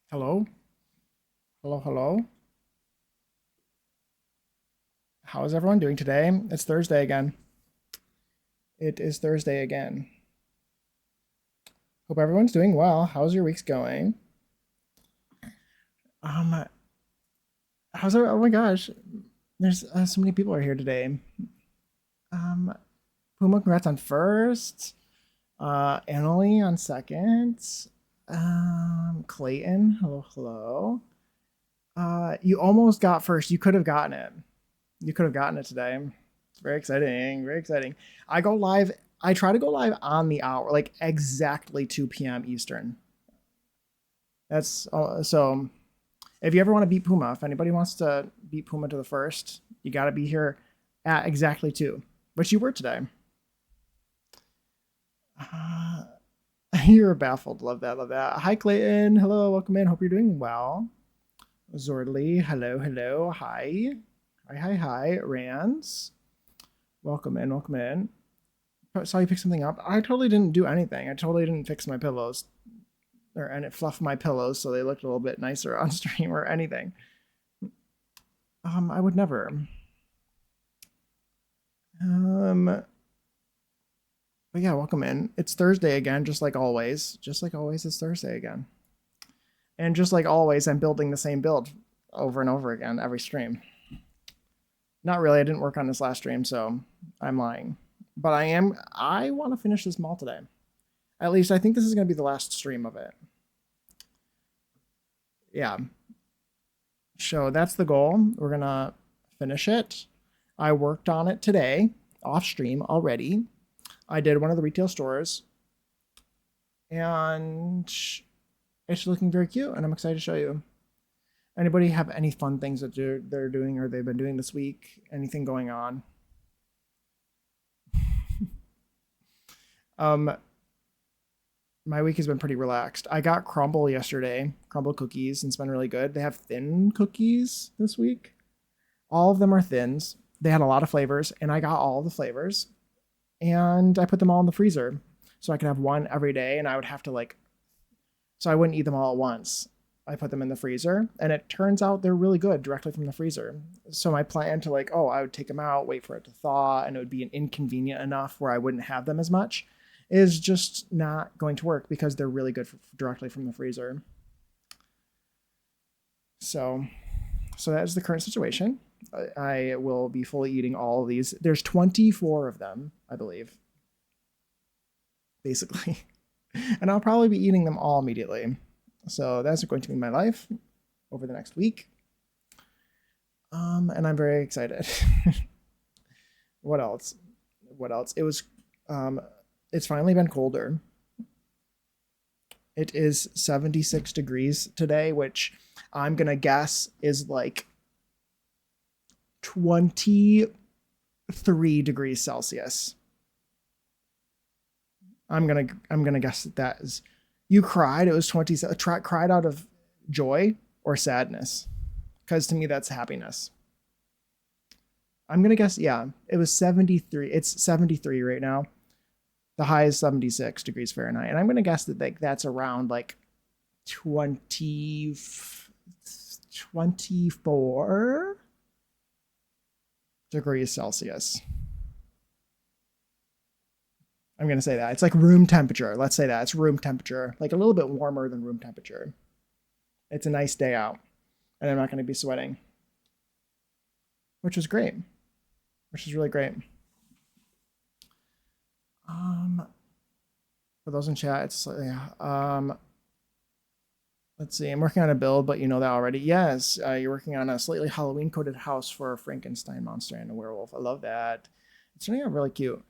Hello? Hello, hello. How is everyone doing today? It's Thursday again. It is Thursday again. Hope everyone's doing well. How's your week's going? Um, oh my gosh, there's so many people are here today. Um, Puma, congrats on first. Annalie on second. Clayton, hello, hello. You almost got first. You could have gotten it. You could have gotten it today. It's very exciting. Very exciting. I go live. I try to go live on the hour, like exactly 2 p.m. Eastern. That's so. If you ever want to beat Puma, if anybody wants to beat Puma to the first, you got to be here at exactly 2, which you were today. Uh, you're baffled. Love that. Love that. Hi, Clayton. Hello. Welcome in. Hope you're doing well. Zordly. Hello. Hello. Hi. Hi. Hi. Hi. Rands. Welcome in. Welcome in. Saw you pick something up. I totally didn't do anything. I totally didn't fix my pillows and it fluffed my pillows so they looked a little bit nicer on stream or anything. I would never. But yeah, welcome in. It's Thursday again, just like always. Just like always, it's Thursday again. And just like always, I'm building the same build over and over again every stream. Not really. I didn't work on this last stream, so I'm lying. But I want to finish this mall today. At least I think this is going to be the last stream of it. Yeah. So that's the goal. We're going to finish it. I worked on it today off stream already. I did one of the retail stores and it's looking very cute and I'm excited to show you. Anybody have any fun things that they're doing or they've been doing this week? Anything going on? My week has been pretty relaxed. I got Crumble yesterday, Crumble cookies, and it's been really good. They have thin cookies this week. All of them are thins. They had a lot of flavors, and I got all the flavors, and I put them all in the freezer so I could have one every day, and I would have to so I wouldn't eat them all at once. I put them in the freezer, and it turns out they're really good directly from the freezer. So my plan to I would take them out, wait for it to thaw, and it would be an inconvenient enough where I wouldn't have them as much is just not going to work because they're really good directly from the freezer. So, so that is the current situation. I will be fully eating all of these. There's 24 of them, I believe, basically, and I'll probably be eating them all immediately. So that's going to be my life over the next week. And I'm very excited. What else? What else? It's finally been colder. It is 76 degrees today, which I'm going to guess is like 23 degrees Celsius. I'm going to guess that is you cried. It was 20 cried out of joy or sadness. Cuz to me that's happiness. I'm going to guess yeah, it was 73. It's 73 right now. The high is 76 degrees Fahrenheit. And I'm going to guess that that's around like 24 degrees Celsius. I'm going to say that. It's like room temperature. Let's say that. It's room temperature, like a little bit warmer than room temperature. It's a nice day out, and I'm not going to be sweating, which is great, which is really great. For those in chat, it's let's see. I'm working on a build, but you know that already. Yes, you're working on a slightly Halloween coded house for a Frankenstein monster and a werewolf. I love that. It's turning out really cute.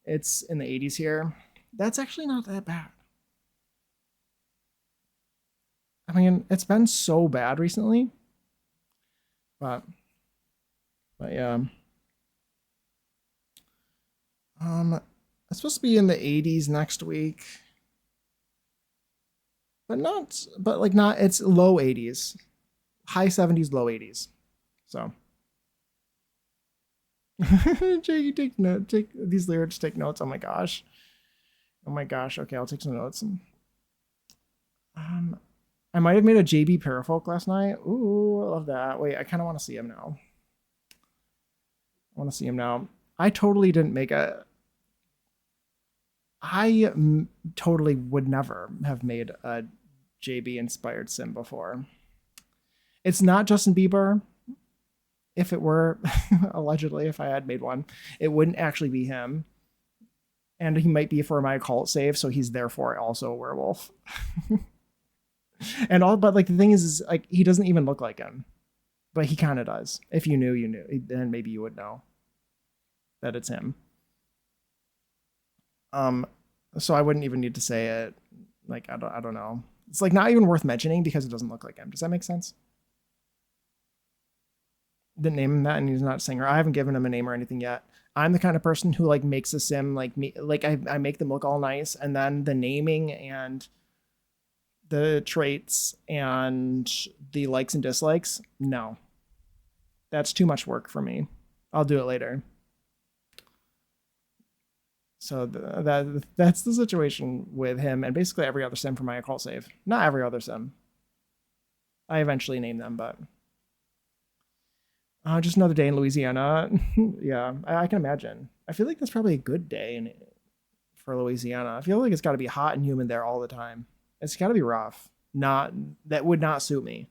It's in the 80s here. That's actually not that bad. I mean, it's been so bad recently, but yeah. It's supposed to be in the 80s next week. But not, it's low 80s. High 70s, low 80s. So Jake, take these lyrics, take notes. Oh my gosh. Oh my gosh. Okay, I'll take some notes. I might have made a JB Parafolk last night. Ooh, I love that. Wait, I kind of want to see him now. I want to see him now. I totally didn't make a. Totally would never have made a JB inspired sim before. It's not Justin Bieber. If it were, allegedly, if I had made one, it wouldn't actually be him. And he might be for my occult save, so he's therefore also a werewolf. And all, but like the thing is like he doesn't even look like him, but he kind of does. If you knew, you knew. Then maybe you would know that it's him. So I wouldn't even need to say it. Like I don't know. It's like not even worth mentioning because it doesn't look like him. Does that make sense? Didn't name him that, and he's not a singer. I haven't given him a name or anything yet. I'm the kind of person who like makes a sim like me, like I make them look all nice, and then the naming and the traits and the likes and dislikes. No, that's too much work for me. I'll do it later. So that's the situation with him and basically every other sim for my occult save. Not every other sim. I eventually name them, but just another day in Louisiana. Yeah, I can imagine. I feel like that's probably a good day for Louisiana. I feel like it's got to be hot and humid there all the time. It's got to be rough. Not that would not suit me.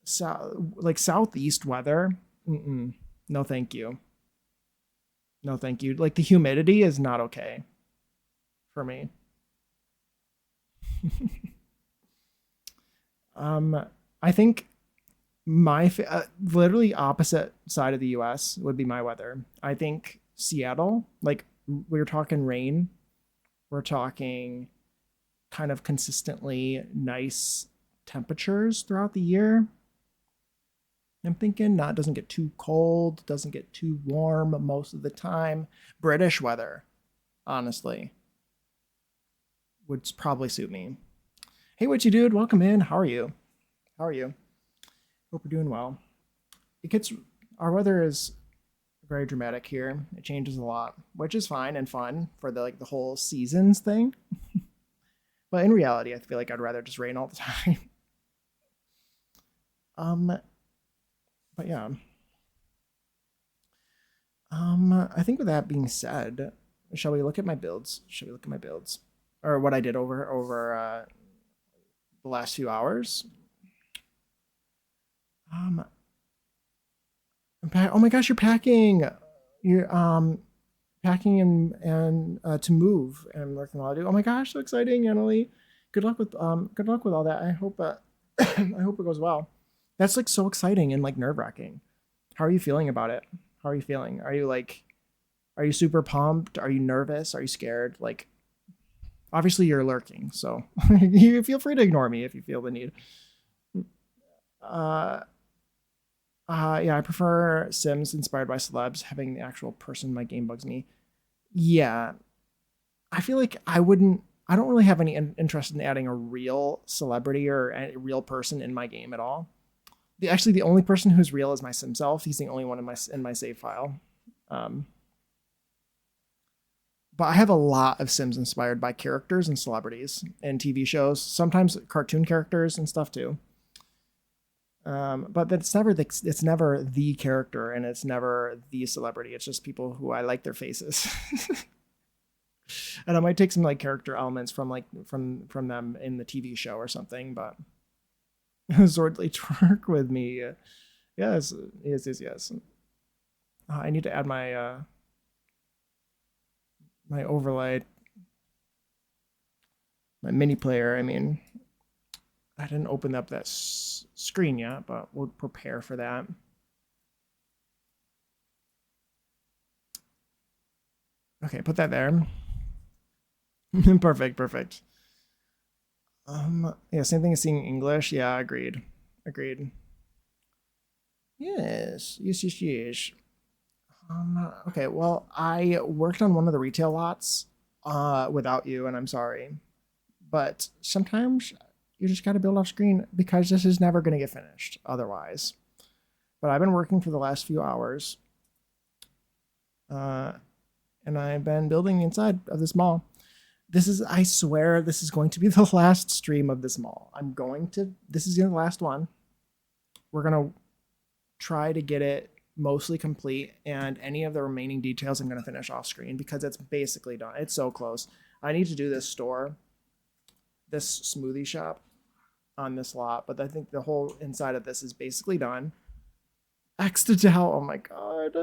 So like southeast weather. No, thank you. No, thank you. Like the humidity is not okay for me. I think my literally opposite side of the US would be my weather. I think Seattle, like we're talking rain, we're talking kind of consistently nice temperatures throughout the year. I'm thinking not doesn't get too cold, doesn't get too warm most of the time. British weather, honestly, would probably suit me. Hey, what you dude? Welcome in. How are you? How are you? Hope you're doing well. It gets our weather is very dramatic here. It changes a lot, which is fine and fun for the like the whole seasons thing. But in reality, I feel like I'd rather just rain all the time. um, but yeah. I think with that being said, shall we look at my builds? Shall we look at my builds or what I did over the last few hours? Um, oh my gosh, you're packing. You're packing and to move and working while I do. Oh my gosh, so exciting, Annalie. Good luck with all that. I hope I hope it goes well. That's like so exciting and like nerve-wracking. How are you feeling about it? How are you feeling? Are you super pumped? Are you nervous? Are you scared? Like obviously you're lurking, so you feel free to ignore me if you feel the need. Uh yeah, I prefer Sims inspired by celebs. Having the actual person in my game bugs me. Yeah, I feel like I don't really have any interest in adding a real celebrity or a real person in my game at all. Actually, the only person who's real is my sim self. He's the only one in my save file. Um, but I have a lot of Sims inspired by characters and celebrities and TV shows. Sometimes cartoon characters and stuff too. But it's never the character and it's never the celebrity. It's just people who I like their faces. And I might take some like character elements from like from them in the TV show or something. But Zordly twerk with me. Yes, yes. I need to add my my overlay, my mini player. I mean, I didn't open up that screen yet, but we'll prepare for that. Okay, put that there. Perfect. Yeah, same thing as seeing English. Yeah, agreed. Yes. Okay, well, I worked on one of the retail lots without you, and I'm sorry. But sometimes you just got to build off screen because this is never going to get finished otherwise. But I've been working for the last few hours, and I've been building inside of this mall. I swear, this is going to be the last stream of this mall. This is the last one. We're going to try to get it mostly complete, and any of the remaining details I'm going to finish off screen because it's basically done. It's so close. I need to do this smoothie shop on this lot, but I think the whole inside of this is basically done. X'd out. Oh my god.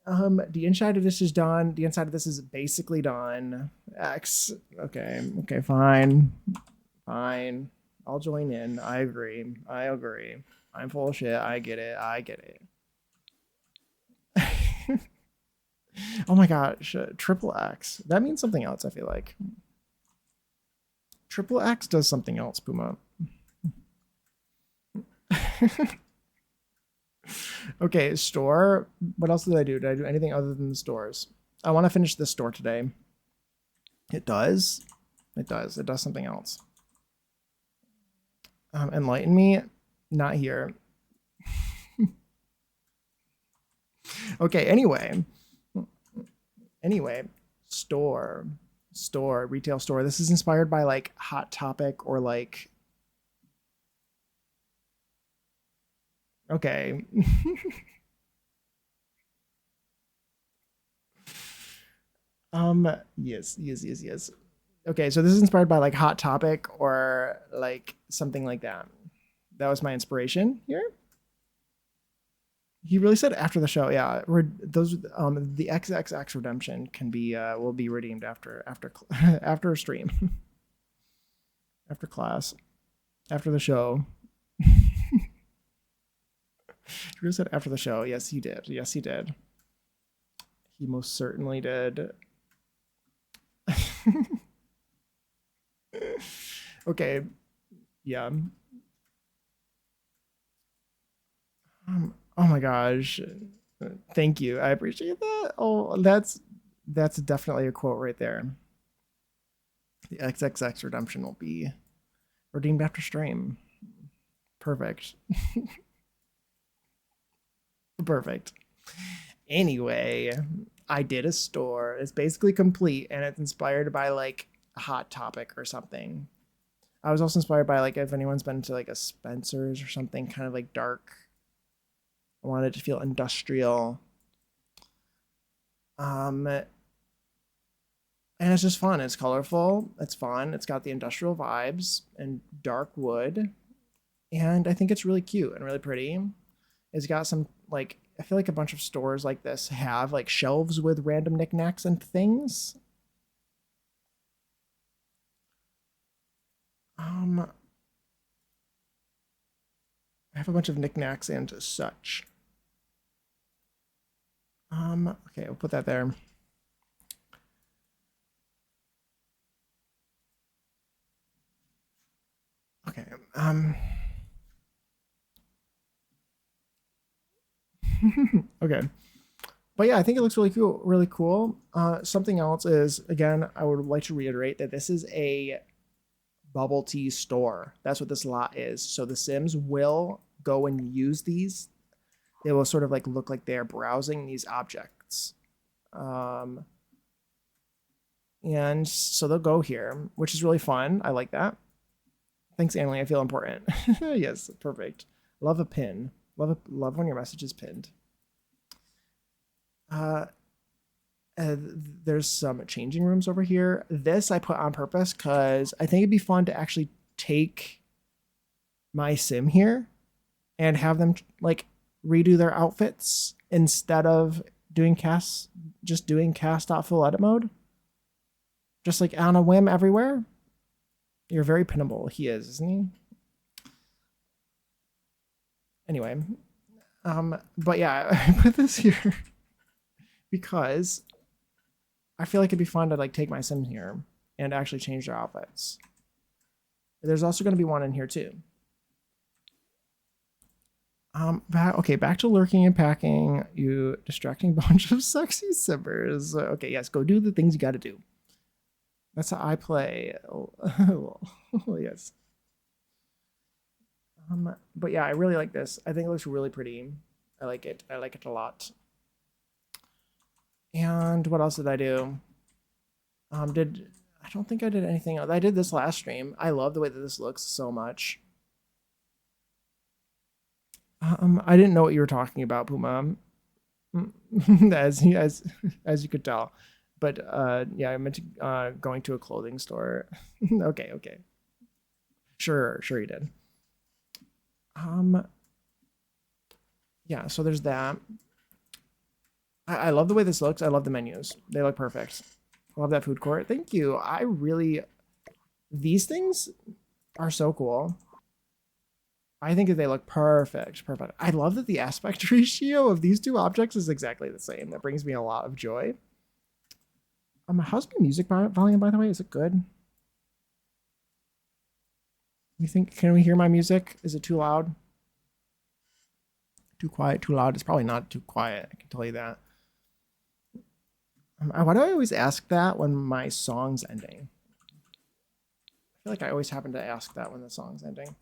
The inside of this is done. The inside of this is basically done. X. Okay. Okay. Fine. Fine. I'll join in. I agree. I agree. I'm full of shit. I get it. I get it. Oh my gosh. Triple X. That means something else, I feel like. Triple X does something else, Puma. Okay, store. What else did I do? Did I do anything other than the stores? I want to finish this store today. It does. It does. It does something else. Enlighten me. Not here. Okay, anyway. Store. Retail store. This is inspired by like Hot Topic or like... Okay. Yes. Okay, so this is inspired by like Hot Topic or like something like that. That was my inspiration here. He really said after the show, yeah. Those the XXX redemption can be will be redeemed after after a stream, after class, after the show. He really said after the show. Yes, he did. Yes, he did. He most certainly did. Okay, yeah. Oh my gosh, thank you. I appreciate that. Oh, that's definitely a quote right there. The XXX redemption will be redeemed after stream. Perfect. Perfect. Anyway, I did a store. It's basically complete, and it's inspired by like a Hot Topic or something. I was also inspired by like if anyone's been to like a Spencer's or something, kind of like dark. I wanted to feel industrial. And it's just fun. It's colorful. It's fun. It's got the industrial vibes and dark wood. And I think it's really cute and really pretty. It's got some like, I feel like a bunch of stores like this have like shelves with random knickknacks and things. I have a bunch of knickknacks and such. Okay, we'll put that there. Okay, okay. But yeah, I think it looks really cool. Really cool. Something else is, again, I would like to reiterate that this is a bubble tea store. That's what this lot is. So the Sims will go and use these. They will sort of like look like they're browsing these objects. And so they'll go here, which is really fun. I like that. Thanks, Annalie. I feel important. Yes, perfect. Love a pin. Love when your message is pinned. There's some changing rooms over here. This I put on purpose because I think it'd be fun to actually take my sim here and have them like redo their outfits instead of doing just doing cast.full edit mode. Just like on a whim everywhere. You're very pinnable. He is, isn't he? Anyway, but yeah, I put this here because I feel like it'd be fun to like take my sim here and actually change their outfits. There's also going to be one in here too. Back to lurking and packing. You distracting bunch of sexy simmers. Okay, yes, go do the things you got to do. That's how I play. Yes. But yeah, I really like this. I think it looks really pretty. I like it. I like it a lot. And what else did I do? I don't think I did anything else. I did this last stream. I love the way that this looks so much. I didn't know what you were talking about, Puma. as as you could tell, but yeah, I meant to, going to a clothing store. Okay, sure you did. Yeah, so there's that. I love the way this looks. I love the menus. They look perfect. I love that food court. Thank you. I really, these things are so cool. I think that they look perfect. Perfect. I love that the aspect ratio of these two objects is exactly the same. That brings me a lot of joy. How's my music volume, by the way? Is it good? You think, can we hear my music? Is it too loud? Too quiet, too loud? It's probably not too quiet. I can tell you that. Why do I always ask that when my song's ending? I feel like I always happen to ask that when the song's ending.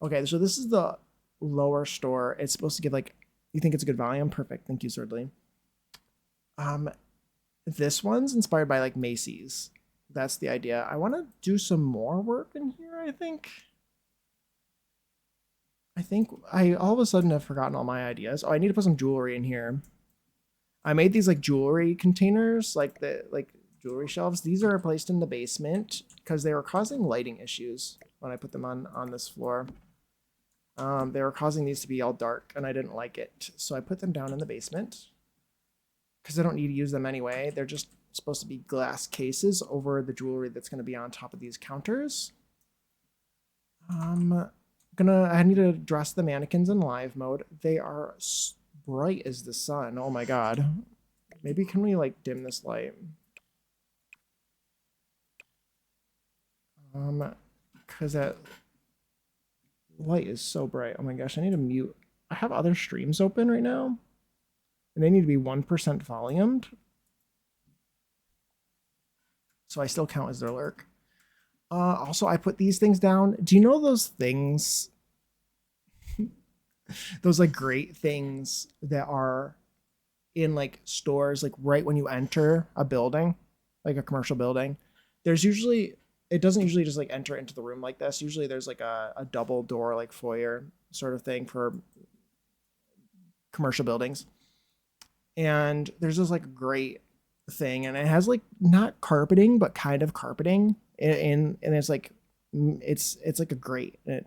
Okay, so this is the lower store. It's supposed to give like, you think it's a good volume? Perfect. Thank you, Swordly. This one's inspired by like Macy's. That's the idea. I want to do some more work in here, I think. I all of a sudden have forgotten all my ideas. Oh, I need to put some jewelry in here. I made these like jewelry containers, like the jewelry shelves. These are placed in the basement because they were causing lighting issues when I put them on this floor. They were causing these to be all dark and I didn't like it. So I put them down in the basement because I don't need to use them anyway. They're just supposed to be glass cases over the jewelry that's going to be on top of these counters. I need to dress the mannequins in live mode. They are bright as the sun. Oh my god. Maybe can we like dim this light? Because that light is so bright. Oh my gosh, I need to mute. I have other streams open right now, and they need to be 1% volumed. So I still count as their lurk. Also, I put these things down. Do you know those things? Those like great things that are in like stores, like right when you enter a building, like a commercial building. There's usually, it doesn't usually just like enter into the room like this. Usually there's like a double door, like foyer sort of thing for commercial buildings. And there's this like great thing, and it has like not carpeting, but kind of carpeting. And it's like, it's like a grate. And it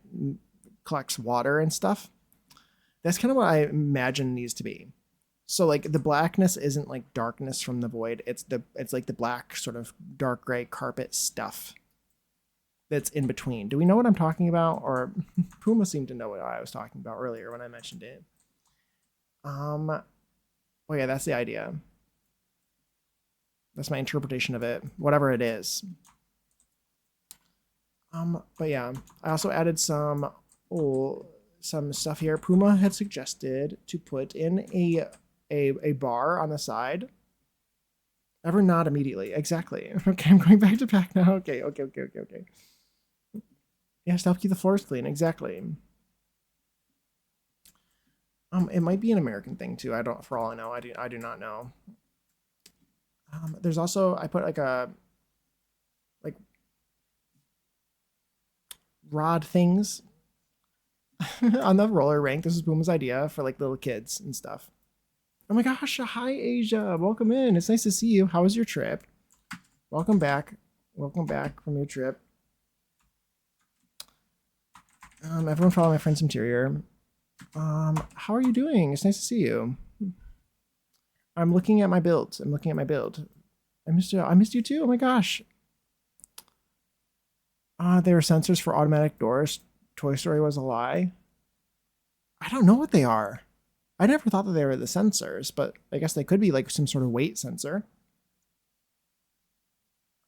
collects water and stuff. That's kind of what I imagine these to be. So like the blackness isn't like darkness from the void. It's like the black sort of dark gray carpet stuff that's in between. Do we know what I'm talking about? Or Puma seemed to know what I was talking about earlier when I mentioned it. Oh yeah, that's the idea. That's my interpretation of it, whatever it is. But yeah, I also added some stuff here. Puma had suggested to put in a bar on the side. Ever not immediately. Exactly. Okay, I'm going back to pack now. Okay. Yeah, to help keep the floors clean. Exactly. It might be an American thing too. I don't, for all I know, I do not know. There's also, I put like rod things on the roller rink. This is Puma's idea for like little kids and stuff. Oh my gosh, hi Asia, welcome in. It's nice to see you. How was your trip? Welcome back from your trip. Everyone follow my friend's interior. How are you doing? It's nice to see you. I'm looking at my build. I missed you. I missed you too. Oh my gosh. They were sensors for automatic doors. Toy Story was a lie. I don't know what they are. I never thought that they were the sensors, but I guess they could be like some sort of weight sensor.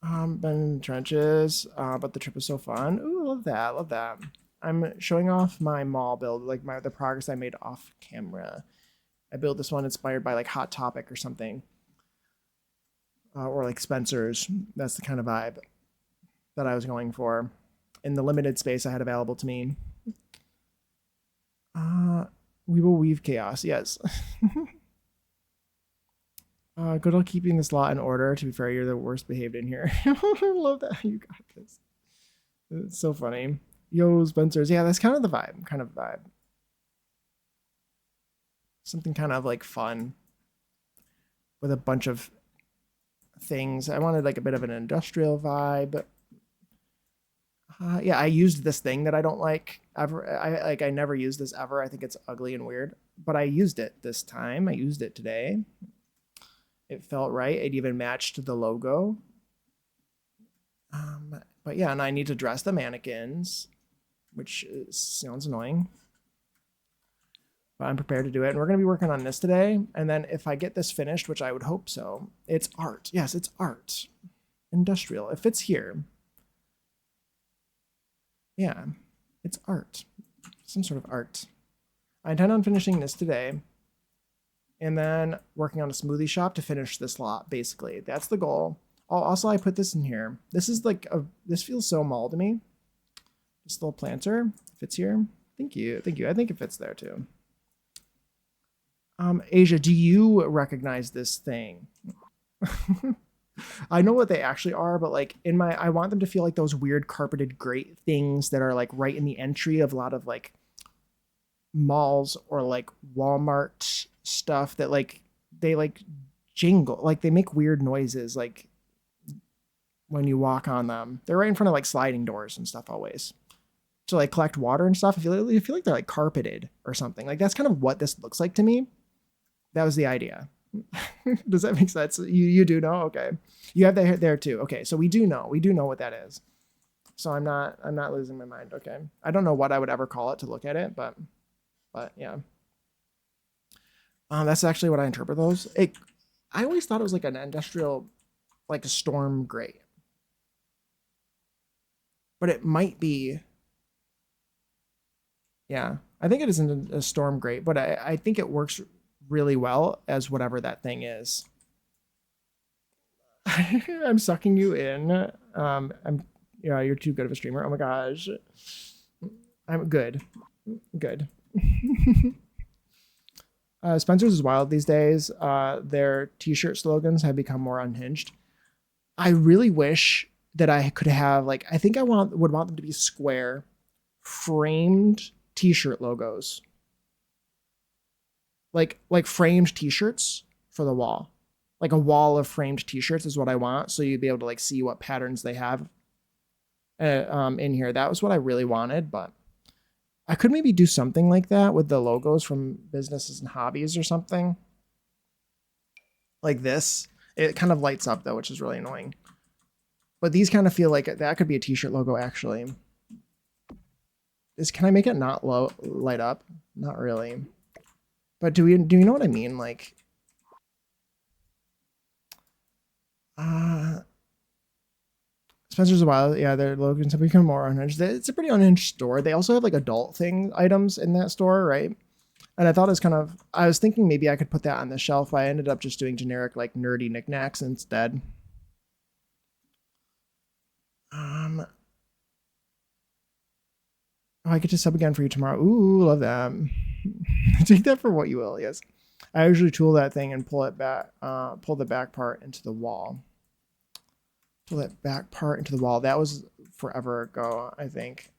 Been in trenches, but the trip was so fun. Ooh, love that. I'm showing off my mall build, like the progress I made off camera. I built this one inspired by like Hot Topic or something. Or like Spencer's. That's the kind of vibe that I was going for in the limited space I had available to me. We will weave chaos, yes. Good on keeping this lot in order. To be fair, you're the worst behaved in here. I love that. You got this. It's so funny. Yo, Spencer's. Yeah, that's kind of the vibe. Kind of the vibe. Something kind of like fun with a bunch of things. I wanted like a bit of an industrial vibe. Yeah, I used this thing that I don't like ever. I never used this ever. I think it's ugly and weird, but I used it this time. I used it today. It felt right. It even matched the logo. But yeah, and I need to dress the mannequins, which sounds annoying. But I'm prepared to do it. And we're going to be working on this today. And then if I get this finished, which I would hope so, it's art. Yes, it's art. Industrial. It fits here. Yeah, it's art. Some sort of art. I intend on finishing this today. And then working on a smoothie shop to finish this lot, basically. That's the goal. Also, I put this in here. This is like this feels so mall to me. This little planter fits here. Thank you. Thank you. I think it fits there too. Asia, do you recognize this thing? I know what they actually are, but like I want them to feel like those weird carpeted grate things that are like right in the entry of a lot of like malls or like Walmart stuff that like they like jingle, like they make weird noises like when you walk on them. They're right in front of like sliding doors and stuff always. To like collect water and stuff. I feel like they're like carpeted or something. Like that's kind of what this looks like to me. That was the idea. Does that make sense? You do know? Okay. You have that there too. Okay. So we do know what that is. So I'm not losing my mind. Okay. I don't know what I would ever call it to look at it, but yeah. That's actually what I interpret those. I always thought it was like an industrial, like a storm grate. But it might be. Yeah. I think it isn't a storm grate, but I think it works really well as whatever that thing is. I'm sucking you in. You're too good of a streamer. Oh my gosh. I'm good. Good. Spencer's is wild these days. Their t-shirt slogans have become more unhinged. I really wish that I could have like I think I would want them to be square framed t-shirt logos. Like framed t-shirts for the wall. Like a wall of framed t-shirts is what I want. So you'd be able to like see what patterns they have in here. That was what I really wanted, but I could maybe do something like that with the logos from businesses and hobbies or something. Like this. It kind of lights up though, which is really annoying. But these kind of feel like that could be a t-shirt logo actually. Can I make it not light up? Not really. But do you know what I mean? Like Spencer's a while, yeah, their logos have become more unhinged. It's a pretty unhinged store. They also have like adult items in that store, right? And I thought it was I was thinking maybe I could put that on the shelf, but I ended up just doing generic like nerdy knickknacks instead. Oh, I get to sub again for you tomorrow. Ooh, love that. Take that for what you will, yes. I usually tool that thing and pull it back, pull the back part into the wall. Pull that back part into the wall. That was forever ago, I think.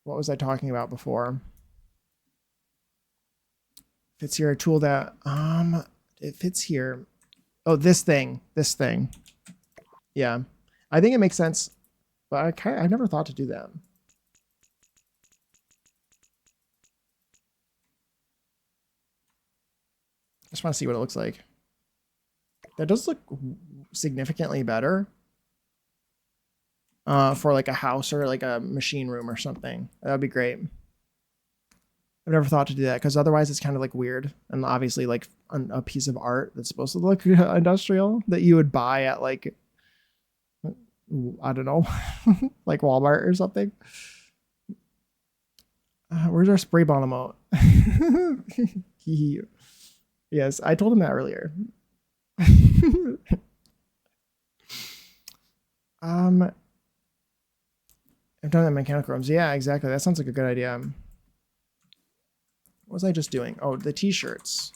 What was I talking about before? Fits here, a tool that, it fits here. Oh, this thing. Yeah. I think it makes sense, but I never thought to do that. I just want to see what it looks like. That does look significantly better for like a house or like a machine room or something. That would be great. I've never thought to do that because otherwise it's kind of like weird and obviously like a piece of art that's supposed to look industrial that you would buy at like, I don't know, like Walmart or something. Where's our spray bottle emote? Yes, I told him that earlier. I've done that in mechanical rooms. Yeah, exactly. That sounds like a good idea. What was I just doing? Oh, the t-shirts.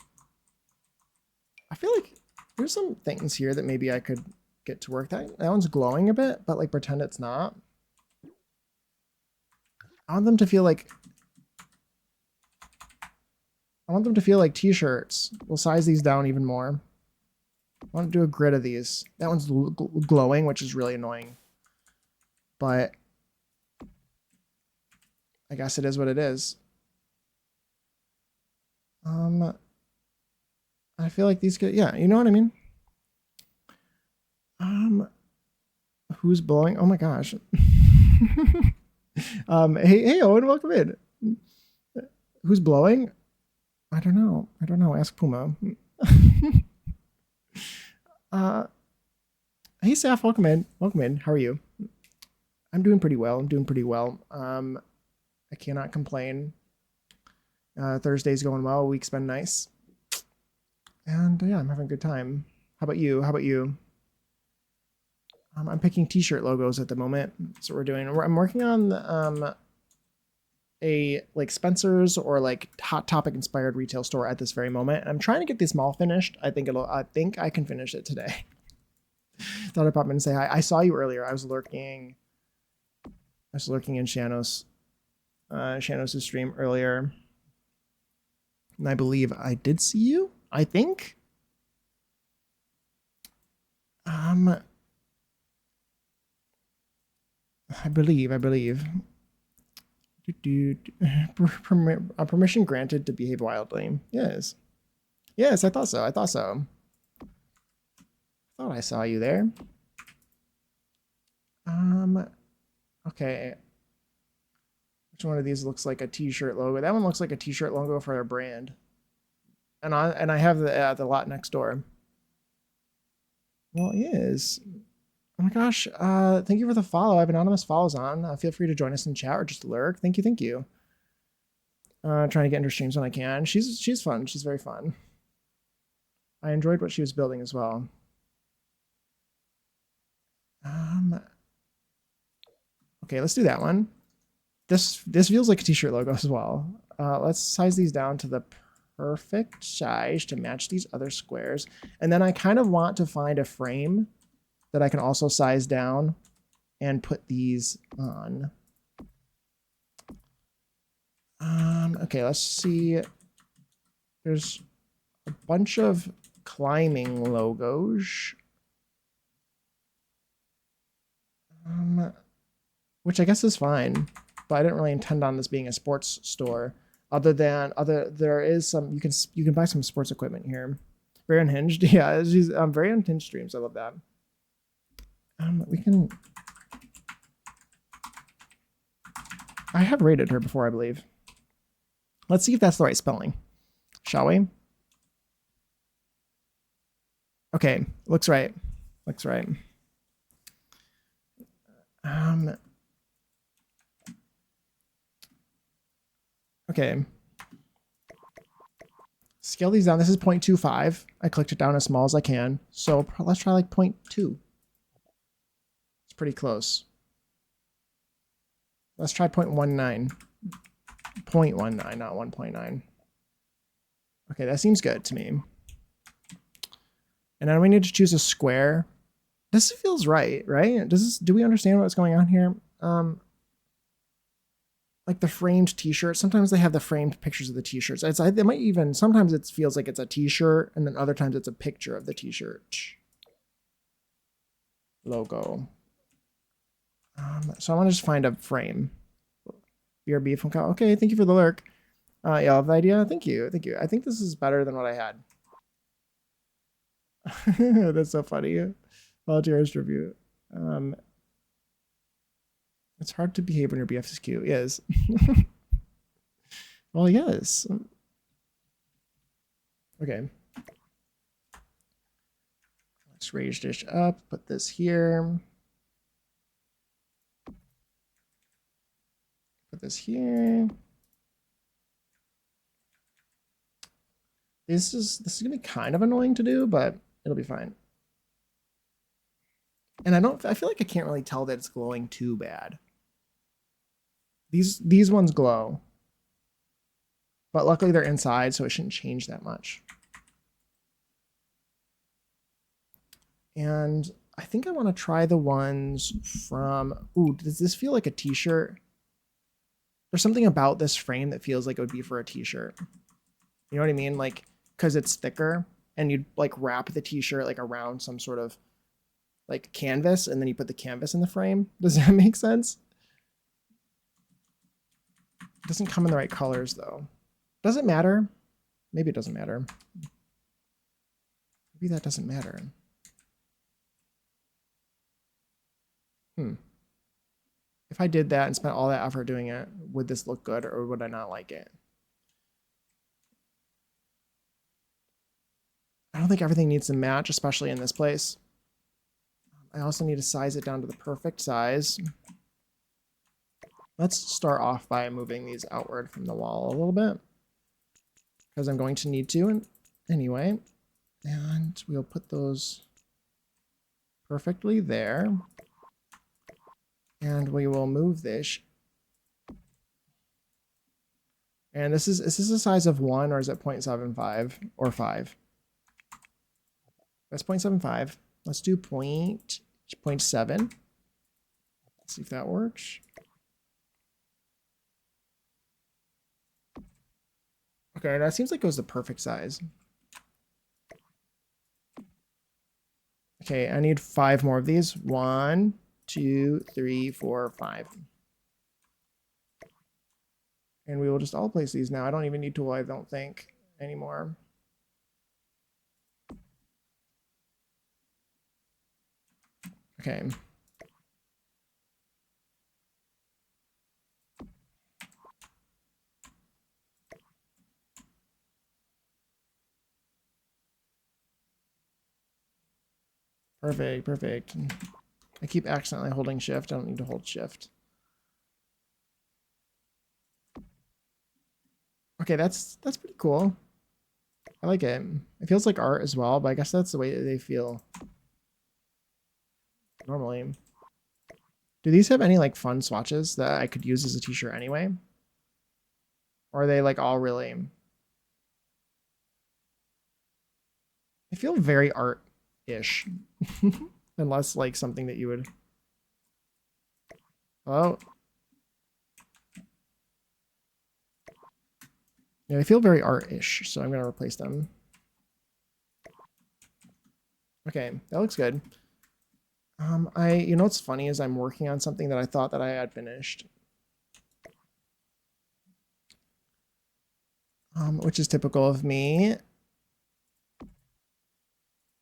I feel like there's some things here that maybe I could get to work. That one's glowing a bit, but like pretend it's not. I want them to feel like t-shirts. We'll size these down even more. I want to do a grid of these. That one's glowing, which is really annoying. But I guess it is what it is. I feel like these could, yeah, you know what I mean? Who's blowing? Oh my gosh. Hey, Owen, welcome in. Who's blowing? I don't know. Ask Puma. Hey, Saf, welcome in. How are you? I'm doing pretty well. I cannot complain. Thursday's going well. Week's been nice. And yeah, I'm having a good time. How about you? I'm picking t-shirt logos at the moment. That's what we're doing. I'm working on a like Spencer's or like Hot Topic inspired retail store at this very moment. I'm trying to get this mall finished. I think I can finish it today. Thought I'd pop in and say hi. I saw you earlier. I was lurking in Shanos' stream earlier. And I believe I did see you. I think. I believe. Permission granted to behave wildly. Yes, I thought so. I thought I saw you there. Okay. Which one of these looks like a t-shirt logo? That one looks like a t-shirt logo for our brand. And I have the lot next door. Well, yes. Oh my gosh. Thank you for the follow. I have anonymous follows on. Feel free to join us in chat or just lurk. Thank you. Trying to get into streams when I can. She's fun. She's very fun. I enjoyed what she was building as well. Okay, let's do that one. This feels like a t-shirt logo as well. Let's size these down to the perfect size to match these other squares. And then I kind of want to find a frame that I can also size down and put these on. Okay, let's see. There's a bunch of climbing logos. Which I guess is fine, but I didn't really intend on this being a sports store. There is some, you can buy some sports equipment here. Very unhinged. Yeah, she's very unhinged streams. I love that. I have rated her before, I believe. Let's see if that's the right spelling. Shall we? Okay, looks right. Okay. Scale these down. This is 0.25. I clicked it down as small as I can. So let's try like 0.2. It's pretty close. Let's try 0.19. 0.19, not 1.9. Okay, that seems good to me. And then we need to choose a square. This feels right? Do we understand what's going on here? Like the framed t-shirt. Sometimes they have the framed pictures of the t-shirts. Sometimes it feels like it's a t-shirt, and then other times it's a picture of the t-shirt logo. So I want to just find a frame. BRB from Cal. Okay, thank you for the lurk. Yeah, I love the idea. Thank you. I think this is better than what I had. That's so funny. Volunteer's review. It's hard to behave when your BF is cute. Yes. Well, yes. Okay. Let's raise this up. Put this here. Put this here. This is gonna be kind of annoying to do, but it'll be fine. And I feel like I can't really tell that it's glowing too bad. These ones glow. But luckily they're inside, so it shouldn't change that much. And I think I want to try the ones from, ooh, does this feel like a t-shirt? There's something about this frame that feels like it would be for a t-shirt. You know what I mean? Like, because it's thicker and you'd like wrap the t-shirt like around some sort of like canvas and then you put the canvas in the frame. Does that make sense? It doesn't come in the right colors though. Does it matter? Maybe it doesn't matter. Maybe that doesn't matter. If I did that and spent all that effort doing it, would this look good or would I not like it? I don't think everything needs to match, especially in this place. I also need to size it down to the perfect size. Let's start off by moving these outward from the wall a little bit, because I'm going to need to anyway. And we'll put those perfectly there. And we will move this. And is this a size of 1 or is it 0.75 or 5? That's 0.75. Let's do 0.7. Let's see if that works. Okay, that seems like it was the perfect size. Okay, I need 5 more of these. 1, 2, 3, 4, 5. And we will just all place these now. I don't even need to, I don't think, anymore. Okay. Perfect, perfect. I keep accidentally holding shift. I don't need to hold shift. Okay, that's pretty cool. I like it. It feels like art as well, but I guess that's the way that they feel normally. Do these have any like fun swatches that I could use as a t-shirt anyway? Or are they like all really? They feel very art-ish. Unless like something that you would. Oh. Yeah, they feel very art-ish, so I'm gonna replace them. Okay, that looks good. You know what's funny is I'm working on something that I thought that I had finished. Which is typical of me.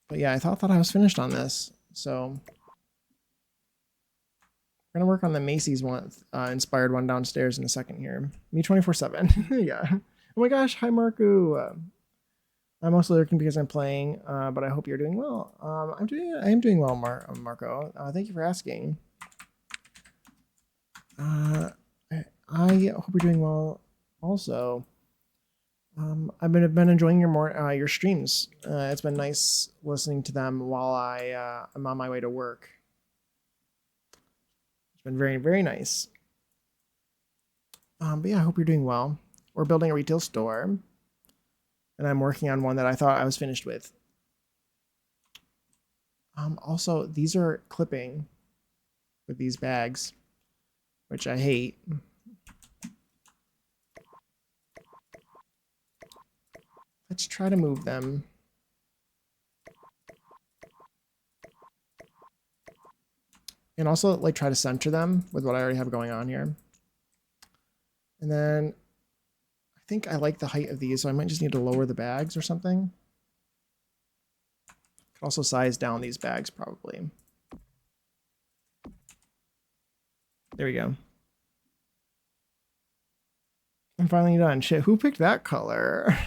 But yeah, I thought I was finished on this. So we're gonna work on the Macy's one, inspired one downstairs in a second here. Me 24/7. Yeah. Oh my gosh, hi Marco. I'm mostly lurking because I'm playing, but I hope you're doing well. I am doing well, Marco. Thank you for asking. I hope you're doing well also. I've been enjoying your streams. It's been nice listening to them while I'm on my way to work. It's been very, very nice. But yeah, I hope you're doing well. We're building a retail store, and I'm working on one that I thought I was finished with. Also, these are clipping with these bags, which I hate. Let's try to move them. And also like try to center them with what I already have going on here. And then I think I like the height of these, so I might just need to lower the bags or something. Could also size down these bags probably. There we go. I'm finally done. Shit, who picked that color?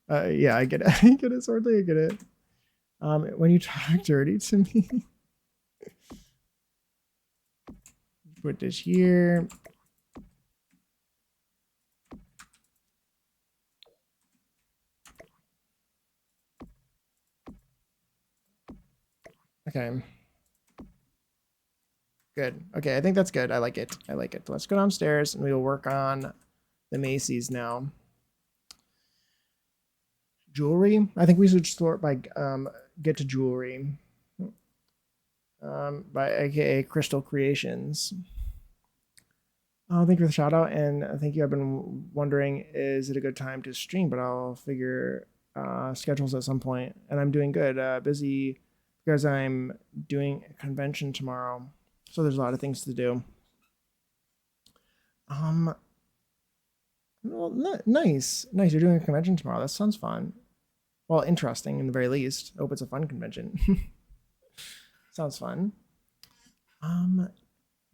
Yeah, I get it. I get it, Swordly, I get it. When you talk dirty to me. Put this here. Okay. Good. Okay, I think that's good. I like it. I like it. Let's go downstairs and we will work on the Macy's now. Jewelry. I think we should sort by get to jewelry. By aka Crystal Creations. Thank you for the shout out, and thank you. I've been wondering, is it a good time to stream? But I'll figure schedules at some point, and I'm doing good. Busy because I'm doing a convention tomorrow, so there's a lot of things to do. Well, nice. You're doing a convention tomorrow. That sounds fun. Well, interesting in the very least. I hope it's a fun convention. Sounds fun.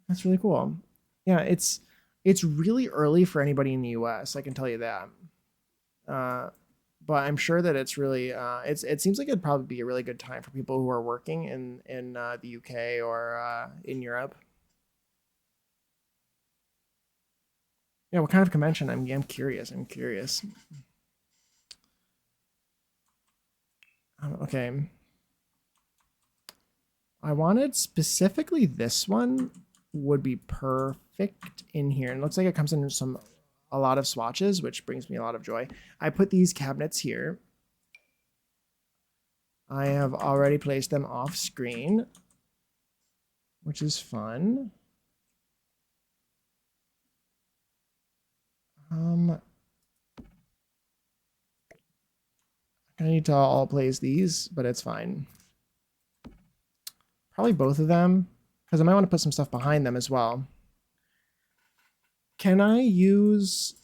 That's really cool. Yeah, it's really early for anybody in the U.S. I can tell you that. But I'm sure that it's really it seems like it'd probably be a really good time for people who are working in the UK or in Europe. Yeah, what kind of convention? I'm curious. Okay. I wanted specifically this one would be perfect in here. And it looks like it comes in a lot of swatches, which brings me a lot of joy. I put these cabinets here. I have already placed them off screen, which is fun. I need to all place these, but it's fine. Probably both of them, because I might want to put some stuff behind them as well. Can I use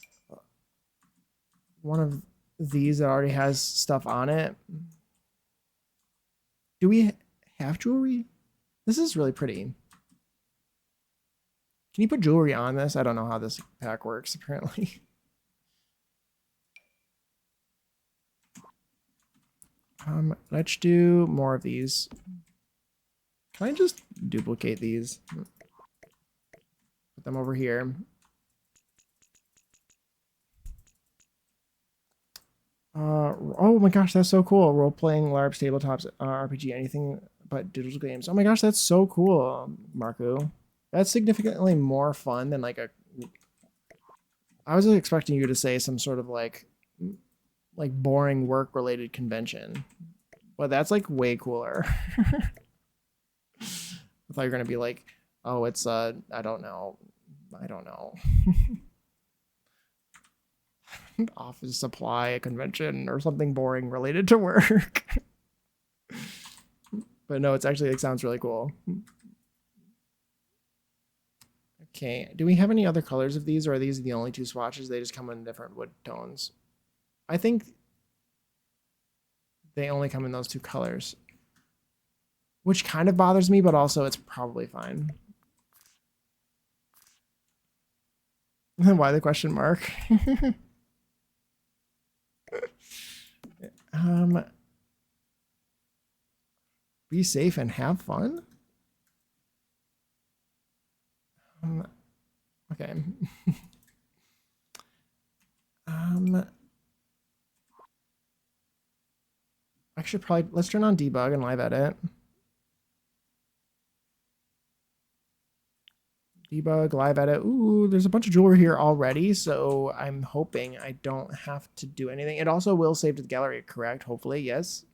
one of these that already has stuff on it? Do we have jewelry? This is really pretty. Can you put jewelry on this? I don't know how this pack works, apparently. Let's do more of these. Can I just duplicate these? Put them over here. Oh my gosh, that's so cool. Role-playing, LARPs, tabletops, RPG, anything but digital games. Oh my gosh, that's so cool, Marku. That's significantly more fun than like a... I was expecting you to say some sort of like boring work-related convention. But that's like way cooler. I thought you were gonna be like, oh, it's I don't know. Office supply convention or something boring related to work. But no, it's actually, it sounds really cool. Okay, do we have any other colors of these, or are these the only two swatches? They just come in different wood tones. I think they only come in those two colors, which kind of bothers me, but also it's probably fine. Why the question mark? Be safe and have fun. Okay. I should probably, let's turn on debug and live edit. Debug, live edit. Ooh, there's a bunch of jewelry here already, so I'm hoping I don't have to do anything. It also will save to the gallery, correct? Hopefully, yes.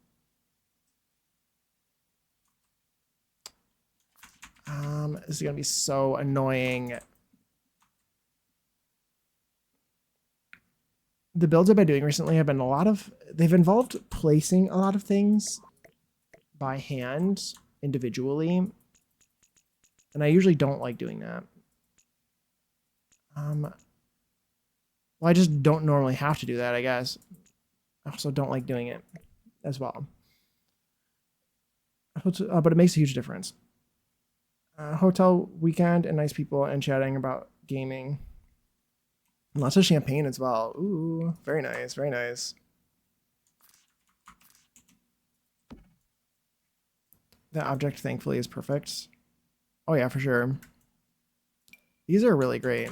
This is gonna be so annoying. The builds I've been doing recently have been they've involved placing a lot of things by hand individually. And I usually don't like doing that. Well, I just don't normally have to do that, I guess. I also don't like doing it as well. But it makes a huge difference. Hotel weekend and nice people and chatting about gaming. Lots of champagne as well. Ooh, very nice, very nice. The object, thankfully, is perfect. Oh yeah, for sure. These are really great.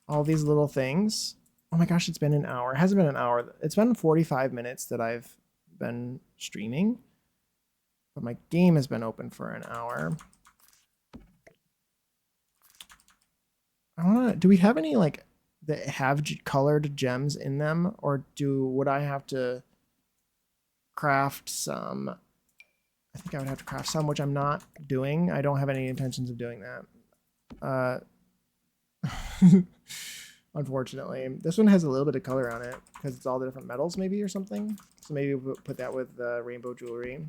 All these little things. Oh my gosh, it's been an hour. It hasn't been an hour. It's been 45 minutes that I've been streaming. But my game has been open for an hour. Do we have any like that have colored gems in them, or would I have to craft some. I think I would have to craft some, which I'm not doing. I don't have any intentions of doing that. Unfortunately. This one has a little bit of color on it because it's all the different metals maybe or something. So maybe we'll put that with the rainbow jewelry.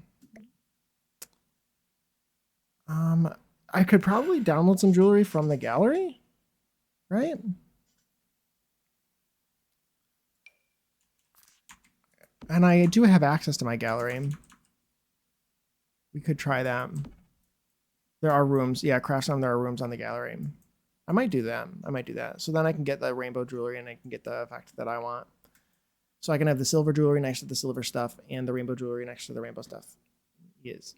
I could probably download some jewelry from the gallery, right? And I do have access to my gallery. We could try that. There are rooms. Yeah, craft some. There are rooms on the gallery. I might do that. I might do that. So then I can get the rainbow jewelry and I can get the effect that I want. So I can have the silver jewelry next to the silver stuff and the rainbow jewelry next to the rainbow stuff. Yes.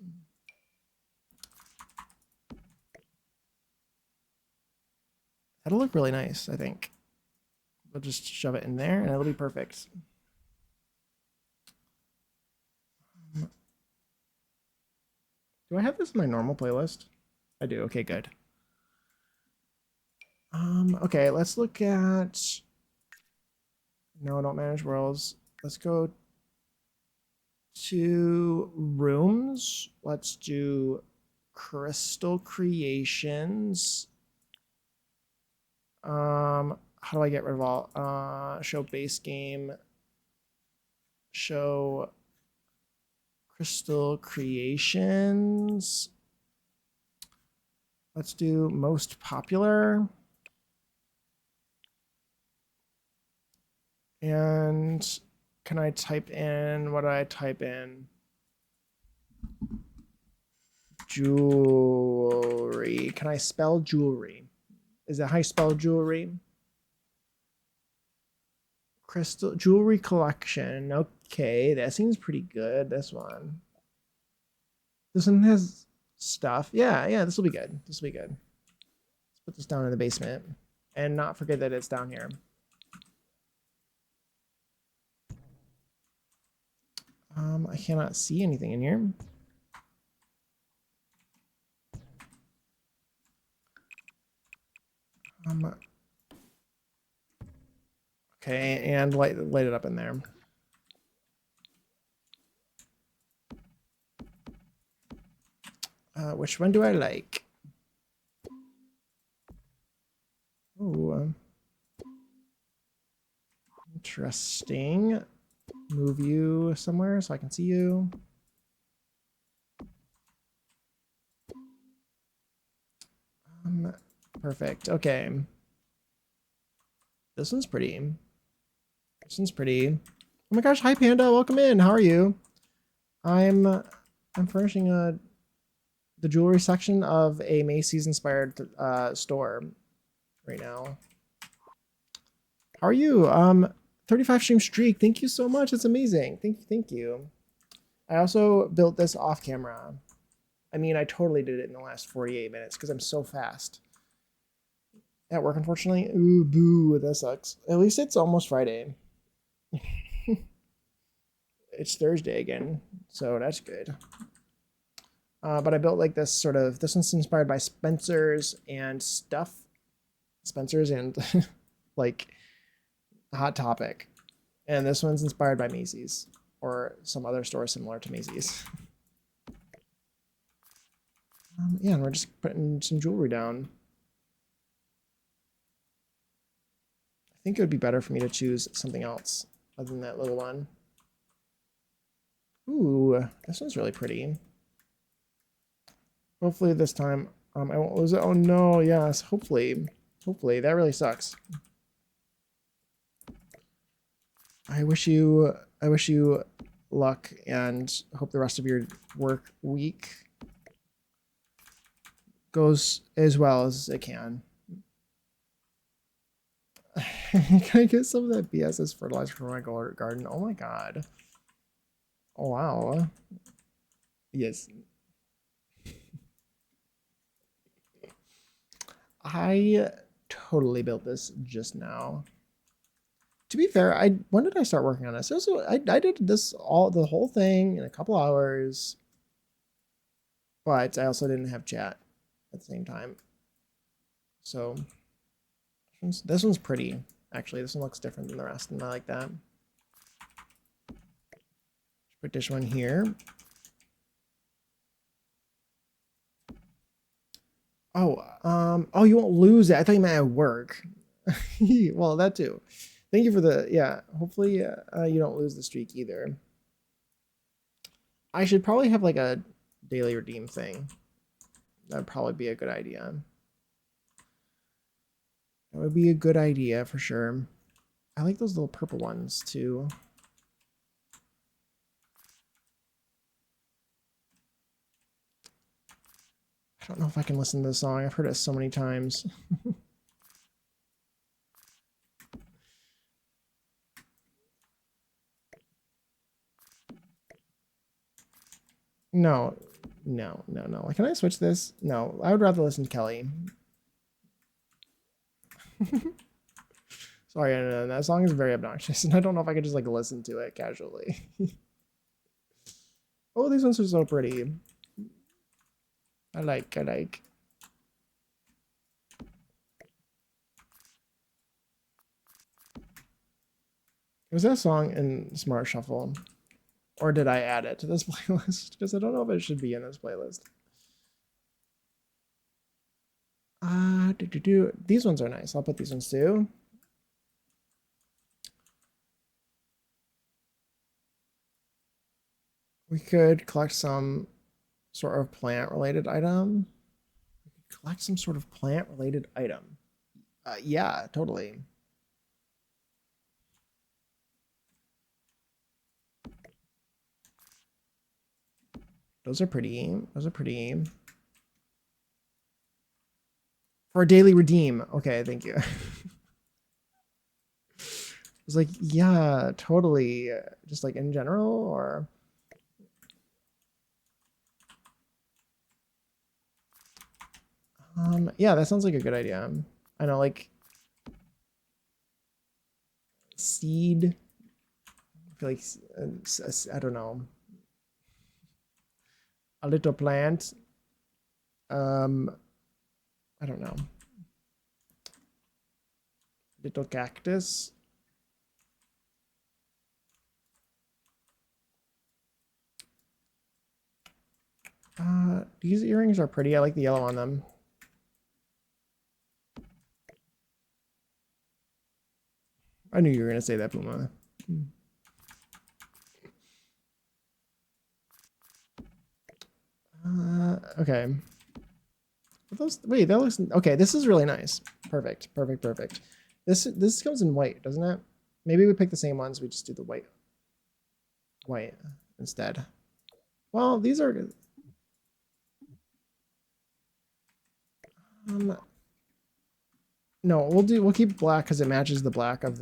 That'll look really nice, I think. We'll just shove it in there and it'll be perfect. Do I have this in my normal playlist? I do. Okay, good. Okay, let's look at... No, don't manage worlds. Let's go to rooms. Let's do crystal creations. How do I get rid of all? Show base game. Show crystal creations. Let's do most popular. And can I type in, what do I type in? Jewelry. Can I spell jewelry? Is that how you spell jewelry? Crystal jewelry collection. Okay, that seems pretty good. This one. This one has stuff. Yeah, this will be good. This will be good. Let's put this down in the basement and not forget that it's down here. I cannot see anything in here. Okay, and light it up in there. Which one do I like? Oh, interesting. Move you somewhere so I can see you. Perfect. Okay. This one's pretty. This one's pretty. Oh my gosh! Hi Panda, welcome in. How are you? I'm furnishing the jewelry section of a Macy's inspired store right now. How are you? 35 stream streak. Thank you so much. It's amazing. Thank you. I also built this off camera. I mean, I totally did it in the last 48 minutes because I'm so fast. At work, unfortunately. Ooh, boo, that sucks. At least it's almost Friday. It's Thursday again, so that's good. But I built like this sort of, this one's inspired by Spencer's and stuff. Spencer's and like Hot Topic. And this one's inspired by Macy's or some other store similar to Macy's. Yeah, and we're just putting some jewelry down. I think it would be better for me to choose something else other than that little one. Ooh, this one's really pretty. Hopefully this time I won't lose it. Oh no, yes, hopefully. Hopefully, that really sucks. I wish you luck and hope the rest of your work week goes as well as it can. Can I get some of that BSS fertilizer for my garden? Oh my god. Oh wow. Yes. I totally built this just now. To be fair, when did I start working on this? Also, I did the whole thing in a couple hours, but I also didn't have chat at the same time. So this one's pretty. Actually, this one looks different than the rest, and I like that. Put this one here. Oh, you won't lose it. I thought you meant at work. Well, that too. Thank you for the, yeah, hopefully you don't lose the streak either. I should probably have like a daily redeem thing. That'd probably be a good idea. That would be a good idea for sure. I like those little purple ones too. I don't know if I can listen to this song. I've heard it so many times. No. Can I switch this? No, I would rather listen to Kelly. Sorry, that song is very obnoxious, and I don't know if I could just like listen to it casually. Oh, these ones are so pretty. I like. Was that song in Smart Shuffle? Or did I add it to this playlist? Because I don't know if it should be in this playlist. These ones are nice. I'll put these ones too. We could collect some sort of plant-related item. We could collect some sort of plant-related item. Yeah, totally. Those are pretty. Those are pretty. For a daily redeem. Okay, thank you. I was like, yeah, totally. Just like in general, or yeah, that sounds like a good idea. I know, like seed. I feel like I don't know. A little plant. I don't know. Little cactus. These earrings are pretty. I like the yellow on them. I knew you were gonna say that, Puma. Okay. Wait, that looks okay. This is really nice. Perfect. This comes in white, doesn't it? Maybe we pick the same ones. We just do the white instead. Well, these are no, we'll keep black because it matches the black of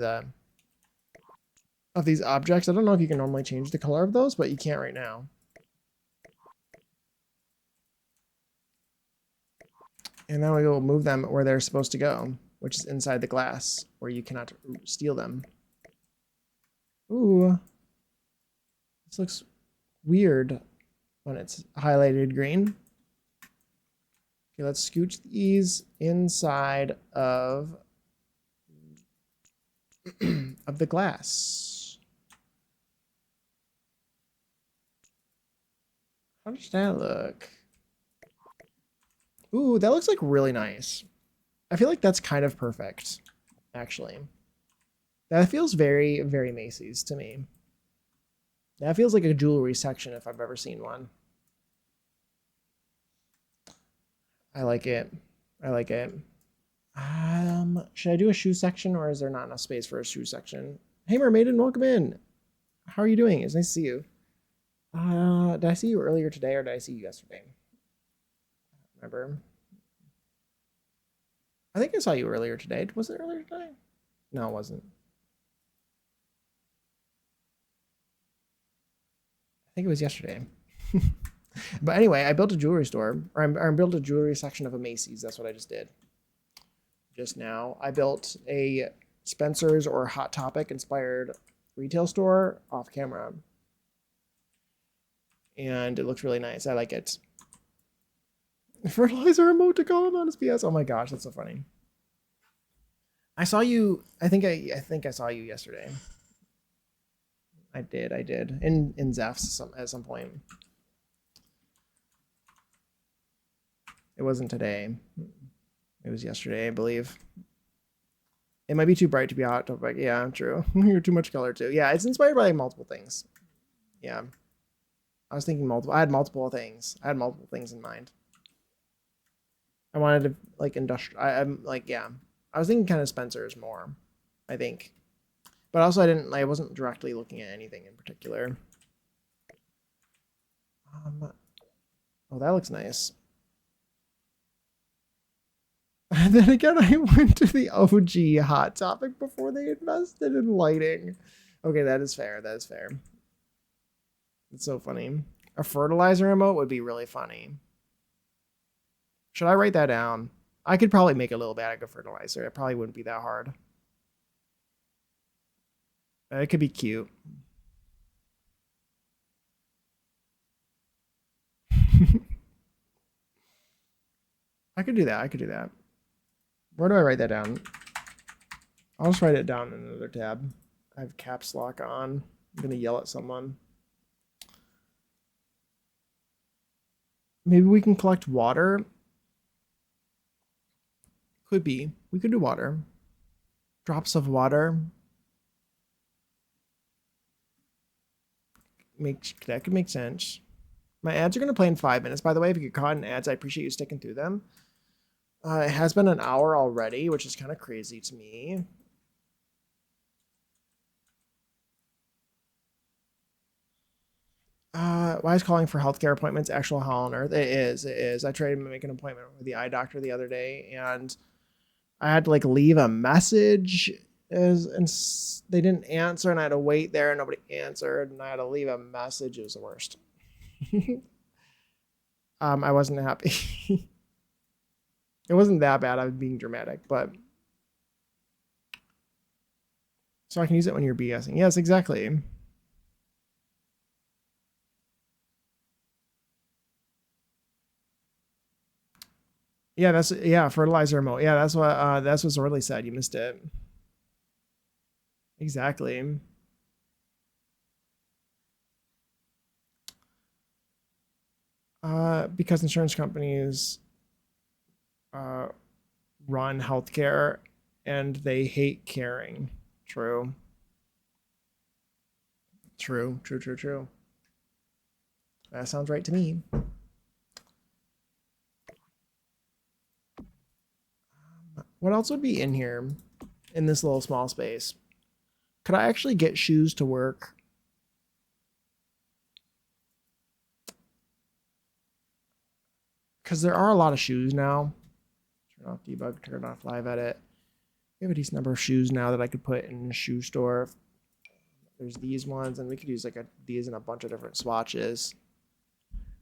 these objects. I don't know if you can normally change the color of those, but you can't right now. And then we will move them where they're supposed to go, which is inside the glass, where you cannot steal them. Ooh. This looks weird when it's highlighted green. Okay, let's scooch these inside of the glass. How does that look? Ooh, that looks like really nice. I feel like that's kind of perfect, actually. That feels very, very Macy's to me. That feels like a jewelry section if I've ever seen one. I like it. Should I do a shoe section or is there not enough space for a shoe section? Hey, Mermaiden, welcome in. How are you doing? It's nice to see you. Did I see you earlier today or did I see you yesterday? Remember? I think I saw you earlier today. Was it earlier today? No, it wasn't. I think it was yesterday. But anyway, I built a jewelry store, or I built a jewelry section of a Macy's. That's what I just did. Just now, I built a Spencer's or Hot Topic inspired retail store off camera. And it looks really nice. I like it. Fertilizer emoticon on his PS. Oh my gosh, that's so funny. I saw you. I think I saw you yesterday. I did. In Zeph's at some point. It wasn't today. It was yesterday, I believe. It might be too bright to be hot topic. Yeah, true. You're too much color too. Yeah, it's inspired by like multiple things. Yeah. I was thinking multiple. I had multiple things. I had multiple things in mind. I wanted to like industrial. I'm like, yeah. I was thinking kind of Spencer's more, I think. But also I didn't, I wasn't directly looking at anything in particular. Oh, that looks nice. And then again, I went to the OG Hot Topic before they invested in lighting. Okay, that is fair. That is fair. It's so funny. A fertilizer emote would be really funny. Should I write that down? I could probably make a little bag of fertilizer. It probably wouldn't be that hard. It could be cute. I could do that. I could do that. Where do I write that down? I'll just write it down in another tab. I have caps lock on. I'm going to yell at someone. Maybe we can collect water. Could be. We could do water. Drops of water. That could make sense. My ads are going to play in 5 minutes, by the way. If you get caught in ads, I appreciate you sticking through them. It has been an hour already, which is kind of crazy to me. Why is calling for healthcare appointments actual hell on earth? It is. It is. I tried to make an appointment with the eye doctor the other day, and I had to like leave a message, and they didn't answer, and I had to wait there, and nobody answered, and I had to leave a message. It was the worst. I wasn't happy. It wasn't that bad. I was being dramatic, but so I can use it when you're BSing. Yes, exactly. Yeah, that's fertilizer remote. Yeah, that's what Zorley said. You missed it. Exactly. Because insurance companies run healthcare and they hate caring. True. True. That sounds right to me. What else would be in here in this little small space? Could I actually get shoes to work? Because there are a lot of shoes now. Turn off debug, turn off live edit. We have a decent number of shoes now that I could put in a shoe store. There's these ones, and we could use like these in a bunch of different swatches.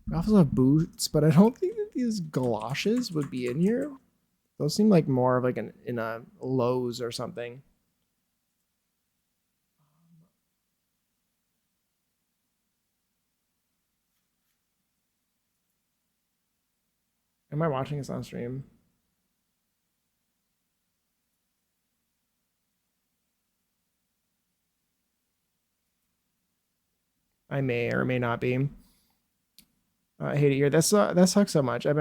We also have boots, but I don't think that these galoshes would be in here. Those seem like more of like in a Lowe's or something. Am I watching this on stream? I may or may not be. I hate it here. That sucks so much. I've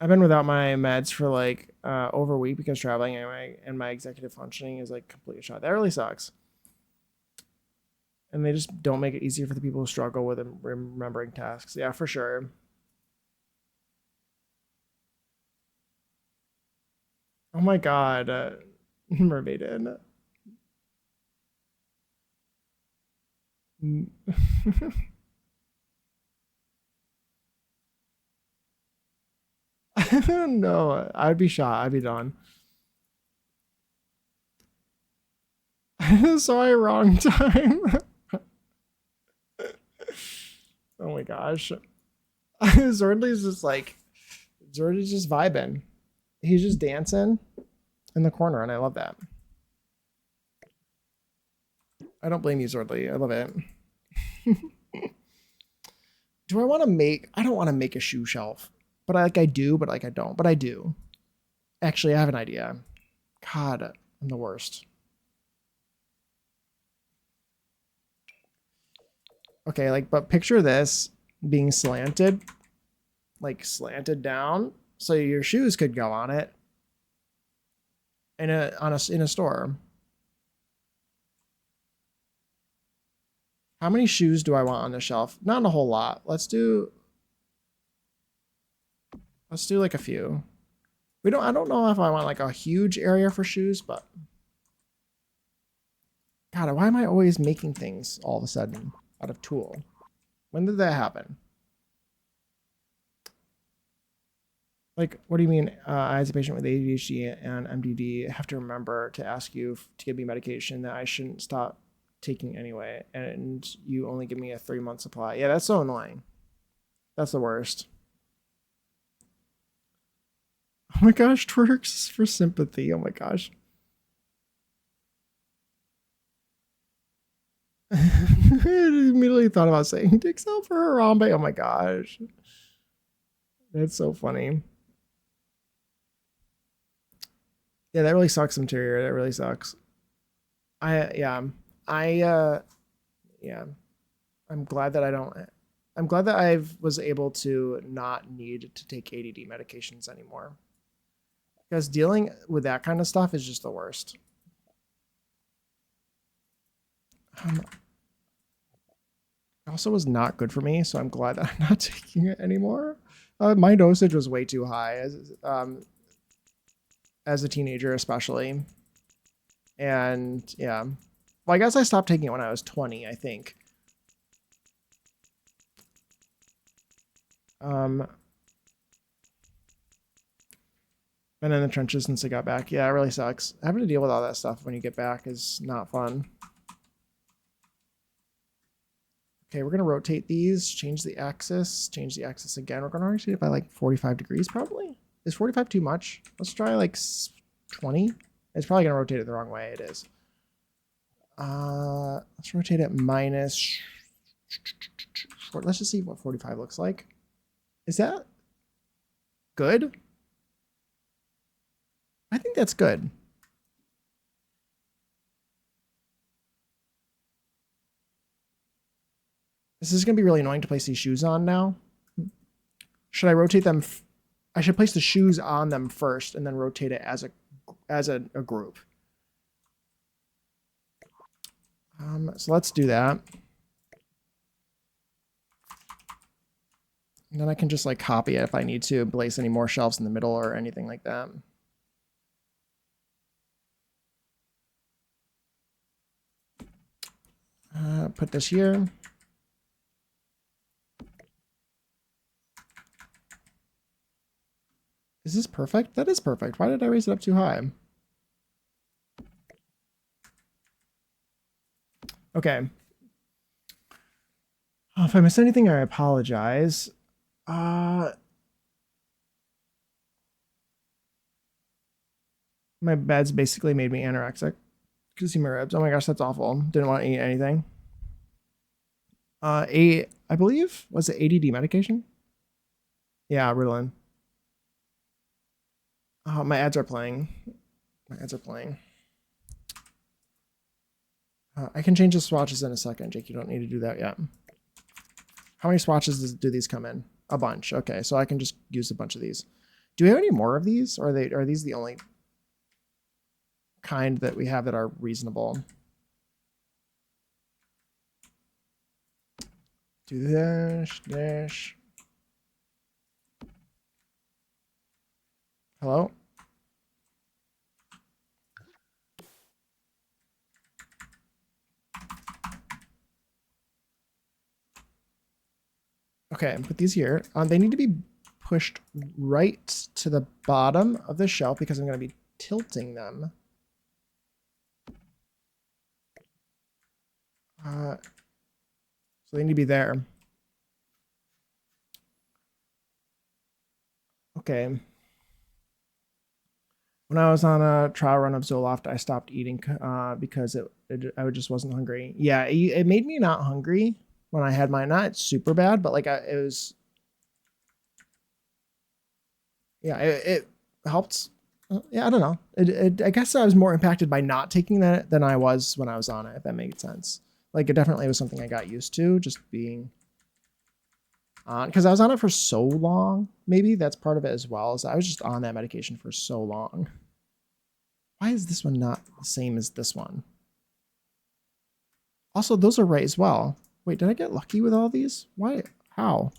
been without my meds for like over a week because traveling and my executive functioning is like completely shot. That really sucks. And they just don't make it easier for the people who struggle with remembering tasks. Yeah, for sure. Oh my god, Mermaid Inn. No, I'd be shot. I'd be done. Sorry, wrong time. Oh my gosh. Zordley's just like, Zordley's just vibing. He's just dancing in the corner, and I love that. I don't blame you, Zordley. I love it. Do I want to make? I don't want to make a shoe shelf, but I do, but like I don't, but I do. Actually, I have an idea. God, I'm the worst. Okay, like, but picture this being slanted, like slanted down, so your shoes could go on it in a store. How many shoes do I want on the shelf? Not a whole lot. Let's do like a few. I don't know if I want like a huge area for shoes, but God, why am I always making things all of a sudden out of tool? When did that happen? Like, what do you mean? As a patient with ADHD and MDD, I have to remember to ask you to give me medication that I shouldn't stop taking anyway, and you only give me a 3-month supply. Yeah, that's so annoying. That's the worst. Oh my gosh, twerks for sympathy. Oh my gosh. I immediately thought about saying dicks out for Harambe. Oh my gosh. That's so funny. Yeah, that really sucks, interior. That really sucks. Yeah. Yeah. I'm glad that I don't I'm glad that I was able to not need to take ADD medications anymore. Because dealing with that kind of stuff is just the worst. Also was not good for me, so I'm glad that I'm not taking it anymore. My dosage was way too high as a teenager, especially. And yeah, well, I guess I stopped taking it when I was 20, I think. Been in the trenches since I got back. Yeah, it really sucks. Having to deal with all that stuff when you get back is not fun. Okay, we're going to rotate these, change the axis again. We're going to rotate it by like 45 degrees probably. Is 45 too much? Let's try like 20. It's probably going to rotate it the wrong way. It is. Let's rotate it minus. Let's just see what 45 looks like. Is that good? I think that's good. This is going to be really annoying to place these shoes on now. Should I rotate them? I should place the shoes on them first and then rotate it as a group. So let's do that. And then I can just like copy it if I need to place any more shelves in the middle or anything like that. Put this here. Is this perfect? That is perfect. Why did I raise it up too high? Okay. Oh, if I missed anything, I apologize. My beds basically made me anorexic. Could see my ribs. Oh my gosh, that's awful. Didn't want to eat anything. I believe, was it ADD medication? Yeah, Ritalin. Oh, my ads are playing. My ads are playing. I can change the swatches in a second, Jake. You don't need to do that yet. How many swatches do these come in? A bunch. Okay, so I can just use a bunch of these. Do we have any more of these? Or are these the only kind that we have that are reasonable? Do this, dash. Hello? Okay, put these here. They need to be pushed right to the bottom of the shelf because I'm going to be tilting them. So they need to be there. Okay. When I was on a trial run of Zoloft, I stopped eating because I just wasn't hungry. Yeah, it made me not hungry when I had mine. Not super bad, but like it was. Yeah, it helped. Yeah, I don't know. I guess I was more impacted by not taking that than I was when I was on it. If that makes sense. Like it definitely was something I got used to, just being on, because I was on it for so long. Maybe that's part of it as well, is I was just on that medication for so long. Why is this one not the same as this one? Also, those are right as well. Wait, did I get lucky with all these? Why? How?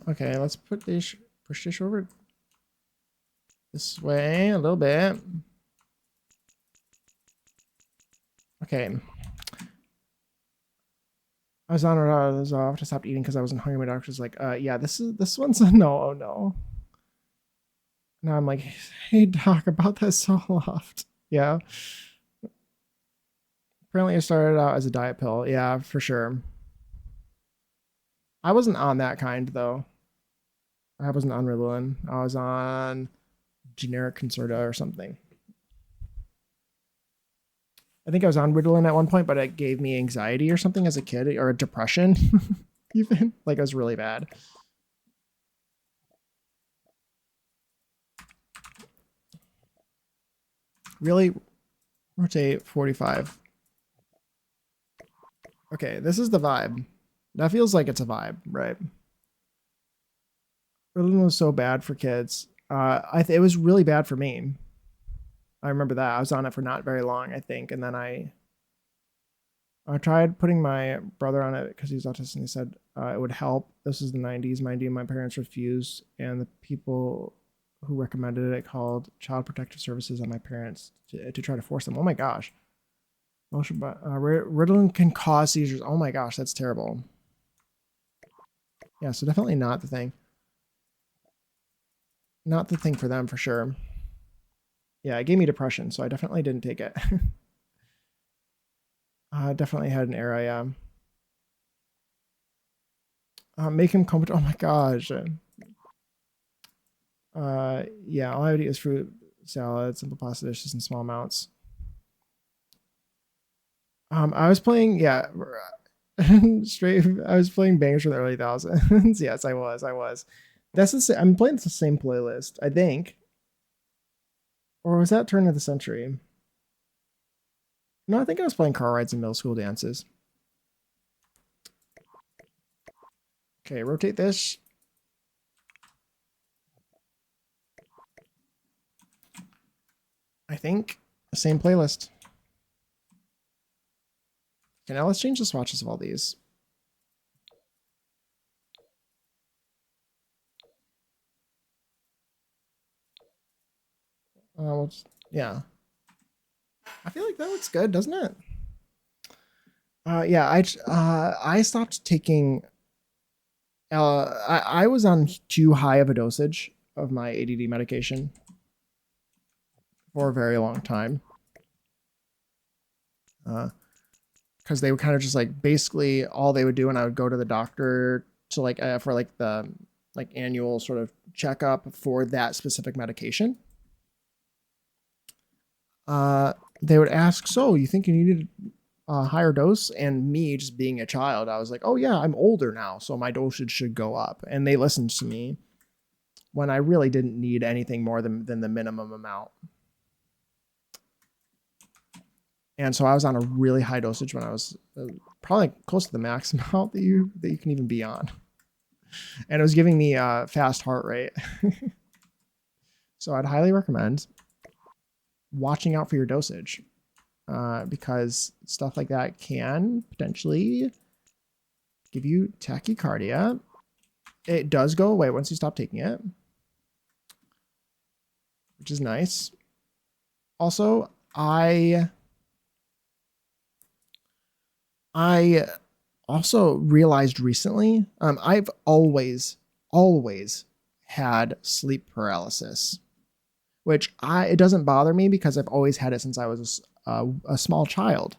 Okay, let's put this, push this over this way a little bit. Okay. I was on or I was off to stop eating because I wasn't hungry. My doctor's like, yeah, this one's a no, oh no. Now I'm like, hey doc, about that Zoloft. Yeah. Apparently it started out as a diet pill. Yeah, for sure. I wasn't on that kind though. I wasn't on Ritalin. I was on generic Concerta or something. I think I was on Ritalin at one point, but it gave me anxiety or something as a kid, or a depression, even. Like it was really bad. Really rotate 45. Okay, this is the vibe. That feels like it's a vibe, right? Ritalin was so bad for kids. It was really bad for me. I remember that. I was on it for not very long, I think, and then I tried putting my brother on it because he was autistic, and he said it would help. This is the 90s. Mind you, my parents refused, and the people who recommended it called Child Protective Services on my parents to try to force them. Oh my gosh. Ritalin can cause seizures. Oh my gosh, that's terrible. Yeah, so definitely not the thing. Not the thing for them, for sure. Yeah, it gave me depression, so I definitely didn't take it. Definitely had an era, yeah. Make him comfortable. Oh my gosh. Yeah, all I would eat is fruit salad, simple pasta dishes in small amounts. I was playing, yeah, straight. I was playing bangers from the early thousands. Yes, I was. That's the same. I'm playing the same playlist, I think. Or was that turn of the century? No, I think I was playing car rides and middle school dances. Okay, rotate this. I think the same playlist. Okay, now let's change the swatches of all these. Yeah. I feel like that looks good, doesn't it? Yeah, I stopped taking. I was on too high of a dosage of my ADD medication for a very long time. Because they were kind of just like basically all they would do, and I would go to the doctor to like for like the like annual sort of checkup for that specific medication. They would ask, so you think you needed a higher dose? And me just being a child, I was like, oh yeah, I'm older now, so my dosage should go up. And they listened to me when I really didn't need anything more than the minimum amount. And so I was on a really high dosage when I was probably close to the max amount that you can even be on. And it was giving me a fast heart rate. So I'd highly recommend watching out for your dosage, because stuff like that can potentially give you tachycardia. It does go away once you stop taking it, which is nice. Also, I also realized recently, I've always had sleep paralysis, which it doesn't bother me because I've always had it since I was a small child.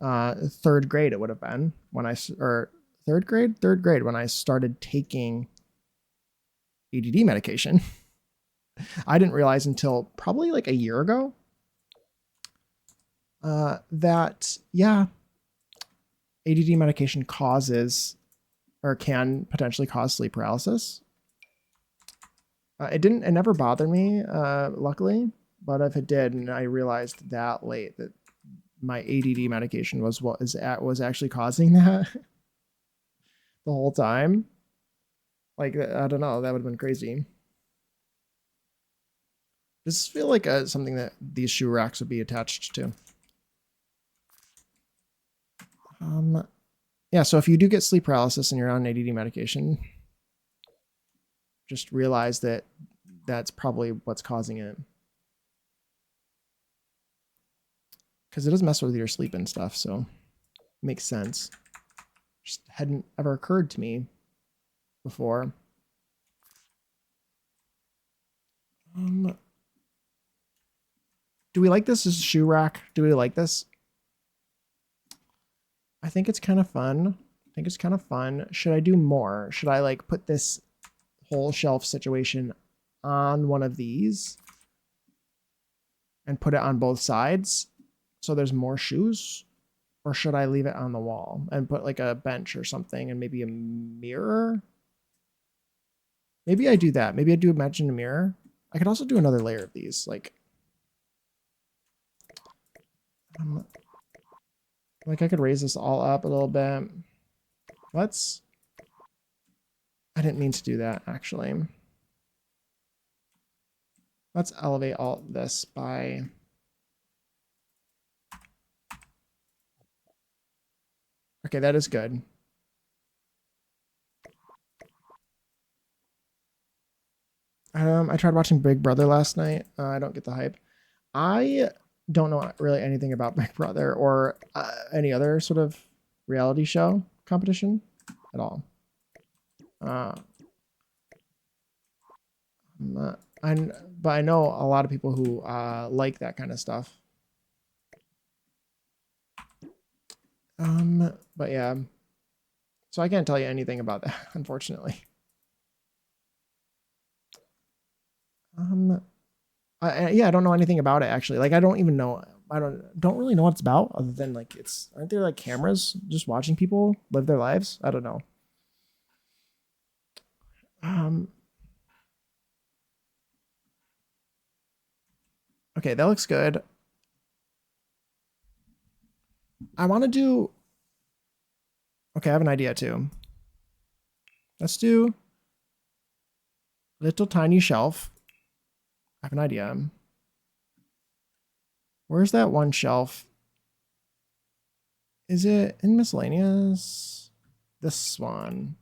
Third grade it would have been when third grade when I started taking ADD medication. I didn't realize until probably like a year ago that yeah, ADD medication causes or can potentially cause sleep paralysis. It never bothered me, luckily, but if it did, and I realized that late that my ADD medication was actually causing that the whole time. Like, I don't know, that would have been crazy. Does this feel like something that these shoe racks would be attached to? Yeah, so if you do get sleep paralysis and you're on ADD medication, just realize that that's probably what's causing it. Because it does mess with your sleep and stuff, so it makes sense. Just hadn't ever occurred to me before. Do we like this as a shoe rack? Do we like this? I think it's kind of fun. Should I do more? Should I like put this whole shelf situation on one of these and put it on both sides so there's more shoes? Or should I leave it on the wall and put like a bench or something and maybe a mirror? Maybe I do that. Maybe I do imagine a mirror. I could also do another layer of these. Like I could raise this all up a little bit. I didn't mean to do that, actually. Let's elevate all this by... Okay, that is good. I tried watching Big Brother last night. I don't get the hype. I don't know really anything about Big Brother or any other sort of reality show competition at all. But I know a lot of people who like that kind of stuff. But yeah, so I can't tell you anything about that, unfortunately. Yeah, I don't know anything about it actually. Like, I don't even know. I don't really know what it's about, other than like aren't there like cameras just watching people live their lives? I don't know. Okay, that looks good. I want to do. Okay, I have an idea too. Let's do little tiny shelf. I have an idea. Where's that one shelf? Is it in miscellaneous? This one.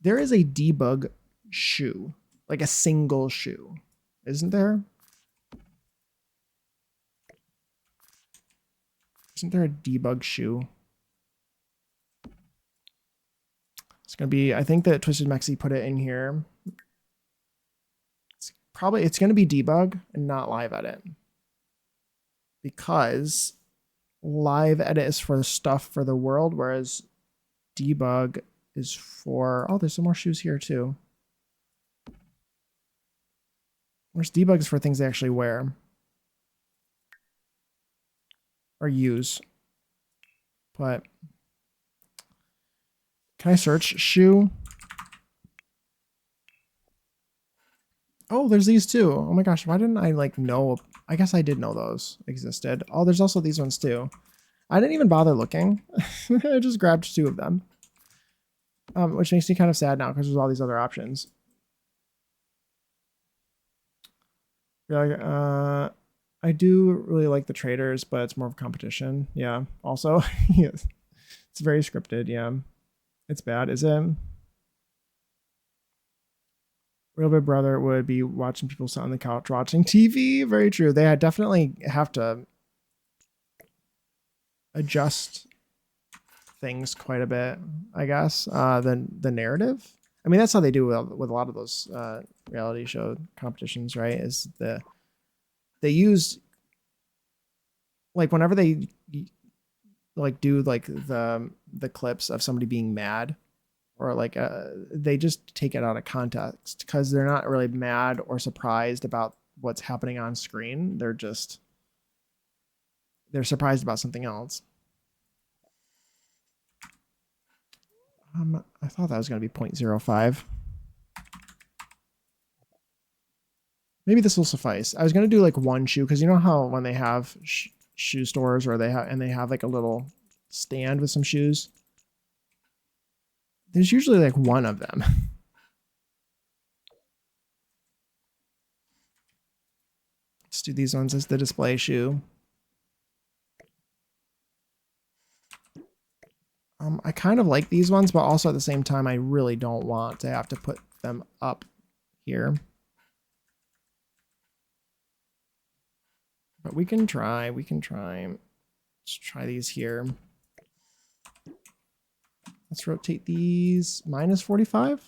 There is a debug shoe, like a single shoe, isn't there? Isn't there a debug shoe? It's gonna be, I think that Twisted Mexi put it in here. It's gonna be debug and not live edit. Because live edit is for the stuff for the world, whereas debug is for, oh, there's some more shoes here too. Whereas debug is for things they actually wear. Or use. But can I search shoe? Oh, there's these too. Oh my gosh, why didn't I like know? I guess I did know those existed. Oh, there's also these ones too. I didn't even bother looking. I just grabbed two of them. Which makes me kind of sad now because there's all these other options. Yeah, I do really like the traders, but it's more of a competition. Yeah. Also, yes. It's very scripted. Yeah. It's bad, is it? Real Big Brother would be watching people sit on the couch watching TV. Very true. They definitely have to adjust things quite a bit, I guess. The narrative. I mean, that's how they do with a lot of those reality show competitions, right? Is they use, like, whenever they like do like the clips of somebody being mad, or like they just take it out of context because they're not really mad or surprised about what's happening on screen. They're surprised about something else. I thought that was going to be 0.05. Maybe this will suffice. I was gonna do like one shoe because you know how when they have shoe stores or they have like a little stand with some shoes. There's usually like one of them. Let's do these ones as the display shoe. I kind of like these ones, but also at the same time, I really don't want to have to put them up here. But we can try. Let's try these here. Let's rotate these minus 45.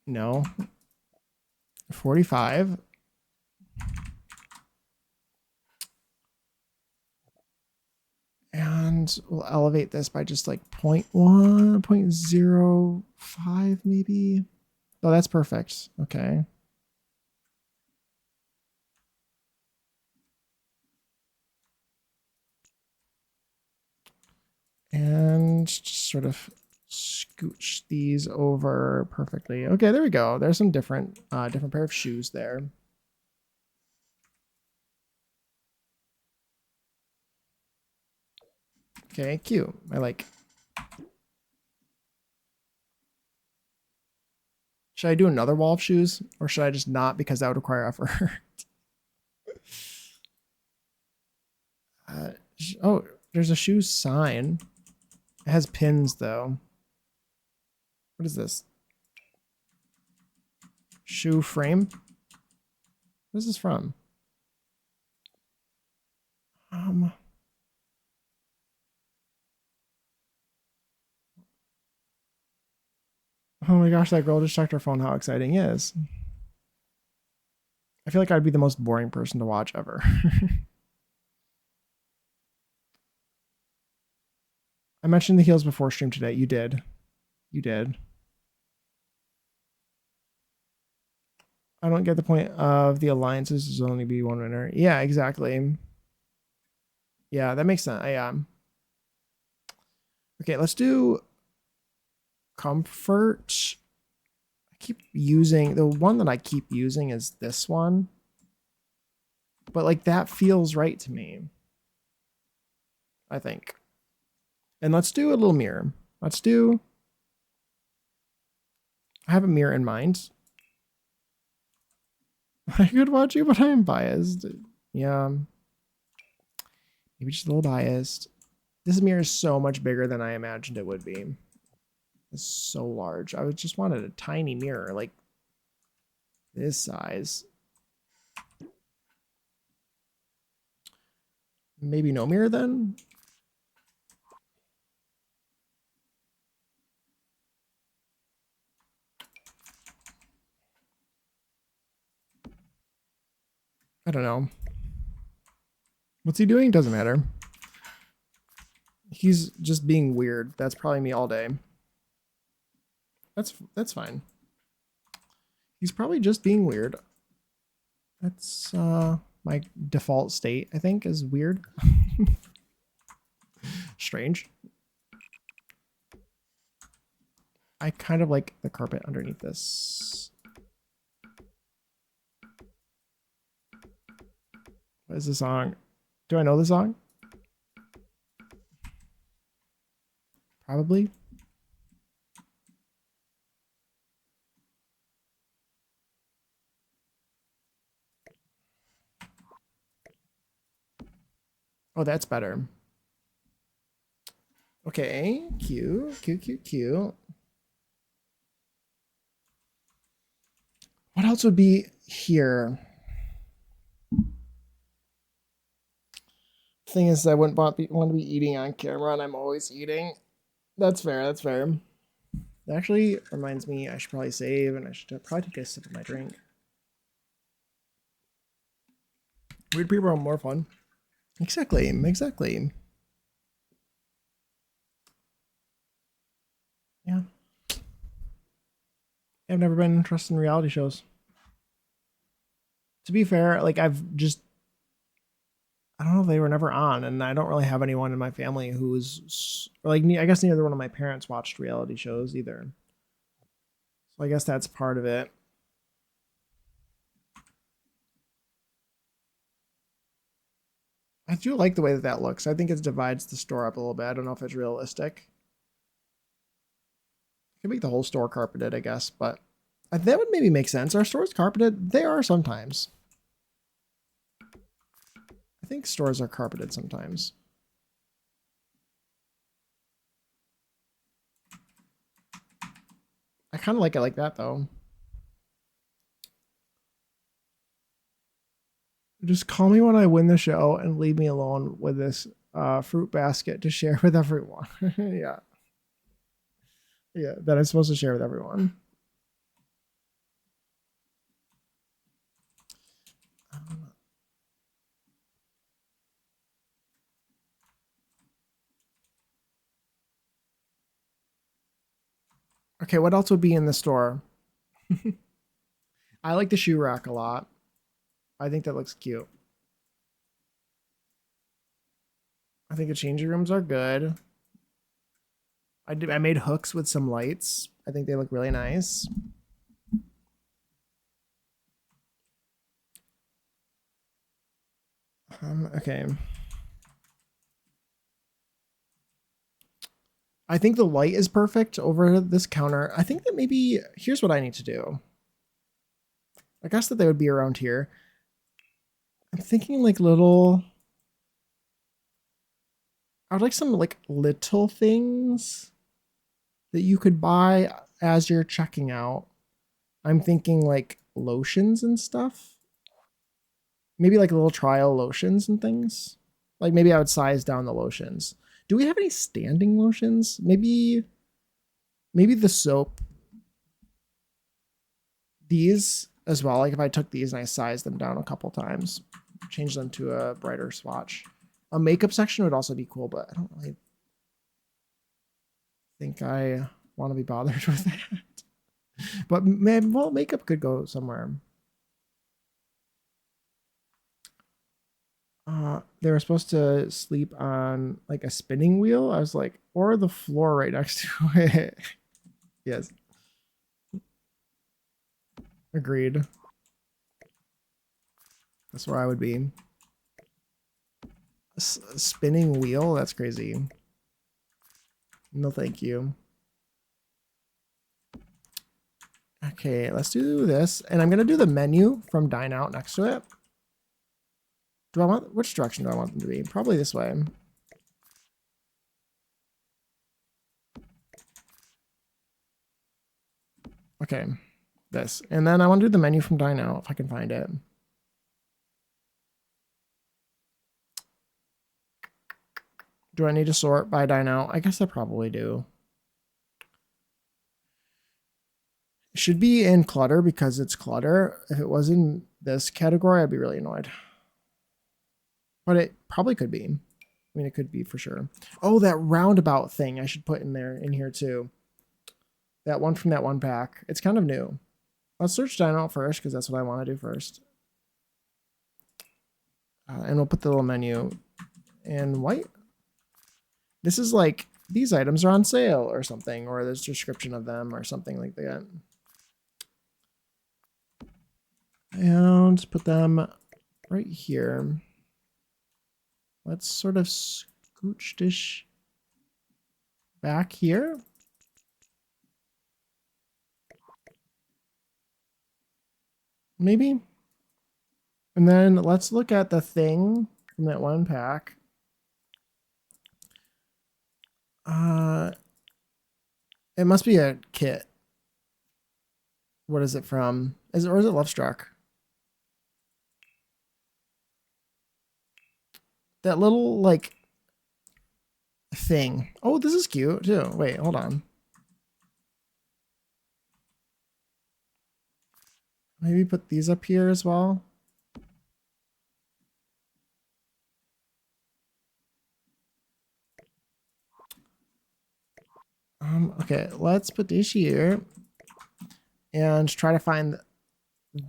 No. 45. And we'll elevate this by just like 0.1, 0.05 maybe. Oh, that's perfect. Okay. And just sort of scooch these over perfectly. Okay, there we go. There's some different pair of shoes there. Okay, cute. I like. Should I do another wall of shoes or should I just not because that would require effort? Oh, there's a shoe sign. It has pins though. What is this? Shoe frame? What is this from? Oh my gosh, that girl just checked her phone. How exciting is. I feel like I'd be the most boring person to watch ever. I mentioned the heels before stream today. You did. You did. I don't get the point of the alliances. There's only be one winner. Yeah, exactly. Yeah, that makes sense. Okay, let's do comfort. I keep using the one that I keep using is this one. But like that feels right to me. I think. And let's do a little mirror. I have a mirror in mind. I could watch you, but I am biased. Yeah. Maybe just a little biased. This mirror is so much bigger than I imagined it would be. It's so large. I just wanted a tiny mirror, like this size. Maybe no mirror then? I don't know. What's he doing? Doesn't matter. He's just being weird. That's probably me all day. That's fine. He's probably just being weird. That's my default state, I think, is weird. Strange. I kind of like the carpet underneath this. What is the song? Do I know the song? Probably. Oh, that's better. Okay, cute. What else would be here? Thing is, I wouldn't want to be eating on camera, and I'm always eating. That's fair. That actually reminds me, I should probably save, and I should probably take a sip of my drink. Weird people are more fun. Exactly. Yeah. I've never been interested in reality shows. To be fair, like I don't know if they were never on, and I don't really have anyone in my family who's like, I guess neither one of my parents watched reality shows either. I guess that's part of it. I do like the way that that looks. I think it divides the store up a little bit. I don't know if it's realistic. Could make the whole store carpeted, I guess, but that would maybe make sense. Are stores carpeted? They are sometimes. I think stores are carpeted sometimes. I kind of like it like that, though. Just call me when I win the show and leave me alone with this fruit basket to share with everyone. Yeah. Yeah, that I'm supposed to share with everyone. Okay, what else would be in the store? I like the shoe rack a lot. I think that looks cute. I think the changing rooms are good. I made hooks with some lights. I think they look really nice. Okay. I think the light is perfect over this counter. I think that maybe here's what I need to do. I guess that they would be around here. I'm thinking like little. I would like some like little things that you could buy as you're checking out. I'm thinking like lotions and stuff. Maybe like little trial lotions and things. Like maybe I would size down the lotions. Do we have any standing lotions? Maybe the soap. These as well. Like if I took these and I sized them down a couple times, change them to a brighter swatch. A makeup section would also be cool, but I don't really think I want to be bothered with that. But man, well, makeup could go somewhere. They were supposed to sleep on like a spinning wheel. I was like, or the floor right next to it. Yes. Agreed. That's where I would be. Spinning wheel? That's crazy. No, thank you. Okay, let's do this. And I'm going to do the menu from Dine Out next to it. Do I want, which direction do I want them to be? Probably this way. Okay, this. And then I want to do the menu from Dine Out if I can find it. Do I need to sort by Dine Out? I guess I probably do. It should be in clutter because it's clutter. If it was in this category, I'd be really annoyed. But it probably could be. I mean, it could be for sure. Oh, that roundabout thing I should put in there, in here too. That one from that one pack. It's kind of new. Let's search Dine Out first because that's what I want to do first. And we'll put the little menu in white. This is like, these items are on sale or something, or there's a description of them or something like that. And put them right here. Let's sort of scooch this back here. Maybe. And then let's look at the thing from that one pack. It must be a kit. What is it from? Is it, or is it Lovestruck? That little like thing. Oh, this is cute too. Wait, hold on. Maybe put these up here as well. Okay, let's put this here and try to find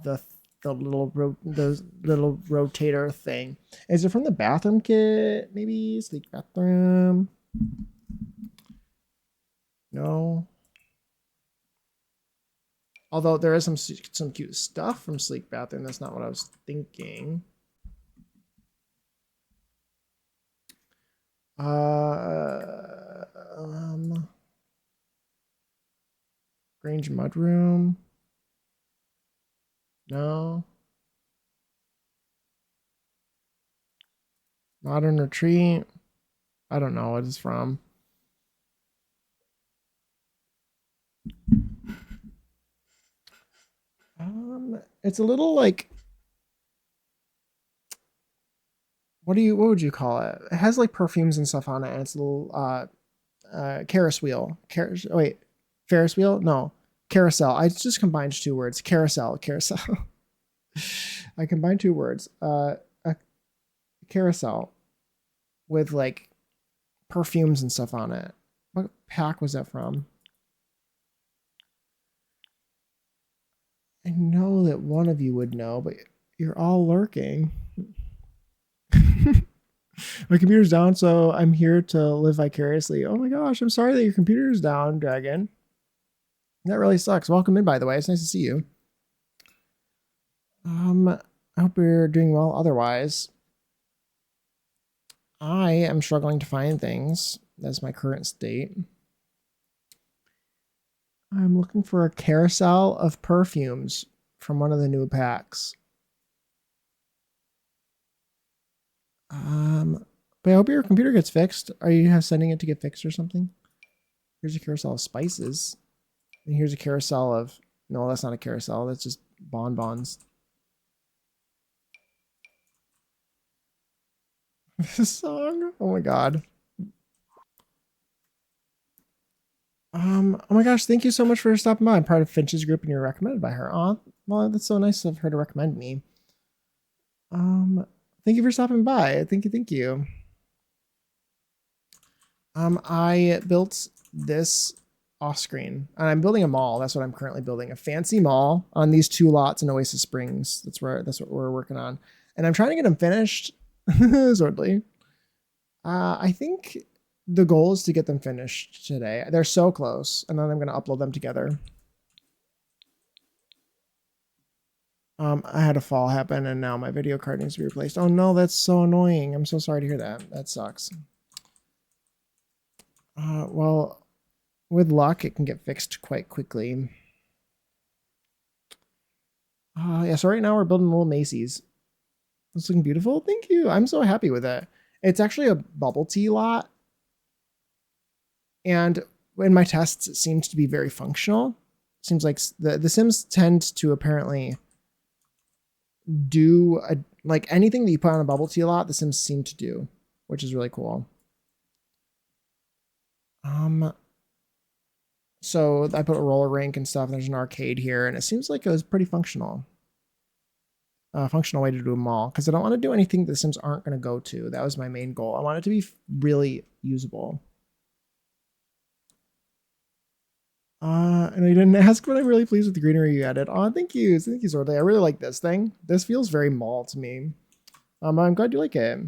the little rotator thing. Is it from the bathroom kit? Maybe sleek bathroom. No. Although there is some cute stuff from Sleek Bathroom. That's not what I was thinking. Grange Mudroom. No. Modern Retreat. I don't know what it's from. It's a little like, what would you call it? It has like perfumes and stuff on it, and it's a little Ferris wheel. Ferris wheel? No, carousel. I just combined two words. Carousel. I combined two words. A carousel with like perfumes and stuff on it. What pack was that from? I know that one of you would know, but you're all lurking. My computer's down, so I'm here to live vicariously. Oh my gosh, I'm sorry that your computer's down, Dragon. That really sucks. Welcome in, by the way. It's nice to see you. I hope you're doing well otherwise. I am struggling to find things. That's my current state. I'm looking for a carousel of perfumes from one of the new packs. But I hope your computer gets fixed. Are you sending it to get fixed or something? Here's a carousel of spices. And here's a carousel of... No, that's not a carousel. That's just bonbons. This song? Oh my god. Oh my gosh, thank you so much for stopping by. I'm part of Finch's group and you're recommended by her. Aw, well, that's so nice of her to recommend me. Thank you for stopping by. Thank you. I built this off screen and I'm building a mall. That's what I'm currently building, a fancy mall on these 2 lots in Oasis Springs. That's what we're working on. And I'm trying to get them finished. Zordly. I think the goal is to get them finished today. They're so close, and then I'm going to upload them together. I had a fall happen, and now my video card needs to be replaced. Oh no, that's so annoying. I'm so sorry to hear that. That sucks. Well, with luck, it can get fixed quite quickly. Yeah, so right now we're building a little Macy's. It's looking beautiful. Thank you. I'm so happy with it. It's actually a bubble tea lot. And in my tests, it seems to be very functional. It seems like the Sims tend to apparently do like anything that you put on a bubble tea lot, the Sims seem to do, which is really cool. So I put a roller rink and stuff. And there's an arcade here, and it seems like it was pretty functional. Functional way to do a mall, because I don't want to do anything the Sims aren't going to go to. That was my main goal. I want it to be really usable. And I didn't ask, but I'm really pleased with the greenery you added. Oh, thank you, Zordley. I really like this thing. This feels very mall to me. I'm glad you like it.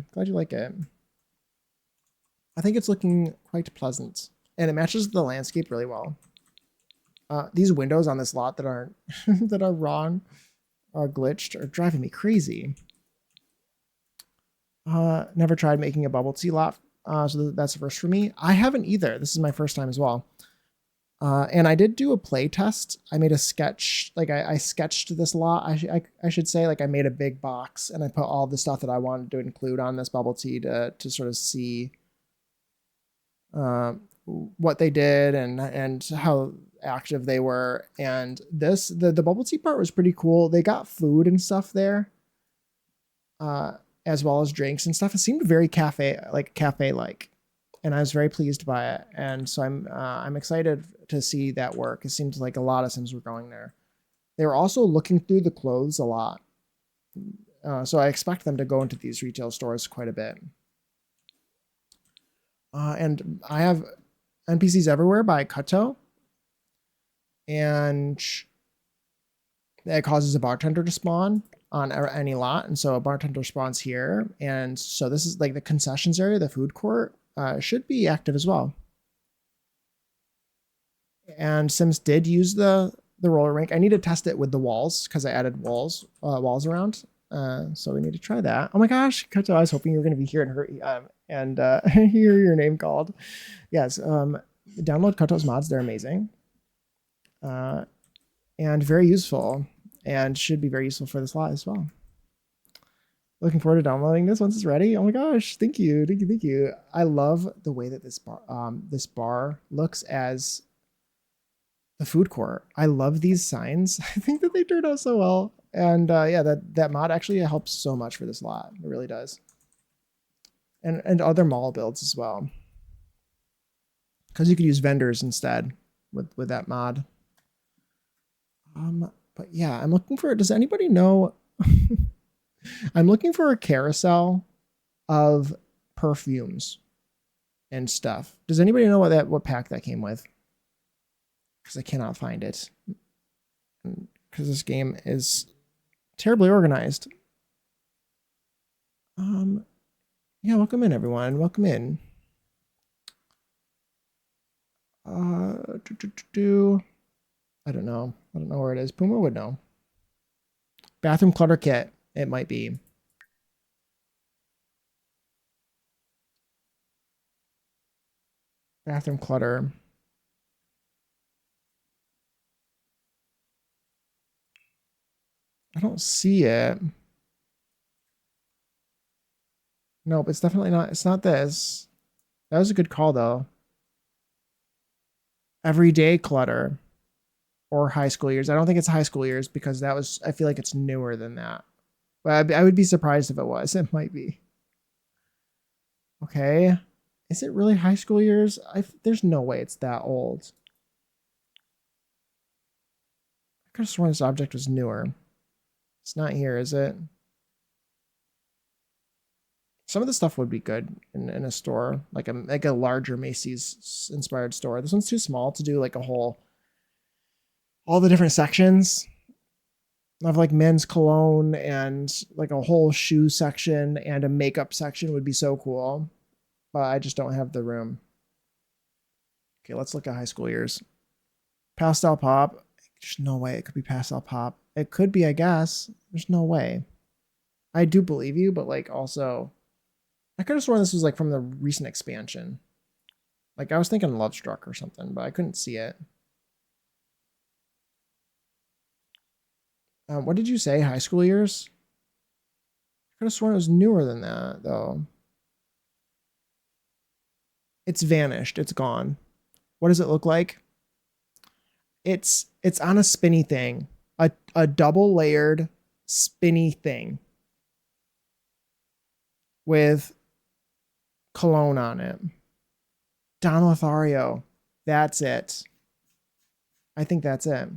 I think it's looking quite pleasant, and it matches the landscape really well. These windows on this lot that aren't that are wrong, are glitched, are driving me crazy. Never tried making a bubble tea lot, so that's the first for me. I haven't either. This is my first time as well. And I did do a play test. I made a sketch, like I sketched this lot. I should say, like I made a big box and I put all the stuff that I wanted to include on this bubble tea to sort of see what they did and how active they were. And the bubble tea part was pretty cool. They got food and stuff there, as well as drinks and stuff. It seemed very cafe-like. And I was very pleased by it, and so I'm excited to see that work. It seems like a lot of Sims were going there. They were also looking through the clothes a lot, so I expect them to go into these retail stores quite a bit. And I have NPCs Everywhere by Cutto, and that causes a bartender to spawn on any lot, and so a bartender spawns here, and so this is like the concessions area, the food court. Should be active as well. And Sims did use the the roller rink. I need to test it with the walls because I added walls around. So we need to try that. Oh my gosh, Koto, I was hoping you were going to be here and hear your name called. Yes, download Koto's mods. They're amazing. And very useful, and should be very useful for this lot as well. Looking forward to downloading this once it's ready. Oh my gosh, thank you. I love the way that this bar looks as the food court. I love these signs. I think that they turned out so well. And yeah, that mod actually helps so much for this lot. It really does. And other mall builds as well. Because you could use vendors instead with that mod. But yeah, I'm looking for, does anybody know? I'm looking for a carousel of perfumes and stuff. Does anybody know what pack that came with? Because I cannot find it. Because this game is terribly organized. Yeah, welcome in, everyone. Welcome in. I don't know. I don't know where it is. Puma would know. Bathroom clutter kit. It might be. Bathroom clutter. I don't see it. Nope, it's definitely not. It's not this. That was a good call, though. Everyday clutter or high school years. I don't think it's high school years because that was, I feel like it's newer than that. But I would be surprised if it was. It might be. Okay. Is it really high school years? There's no way it's that old. I could have sworn this object was newer. It's not here, is it? Some of the stuff would be good in a store, like a larger Macy's inspired store. This one's too small to do like all the different sections. I have like men's cologne and like a whole shoe section and a makeup section would be so cool. But I just don't have the room. Okay, let's look at high school years. Pastel pop. There's no way it could be pastel pop. It could be, I guess. There's no way. I do believe you, but like also, I could have sworn this was like from the recent expansion. Like I was thinking Love Struck or something, but I couldn't see it. What did you say? High school years? I could have sworn it was newer than that, though. It's vanished. It's gone. What does it look like? It's on a spinny thing. A double layered spinny thing with cologne on it. Don Lothario. That's it. I think that's it.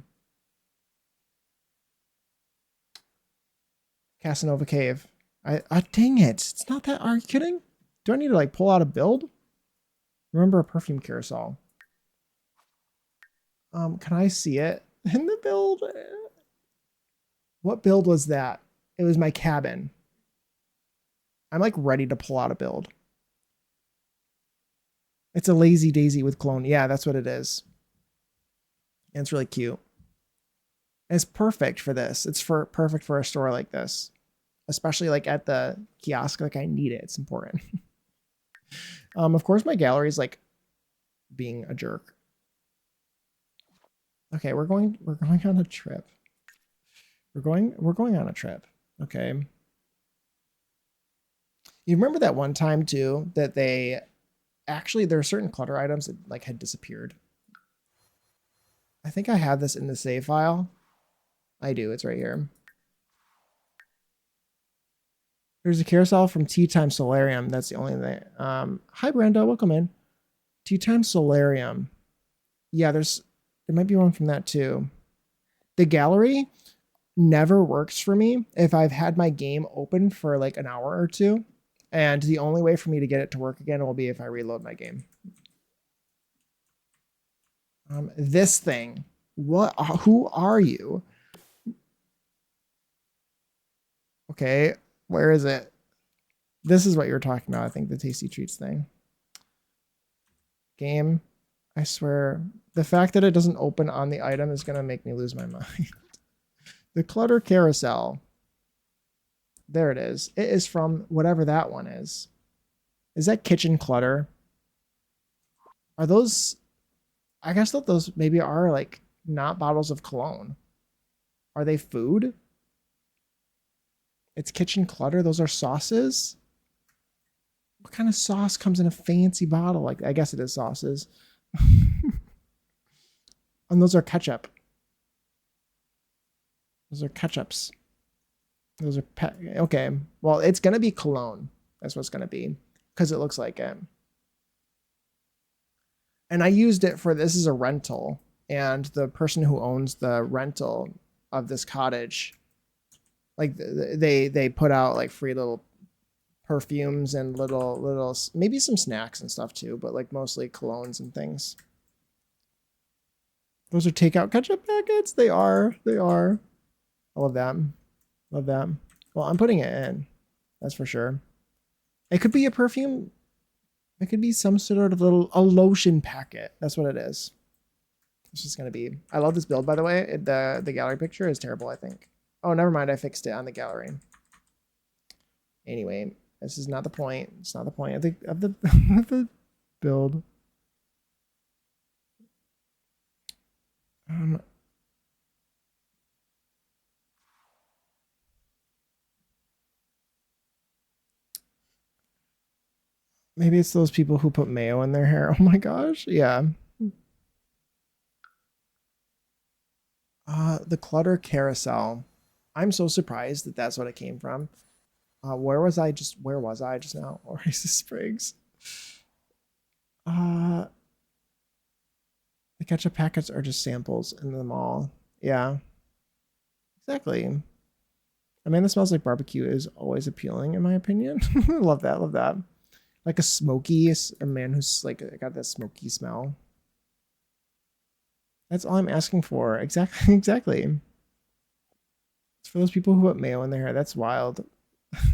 Casanova Cave. Dang it. It's not that. Are you kidding? Do I need to like pull out a build? Remember a perfume carousel. Can I see it in the build? What build was that? It was my cabin. I'm like ready to pull out a build. It's a Lazy Daisy with clone. Yeah, that's what it is. And it's really cute. And it's perfect for this. It's perfect for a store like this. Especially like at the kiosk. Like I need it. It's important. Of course my gallery is like being a jerk. Okay, we're going on a trip. We're going on a trip. Okay. You remember that one time too that there are certain clutter items that like had disappeared. I think I have this in the save file. I do. It's right here. There's a carousel from Tea Time Solarium. That's the only thing. Hi Brenda, welcome in. Tea Time Solarium. Yeah, there might be one from that too. The gallery never works for me if I've had my game open for like an hour or two. And the only way for me to get it to work again will be if I reload my game. This thing. Who are you? Okay, where is it? This is what you're talking about, I think, the Tasty Treats thing. Game. I swear, the fact that it doesn't open on the item is going to make me lose my mind. The clutter carousel. There it is. It is from whatever that one is. Is that kitchen clutter? Are those... I guess that those maybe are like not bottles of cologne. Are they food? It's kitchen clutter. Those are sauces. What kind of sauce comes in a fancy bottle? Like, I guess it is sauces. And those are ketchup. Those are ketchups. Those are okay. Well, it's gonna be cologne. That's what it's gonna be because it looks like it. And I used it for this is a rental, and the person who owns the rental of this cottage, like they put out like free little perfumes and little maybe some snacks and stuff too, but like mostly colognes and things. Those are takeout ketchup packets. They are. I love them. Love them. Well, I'm putting it in. That's for sure. It could be a perfume. It could be some sort of a lotion packet. That's what it is. It's just gonna be. I love this build, by the way. The gallery picture is terrible, I think. Oh, never mind. I fixed it on the gallery. Anyway, this is not the point. It's not the point of the the build. Maybe it's those people who put mayo in their hair. Oh my gosh. Yeah. The clutter carousel. I'm so surprised that that's what it came from. Where was I just now? Oasis Springs. The ketchup packets are just samples in the mall. Yeah. Exactly. I mean, the smells like barbecue is always appealing in my opinion. Love that. Love that. Like a man who's like got that smoky smell. That's all I'm asking for. Exactly. Exactly. It's for those people who put mayo in their hair. That's wild.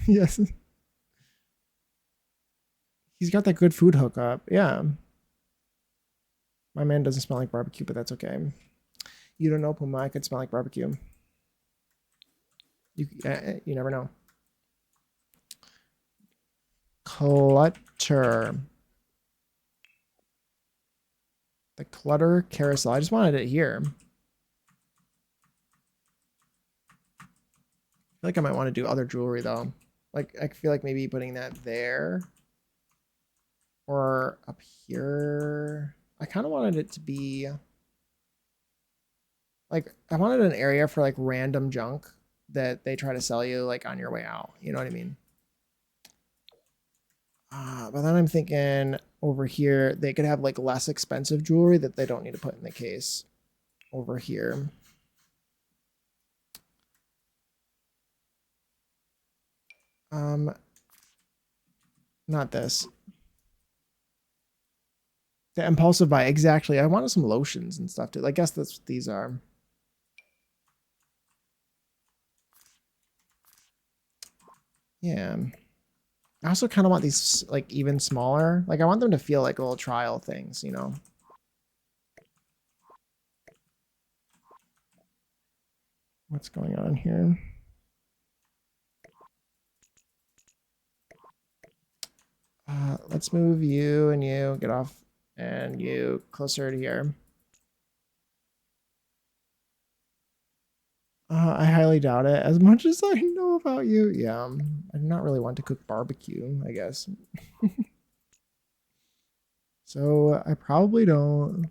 Yes. He's got that good food hookup. Yeah. My man doesn't smell like barbecue, but that's okay. You don't know, Puma. I could smell like barbecue. You never know. Clutter. The clutter carousel. I just wanted it here. I feel like I might want to do other jewelry though. Like I feel like maybe putting that there or up here. I kind of wanted it to be like I wanted an area for like random junk that they try to sell you like on your way out. You know what I mean? But then I'm thinking over here they could have like less expensive jewelry that they don't need to put in the case over here. Not this. The impulsive buy, exactly. I wanted some lotions and stuff too. I guess that's what these are. Yeah. I also kind of want these like even smaller. Like I want them to feel like little trial things, you know? What's going on here? Let's move you and you, get off, and you closer to here. I highly doubt it. As much as I know about you, yeah, I do not really want to cook barbecue, I guess. So I probably don't.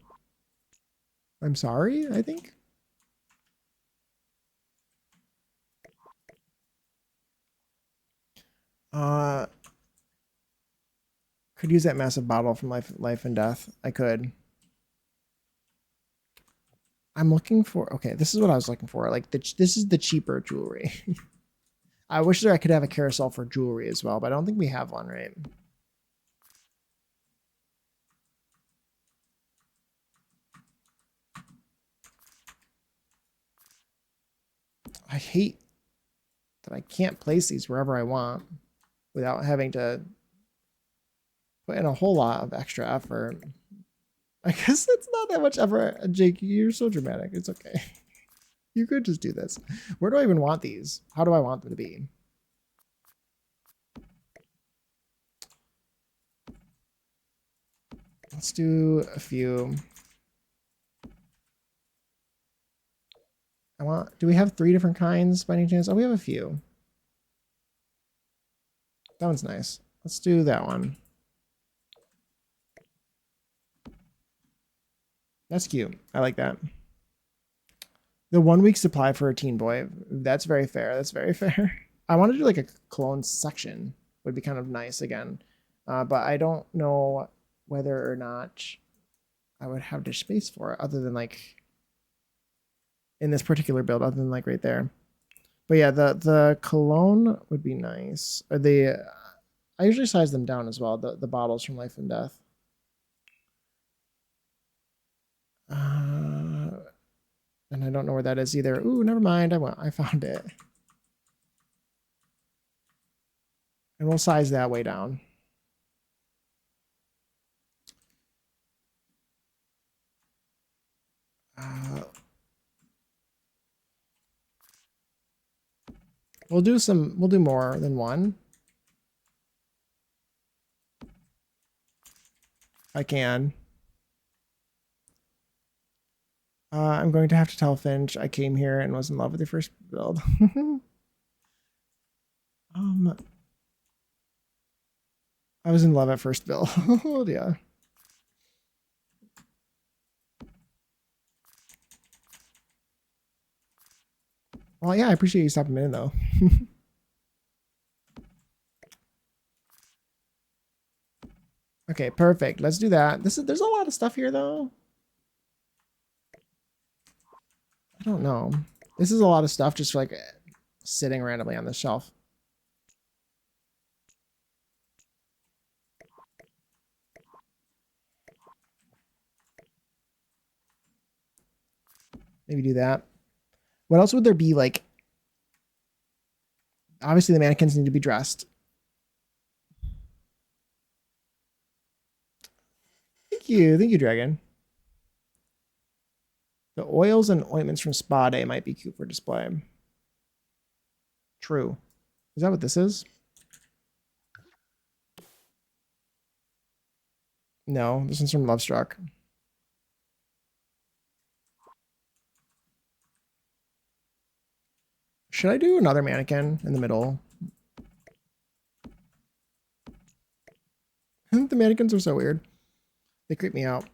I'm sorry, I think. Could use that massive bottle from Life and Death. I could. I'm looking for. Okay, this is what I was looking for. Like this is the cheaper jewelry. I wish I could have a carousel for jewelry as well, but I don't think we have one, right? I hate that I can't place these wherever I want without having to put in a whole lot of extra effort. I guess it's not that much effort. Jake, you're so dramatic. It's okay. You could just do this. Where do I even want these? How do I want them to be? Let's do a few. Do we have 3 different kinds by any chance? Oh, we have a few. That one's nice. Let's do that one. That's cute. I like that. The 1 week supply for a teen boy. That's very fair. That's very fair. I want to do like a cologne section. Would be kind of nice again. But I don't know whether or not I would have the space for it other than like in this particular build, other than like right there. But yeah, the cologne would be nice. Or I usually size them down as well, the bottles from Life and Death. And I don't know where that is either. Ooh, never mind. I found it. And we'll size that way down. We'll do more than one. I can. I'm going to have to tell Finch I came here and was in love with your first build. I was in love at first build. Yeah. Well, yeah, I appreciate you stopping in though. Okay, perfect. Let's do that. There's a lot of stuff here though. I don't know. This is a lot of stuff just like sitting randomly on the shelf. Maybe do that. What else would there be? Like, obviously the mannequins need to be dressed. Thank you, Dragon. The oils and ointments from Spa Day might be cute for display. True. Is that what this is? No, this one's from Lovestruck. Should I do another mannequin in the middle? The mannequins are so weird. They creep me out.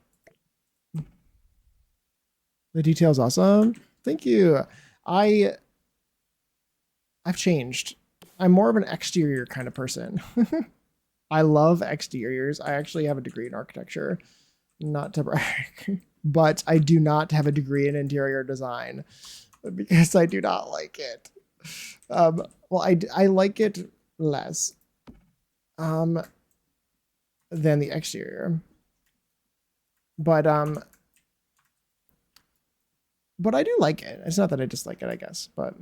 The detail's awesome. Thank you. I've changed. I'm more of an exterior kind of person. I love exteriors. I actually have a degree in architecture, not to brag, but I do not have a degree in interior design because I do not like it. Well, I like it less than the exterior, but I do like it. It's not that I dislike it, I guess, but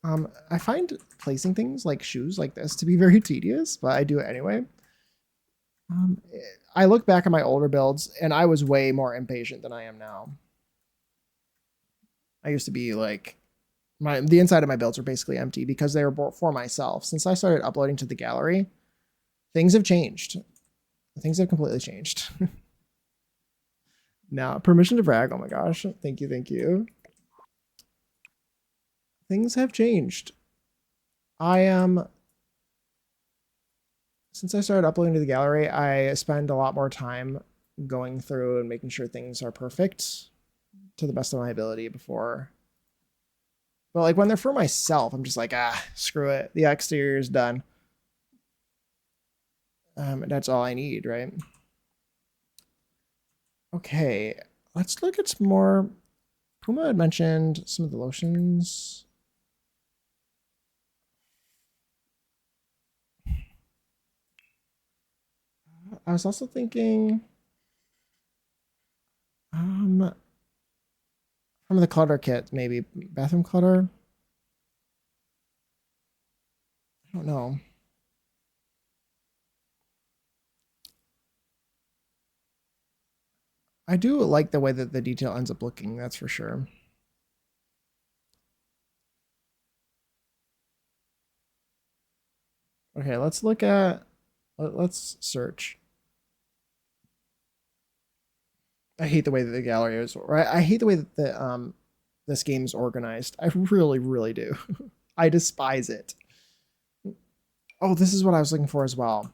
I find placing things like shoes like this to be very tedious, but I do it anyway. I look back at my older builds and I was way more impatient than I am now. I used to be like the inside of my builds were basically empty because they were for myself. Since I started uploading to the gallery, things have changed. Things have completely changed. Now, permission to brag. Oh my gosh. Thank you. Thank you. Things have changed. Since I started uploading to the gallery, I spend a lot more time going through and making sure things are perfect to the best of my ability before. But like when they're for myself, I'm just like, screw it. The exterior is done. That's all I need, right? Okay, let's look at some more. Puma had mentioned some of the lotions. I was also thinking from the clutter kit, maybe bathroom clutter. I don't know. I do like the way that the detail ends up looking, that's for sure. Okay, let's look at, let's search. I hate the way that the gallery is, right? I hate the way that this game is organized. I really, really do. I despise it. Oh, this is what I was looking for as well.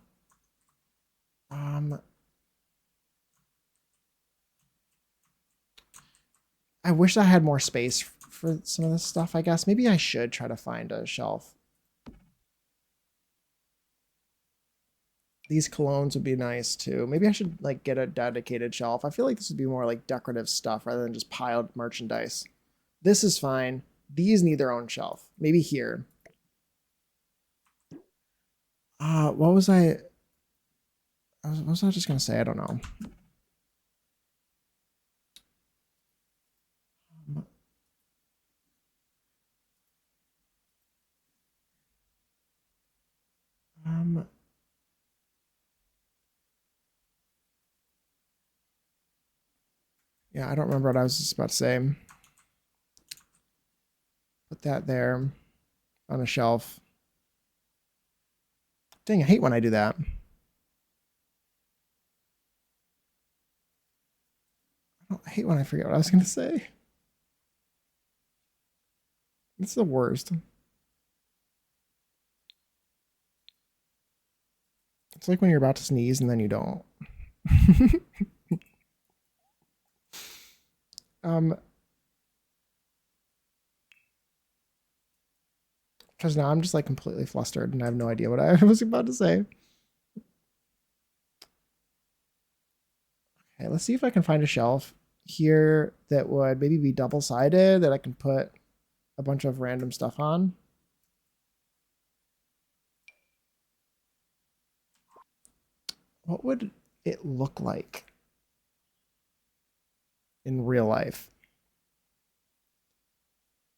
I wish I had more space for some of this stuff, I guess. Maybe I should try to find a shelf. These colognes would be nice too. Maybe I should like get a dedicated shelf. I feel like this would be more like decorative stuff rather than just piled merchandise. This is fine. These need their own shelf. Maybe here. What was I? What was I just gonna say? I don't know. Um, yeah, I don't remember what I was just about to say. Put that there on a shelf. Dang, I hate when I do that. I hate when I forget what I was gonna say. It's the worst. It's like when you're about to sneeze and then you don't. um, because now I'm just like completely flustered and I have no idea what I was about to say. Okay, let's see if I can find a shelf here that would maybe be double-sided that I can put a bunch of random stuff on. What would it look like in real life?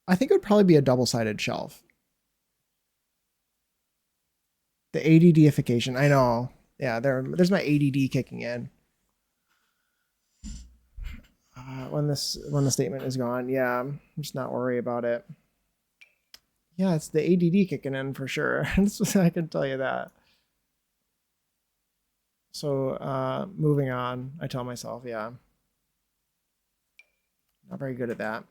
I think it would probably be a double-sided shelf. The ADDification, I know. Yeah, there's my ADD kicking in. When the statement is gone, yeah, I'm just not worry about it. Yeah, it's the ADD kicking in for sure. I can tell you that. So moving on, I tell myself, yeah, not very good at that.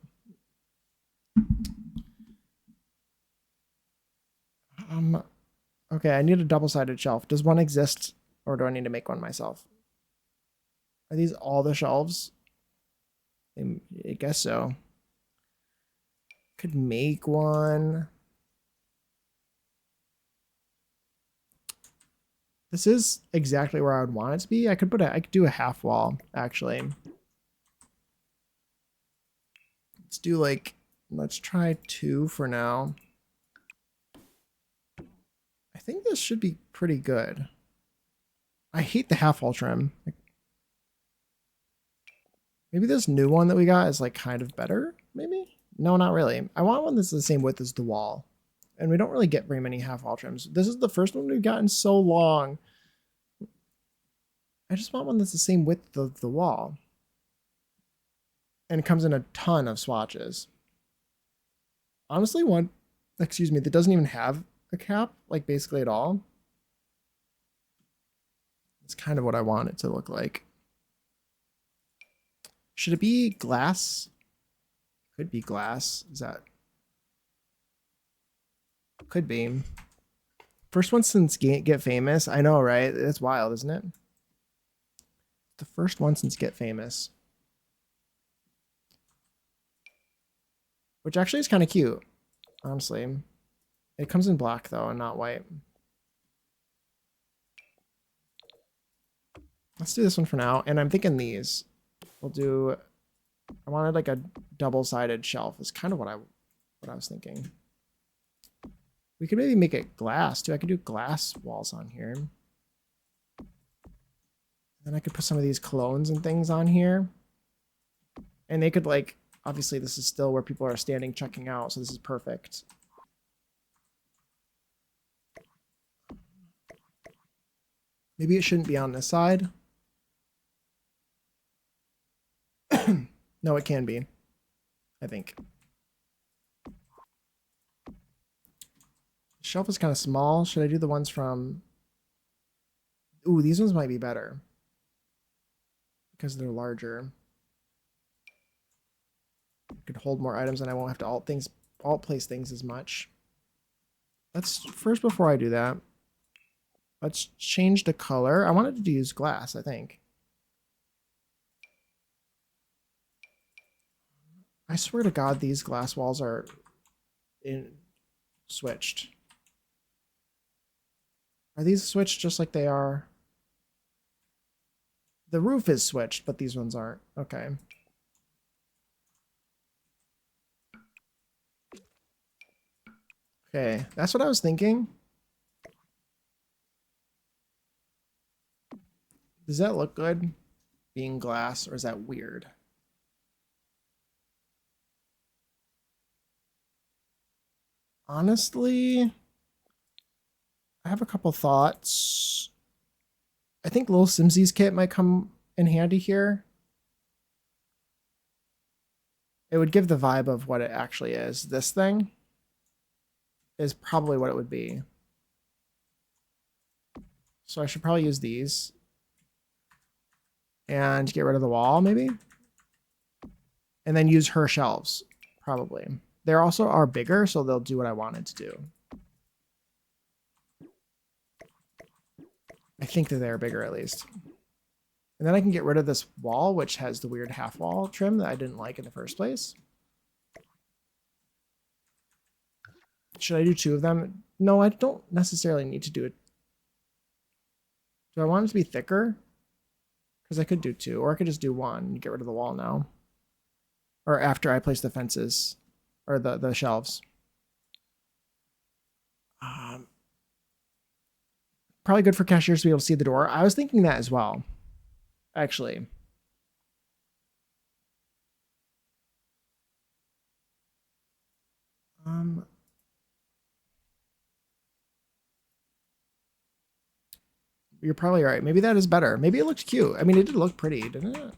Okay, I need a double-sided shelf. Does one exist, or do I need to make one myself? Are these all the shelves? I guess so. Could make one. This is exactly where I would want it to be. I could do a half wall, actually. Let's try 2 for now. I think this should be pretty good. I hate the half wall trim. Maybe this new one that we got is like kind of better, maybe? No, not really. I want one that's the same width as the wall. And we don't really get very many half wall trims. This is the first one we've gotten so long. I just want one that's the same width of the wall. And it comes in a ton of swatches. Honestly, one, excuse me, that doesn't even have a cap, like basically at all. It's kind of what I want it to look like. Should it be glass? Could be glass. Is that? Could be. First one since Get Famous. I know, right? It's wild, isn't it? The first one since Get Famous. Which actually is kind of cute, honestly. It comes in black, though, and not white. Let's do this one for now. And I'm thinking these. We'll do... I wanted like a double-sided shelf is kind of what I was thinking. We could maybe make it glass, too. I could do glass walls on here. Then I could put some of these colognes and things on here. And they could like... Obviously, this is still where people are standing checking out, so this is perfect. Maybe it shouldn't be on this side. No, it can be, I think. The shelf is kind of small. Should I do the ones from... Ooh, these ones might be better because they're larger. Could hold more items and I won't have to alt place things as much. Let's first, before I do that, let's change the color. I wanted to use glass, I think. I swear to God, these glass walls are switched. Are these switched just like they are? The roof is switched, but these ones aren't. Okay. Okay, that's what I was thinking. Does that look good being glass, or is that weird? Honestly, I have a couple thoughts. I think Little Simsies kit might come in handy here. It would give the vibe of what it actually is. This thing is probably what it would be. So I should probably use these. And get rid of the wall, maybe? And then use her shelves, probably. They also are bigger, so they'll do what I wanted to do. I think that they're bigger, at least. And then I can get rid of this wall, which has the weird half wall trim that I didn't like in the first place. Should I do 2 of them? No, I don't necessarily need to do it. Do I want it to be thicker? Because I could do 2, or I could just do 1 and get rid of the wall now. Or after I place the fences, or the shelves. Probably good for cashiers to be able to see the door. I was thinking that as well, actually. You're probably right. Maybe that is better. Maybe it looked cute. I mean, it did look pretty, didn't it?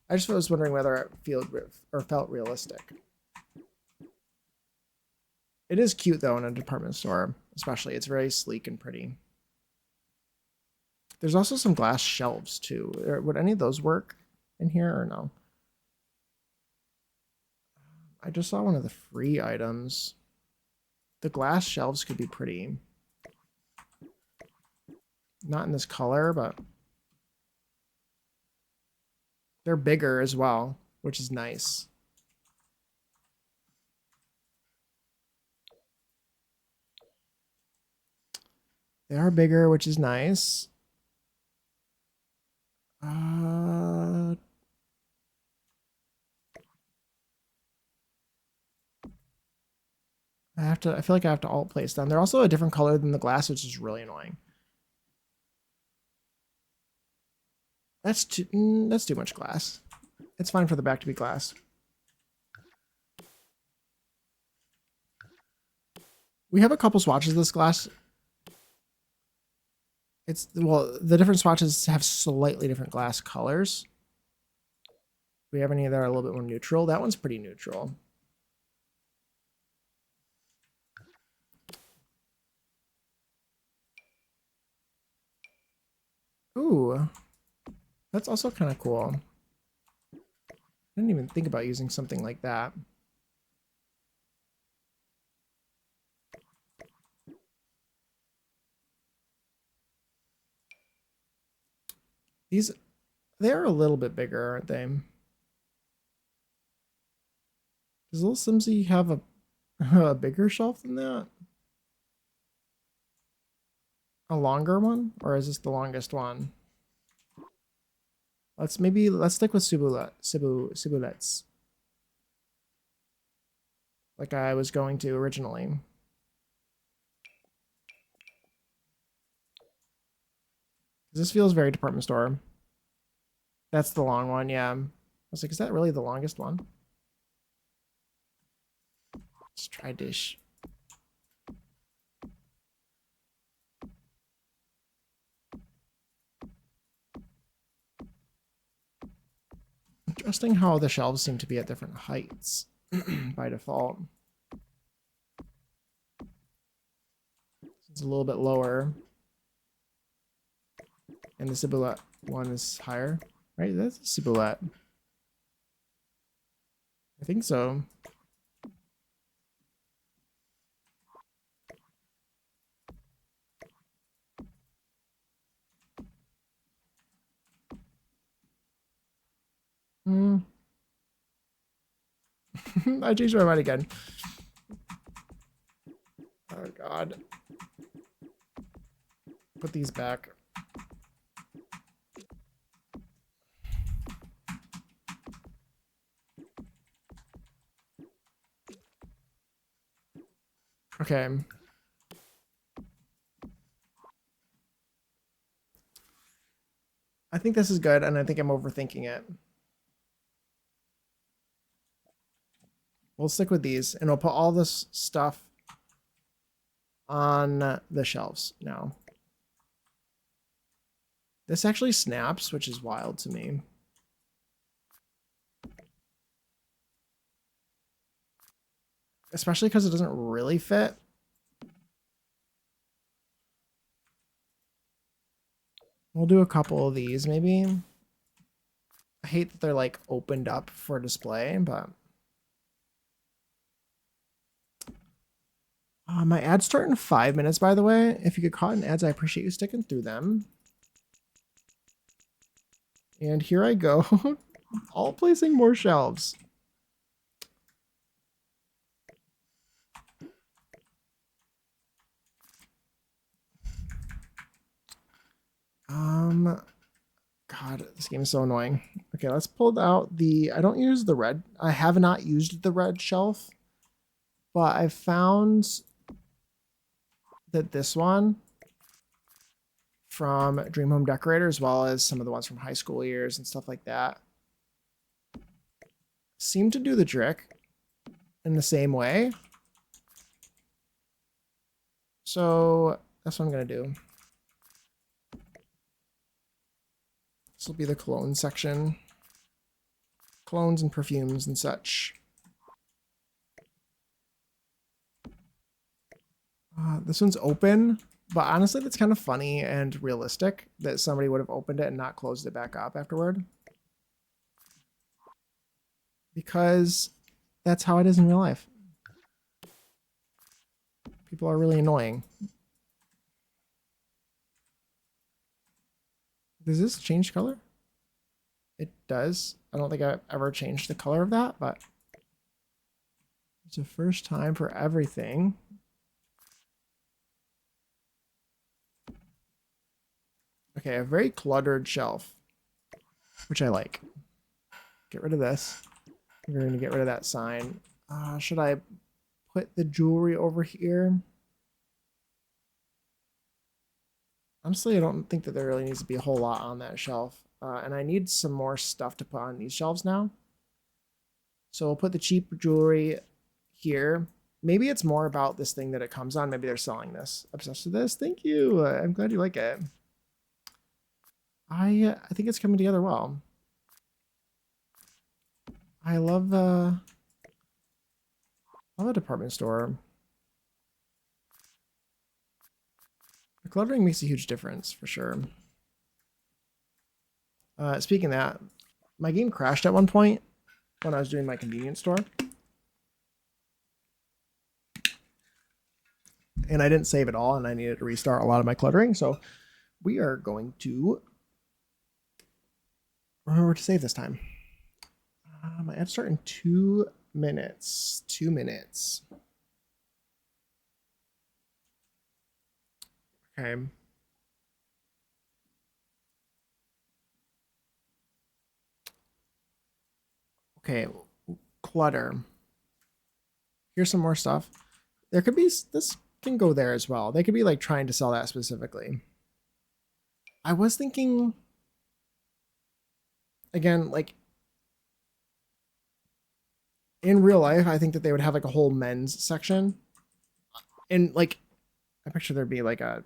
I just was wondering whether it felt realistic. It is cute, though, in a department store, especially. It's very sleek and pretty. There's also some glass shelves, too. Would any of those work in here or no? I just saw one of the free items. The glass shelves could be pretty. Not in this color, but they're bigger as well, which is nice. They are bigger, which is nice. I feel like I have to alt place them. They're also a different color than the glass, which is really annoying. That's too much glass. It's fine for the back to be glass. We have a couple swatches of this glass. Well, the different swatches have slightly different glass colors. Do we have any that are a little bit more neutral? That one's pretty neutral. Ooh, that's also kind of cool. I didn't even think about using something like that. They're a little bit bigger, aren't they? Does Little Simsy have a bigger shelf than that? A longer one? Or is this the longest one? Let's stick with Sibulets. Like I was going to originally. This feels very department store. That's the long one, yeah. I was like, is that really the longest one? Let's try dish. interesting how the shelves seem to be at different heights by default. It's a little bit lower. And the ciboulette one is higher, right? That's a ciboulette. I think so. Hmm. I changed my mind again. Oh god. Put these back. Okay. I think this is good, and I think I'm overthinking it. We'll stick with these, and we'll put all this stuff on the shelves now. This actually snaps, which is wild to me. Especially because it doesn't really fit. We'll do a couple of these, maybe. I hate that they're like opened up for display, but my ads start in 5 minutes, by the way. If you get caught in ads, I appreciate you sticking through them. And here I go, all placing more shelves. God, this game is so annoying. Okay, let's pull out the, I don't use the red. I have not used the red shelf, but I found that this one from Dream Home Decorator, as well as some of the ones from high school years and stuff like that, seem to do the trick in the same way. So that's what I'm going to do. This will be the cologne section. Colognes and perfumes and such. This one's open, but honestly, that's kind of funny and realistic that somebody would have opened it and not closed it back up afterward. Because that's how it is in real life. People are really annoying. Does this change color? It does. I don't think I've ever changed the color of that, but it's the first time for everything. Okay, a very cluttered shelf, which I like. Get rid of this. We're going to get rid of that sign. Should I put the jewelry over here? Honestly, I don't think that there really needs to be a whole lot on that shelf. And I need some more stuff to put on these shelves now. So we'll put the cheap jewelry here. Maybe it's more about this thing that it comes on. Maybe they're selling this. Obsessed with this. Thank you. I'm glad you like it. I think it's coming together well. I love a department store. The cluttering makes a huge difference for sure. Speaking of that, my game crashed at one point when I was doing my convenience store. And I didn't save it all, and I needed to restart a lot of my cluttering. So we are going to remember to save this time. My ads start in 2 minutes. 2 minutes. Okay. Okay, clutter. Here's some more stuff. There could be, this can go there as well. They could be like trying to sell that specifically. I was thinking, again, like in real life, I think that they would have like a whole men's section. And like, I picture there'd be like a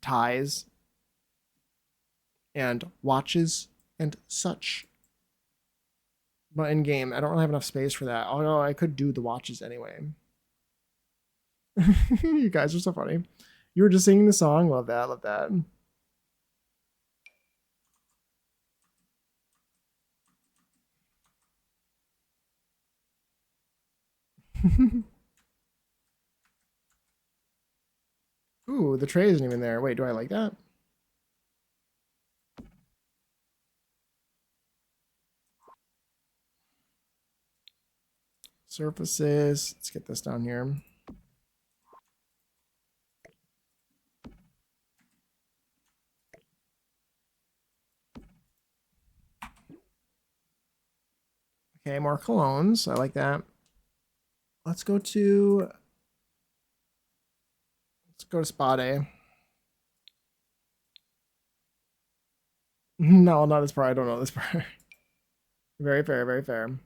ties and watches and such. But in game, I don't really have enough space for that. Although I could do the watches anyway. You guys are so funny. You were just singing the song. Love that. Love that. Ooh, the tray isn't even there. Wait, do I like that? Surfaces. Let's get this down here. Okay, more colognes. I like that. Let's go to spa day. No, not this part. I don't know this part. Very fair, very fair.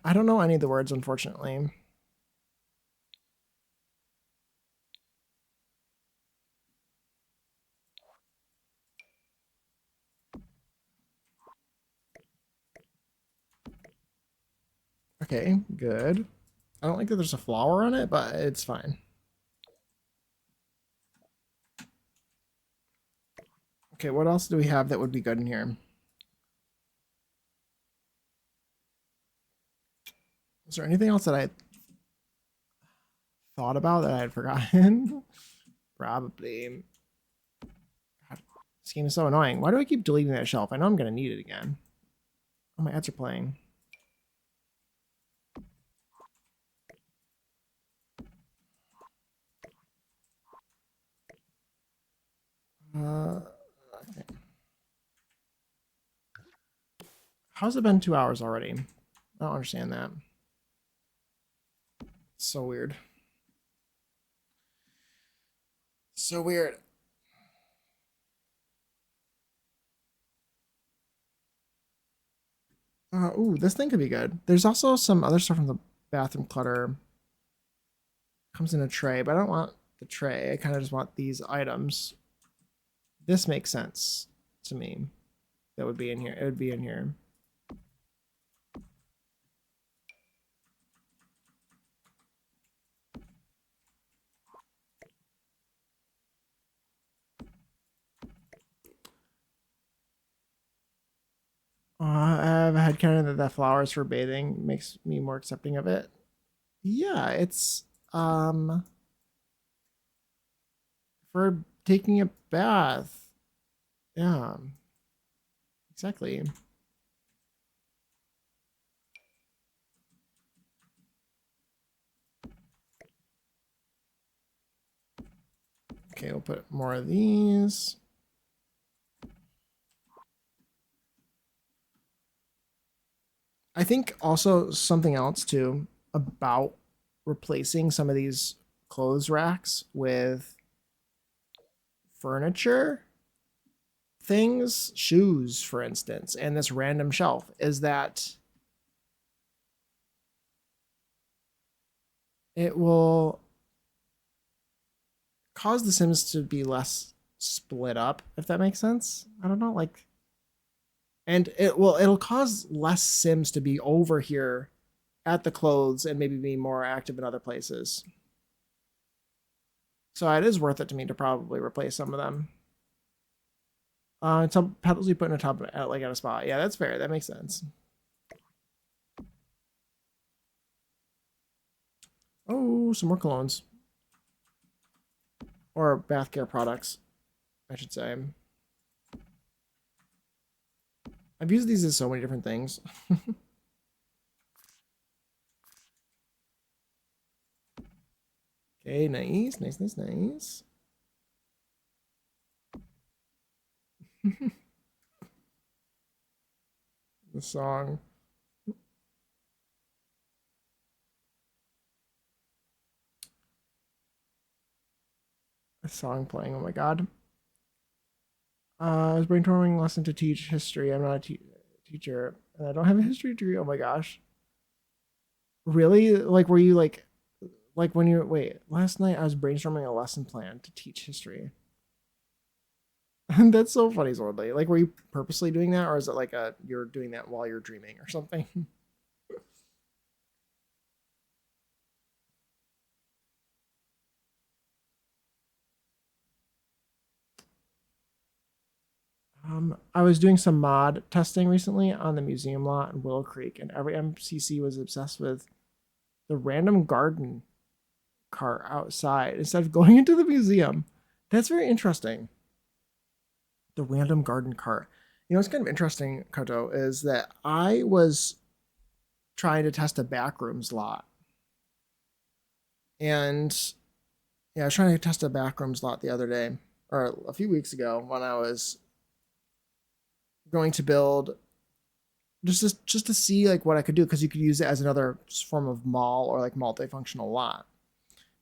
I don't know any of the words, unfortunately. Okay, good. I don't like that there's a flower on it, but it's fine. Okay, what else do we have that would be good in here? Is there anything else that I thought about that I had forgotten? Probably. God, this game is so annoying. Why do I keep deleting that shelf? I know I'm going to need it again. Oh, my ads are playing. Okay. How's it been 2 hours already? I don't understand that. It's so weird. So weird. Ooh, this thing could be good. There's also some other stuff from the bathroom clutter. Comes in a tray, but I don't want the tray. I kind of just want these items. This makes sense to me. That would be in here. It would be in here. I have a headcanon that the flowers for bathing makes me more accepting of it. Yeah, it's for taking a bath. Yeah, exactly. Okay, we'll put more of these. I think also something else too about replacing some of these clothes racks with furniture things, shoes, for instance, and this random shelf is that it will cause the Sims to be less split up, if that makes sense. I don't know, like, and it'll cause less Sims to be over here at the clothes and maybe be more active in other places. So it is worth it to me to probably replace some of them. Some petals you put in a tub at like at a spot. Yeah, that's fair. That makes sense. Oh, some more colognes or bath care products, I should say. I've used these as so many different things. Okay, nice, nice, nice, nice. The song. The song playing. Oh my god. I was brainstorming lesson to teach history. I'm not a teacher, and I don't have a history degree. Oh my gosh. Really? Like, were you like when you wait? Last night I was brainstorming a lesson plan to teach history. That's so funny, Swordly. Like, were you purposely doing that, or is it like you're doing that while you're dreaming or something? I was doing some mod testing recently on the museum lot in Willow Creek, and every MCC was obsessed with the random garden cart outside instead of going into the museum. That's very interesting. The random garden cart. You know, what's kind of interesting, Koto, is that I was trying to test a backrooms lot. And yeah, I was trying to test a backrooms lot the other day, or a few weeks ago, when I was going to build just to see like what I could do, because you could use it as another form of mall or like multifunctional lot,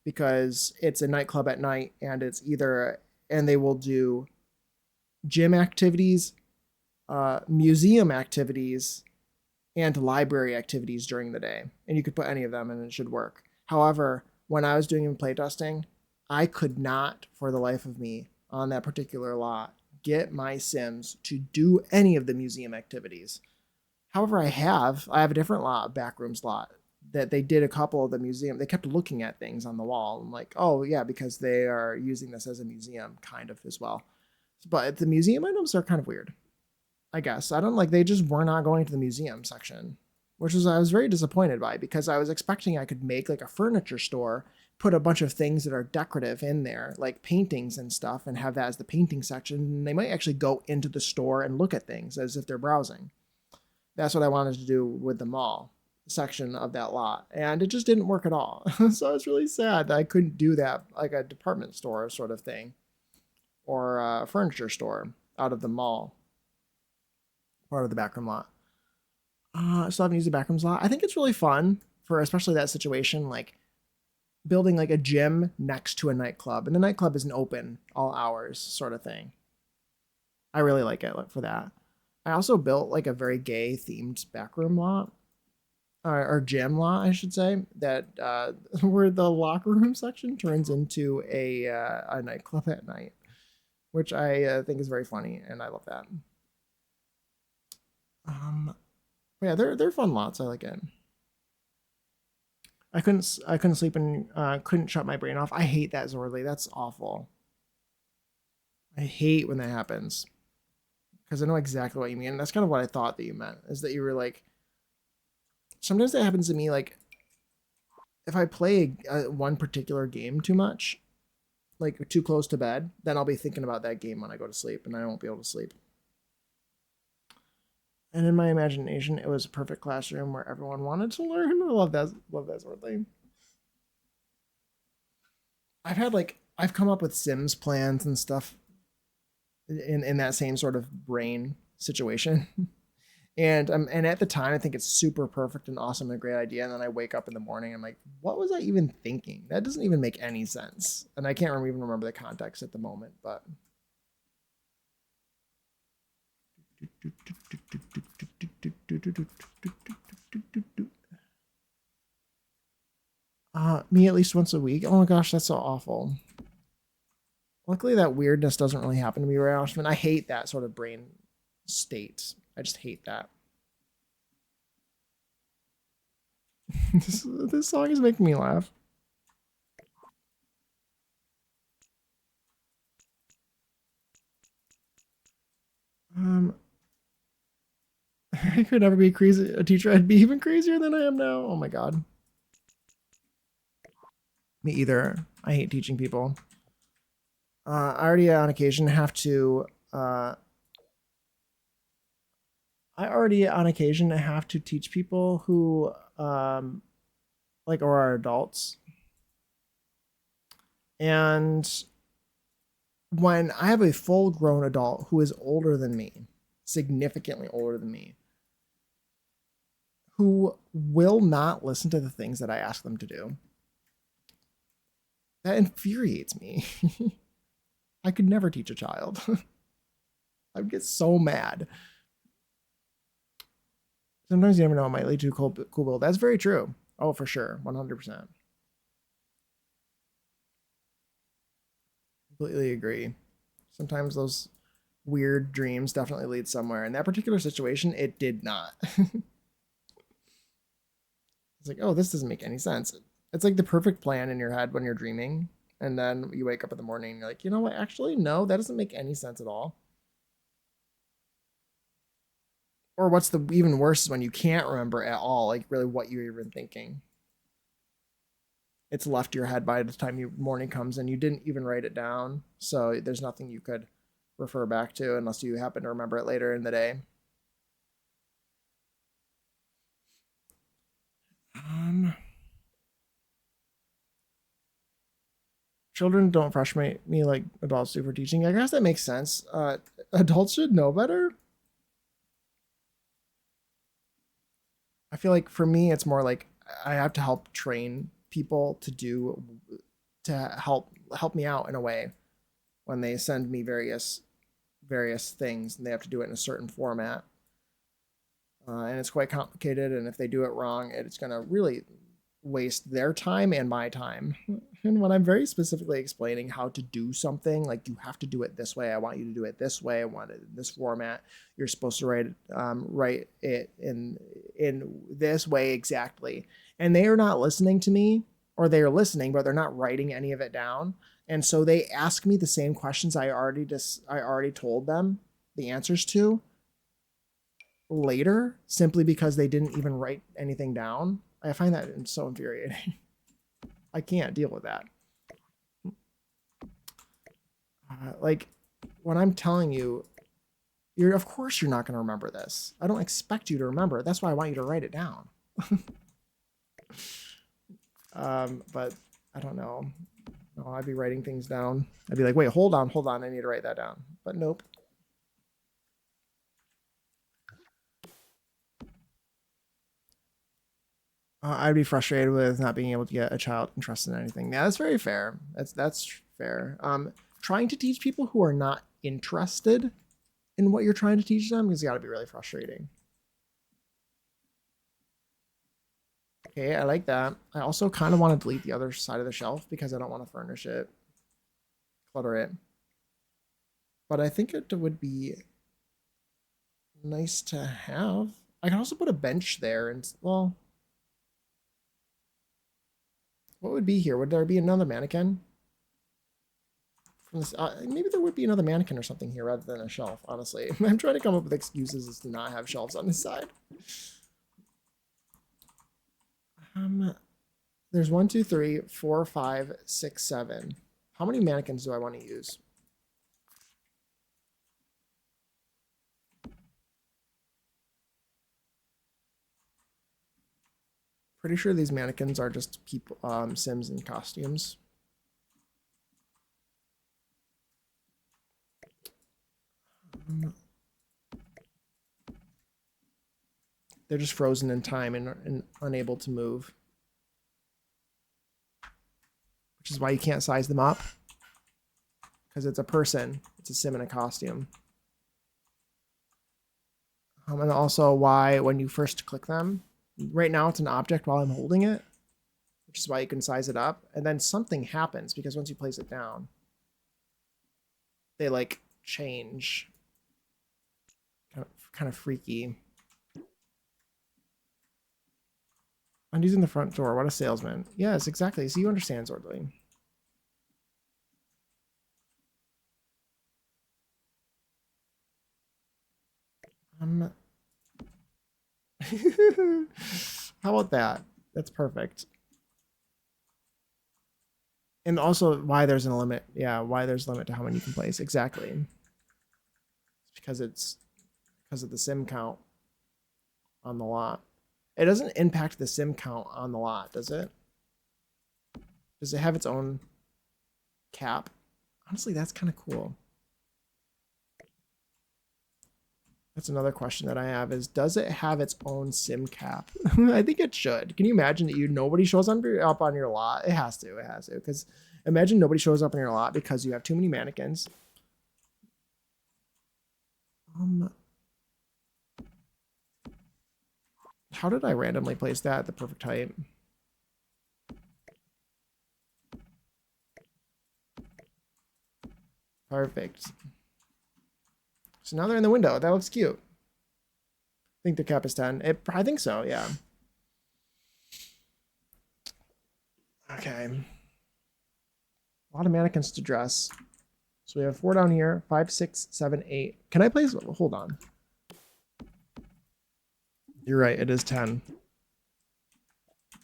because it's a nightclub at night, and it's either, and they will do gym activities, museum activities, and library activities during the day, and you could put any of them and it should work. However, when I was doing playtesting, I could not for the life of me on that particular lot get my Sims to do any of the museum activities. However, I have a different lot, backrooms lot, that they did a couple of the museum. They kept looking at things on the wall. I'm like, oh yeah, because they are using this as a museum kind of as well. But the museum items are kind of weird. I guess I don't like, they just were not going to the museum section, which is I was very disappointed by, because I was expecting I could make like a furniture store, put a bunch of things that are decorative in there, like paintings and stuff, and have that as the painting section. And they might actually go into the store and look at things as if they're browsing. That's what I wanted to do with the mall section of that lot, and it just didn't work at all. So it's really sad that I couldn't do that like a department store sort of thing, or a furniture store out of the mall, part of the backroom lot. I still haven't used the backrooms lot. I think it's really fun for especially that situation, like building like a gym next to a nightclub, and the nightclub isn't open all hours, sort of thing. I really like it for that. I also built like a very gay themed backroom lot, or gym lot, I should say, that where the locker room section turns into a nightclub at night, which I think is very funny, and I love that. Um, yeah, they're fun lots. I like it. I couldn't sleep and couldn't shut my brain off. I hate that, Zorley. That's awful. I hate when that happens, because I know exactly what you mean. That's kind of what I thought that you meant, is that you were like, sometimes that happens to me. Like if I play one particular game too much, like too close to bed, then I'll be thinking about that game when I go to sleep, and I won't be able to sleep. And in my imagination, it was a perfect classroom where everyone wanted to learn. I love that sort of thing. I've come up with Sims plans and stuff in that same sort of brain situation. And at the time, I think it's super perfect and awesome and a great idea. And then I wake up in the morning, I'm like, what was I even thinking? That doesn't even make any sense. And I can't even remember the context at the moment. But me at least once a week. Oh my gosh, that's so awful. Luckily, that weirdness doesn't really happen to me very often. I hate that sort of brain state. I just hate that. This song is making me laugh. Um, I could never be crazy a teacher. I'd be even crazier than I am now. Oh my god. Me either. I hate teaching people. I already on occasion have to. I already on occasion have to teach people who like or are adults, and when I have a full grown adult who is older than me, significantly older than me, who will not listen to the things that I ask them to do, that infuriates me. I could never teach a child. I would get so mad. Sometimes you never know, it might lead to a cool build. That's very true. Oh, for sure. 100%. Completely agree. Sometimes those weird dreams definitely lead somewhere. In that particular situation, it did not. It's like, oh, this doesn't make any sense. It's like the perfect plan in your head when you're dreaming. And then you wake up in the morning and you're like, you know what? Actually, no, that doesn't make any sense at all. Or what's the even worse is when you can't remember at all, like really what you're even thinking. It's left your head by the time your morning comes and you didn't even write it down. So there's nothing you could refer back to unless you happen to remember it later in the day. Um, Children don't frustrate me like adults do for teaching. I guess that makes sense. Adults should know better. I feel like for me, it's more like I have to help train people to help me out in a way when they send me various things and they have to do it in a certain format. And it's quite complicated. And if they do it wrong, it's going to really waste their time and my time. And when I'm very specifically explaining how to do something, like you have to do it this way, I want you to do it this way, I want it in this format. You're supposed to write it in this way exactly. And they are not listening to me, or they are listening, but they're not writing any of it down. And so they ask me the same questions I already told them the answers to later, simply because they didn't even write anything down. I find that so infuriating. I can't deal with that. Like when I'm telling you, of course you're not going to remember this. I don't expect you to remember it. That's why I want you to write it down. But I don't know. No, I'd be writing things down. I'd be like, wait, hold on. I need to write that down. But nope. I'd be frustrated with not being able to get a child interested in anything. Yeah, that's very fair. That's fair. Trying to teach people who are not interested in what you're trying to teach them has got to be really frustrating. Okay, I like that. I also kind of want to delete the other side of the shelf because I don't want to furnish it, clutter it. But I think it would be nice to have. I can also put a bench there and, well, what would be here? Would there be another mannequin? From this, maybe there would be another mannequin or something here rather than a shelf, honestly. I'm trying to come up with excuses as to not have shelves on this side. There's 1, 2, 3, 4, 5, 6, 7. How many mannequins do I want to use? Pretty sure these mannequins are just people, Sims in costumes. They're just frozen in time and unable to move. Which is why you can't size them up. Because it's a person. It's a sim in a costume. And also why when you first click them, right now it's an object while I'm holding it, which is why you can size it up. And then something happens because once you place it down, they like change. Kind of freaky. I'm using the front door. What a salesman. Yes, exactly. So you understand, Zordly. How about that? That's perfect. And also why there's a limit. Yeah, why there's a limit to how many you can place. Exactly. It's because of the sim count on the lot. It doesn't impact the sim count on the lot, does it? Does it have its own cap? Honestly, that's kind of cool. That's another question that I have is, does it have its own sim cap? I think it should. Can you imagine that nobody shows up on your lot? It has to. Because imagine nobody shows up on your lot because you have too many mannequins. How did I randomly place that at the perfect height? Perfect. So now they're in the window. That looks cute. I think the cap is 10. I think so, yeah. Okay. A lot of mannequins to dress. So we have 4 down here, 5, 6, 7, 8. Can I place? Hold on. You're right. It is 10.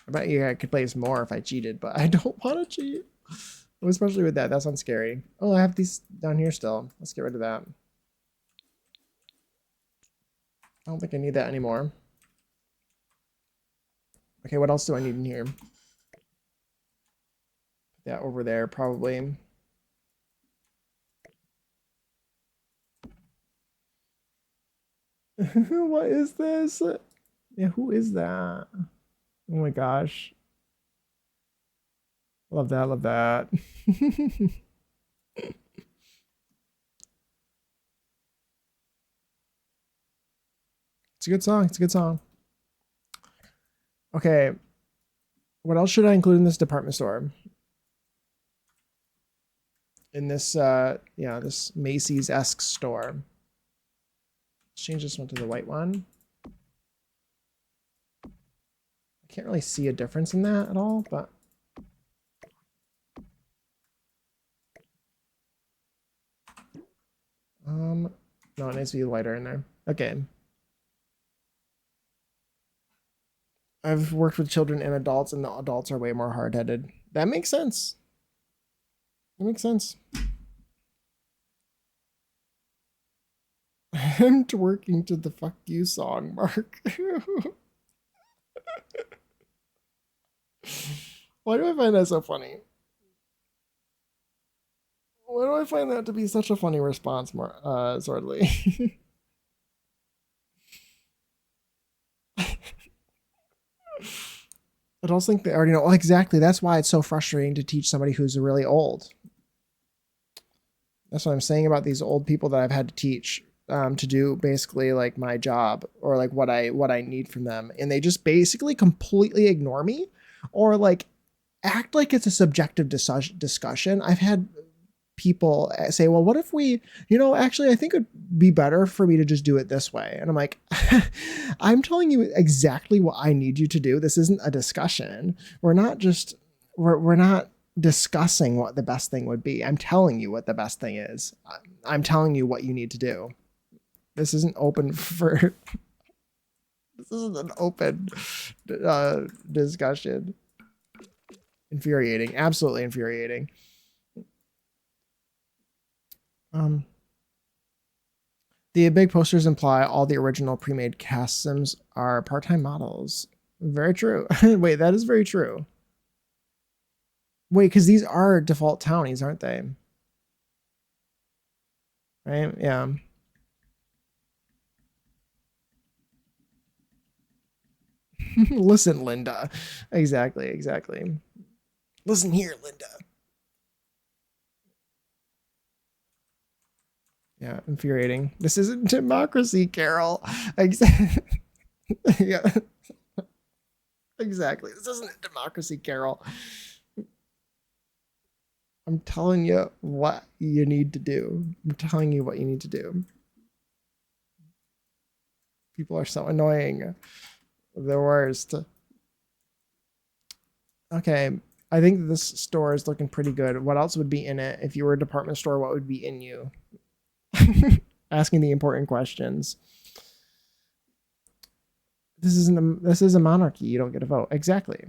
I bet you I could place more if I cheated, but I don't want to cheat. Especially with that. That sounds scary. Oh, I have these down here still. Let's get rid of that. I don't think I need that anymore. Okay, what else do I need in here? Put that over there, probably. What is this? Yeah, who is that? Oh my gosh. Love that, love that. It's a good song. It's a good song. Okay. What else should I include in this department store? In this, yeah, this Macy's-esque store. Let's change this one to the white one. I can't really see a difference in that at all, but no, it needs to be lighter in there. Okay. I've worked with children and adults, and the adults are way more hard-headed. That makes sense. That makes sense. I'm twerking to the fuck you song, Mark. Why do I find that so funny? Why do I find that to be such a funny response, Swordly? I don't think they already know. Well, exactly. That's why it's so frustrating to teach somebody who's really old. That's what I'm saying about these old people that I've had to teach to do basically like my job or like what I need from them, and they just basically completely ignore me or like act like it's a subjective discussion. I've had people say, well, what if we, actually, I think it'd be better for me to just do it this way. And I'm like, I'm telling you exactly what I need you to do. This isn't a discussion. We're not discussing what the best thing would be. I'm telling you what the best thing is. I'm telling you what you need to do. This isn't open for, this isn't an open discussion. Infuriating. Absolutely infuriating. The big posters imply all the original pre-made cast sims are part-time models. Very true. Wait, that is very true. Wait, because these are default townies, aren't they? Right? Yeah. Listen, Linda. Exactly. Listen here, Linda. Yeah, infuriating. This isn't democracy, Carol. Yeah. Exactly. This isn't democracy, Carol. I'm telling you what you need to do. I'm telling you what you need to do. People are so annoying. The worst. Okay. I think this store is looking pretty good. What else would be in it? If you were a department store, what would be in you? Asking the important questions. This is a monarchy. You don't get a vote. Exactly.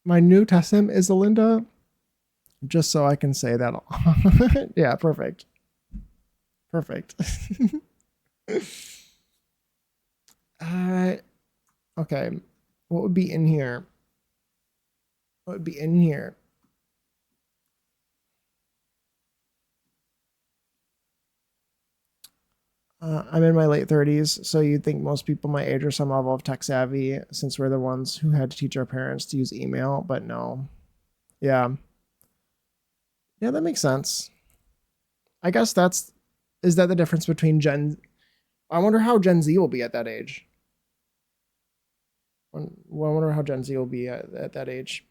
My new Tessim is Alinda. Just so I can say that. Yeah, perfect. Okay. What would be in here? I'm in my late 30s, so you'd think most people my age are some level of tech savvy since we're the ones who had to teach our parents to use email, but no. Yeah. Yeah, that makes sense. I guess is that the difference between I wonder how Gen Z will be at that age. I wonder how Gen Z will be at that age.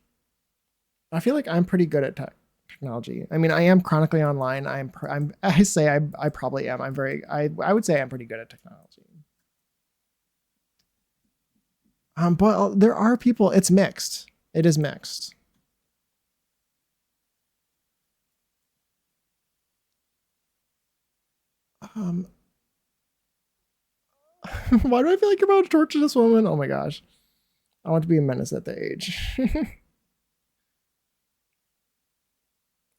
I feel like I'm pretty good at tech. technology. I mean, I am chronically online. I say I probably am. I would say I'm pretty good at technology. But there are people. It's mixed. It is mixed. Um, why do I feel like you're about to torture this woman? Oh my gosh. I want to be a menace at the age.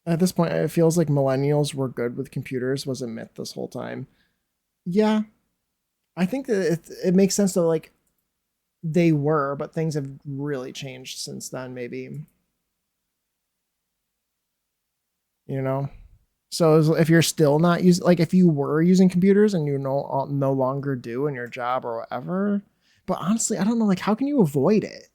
At this point, it feels like millennials were good with computers was a myth this whole time. Yeah, I think that it makes sense that like they were, but things have really changed since then. Maybe, you know. So if you're still not using, like if you were using computers and you no longer do in your job or whatever, but honestly, I don't know. Like, how can you avoid it?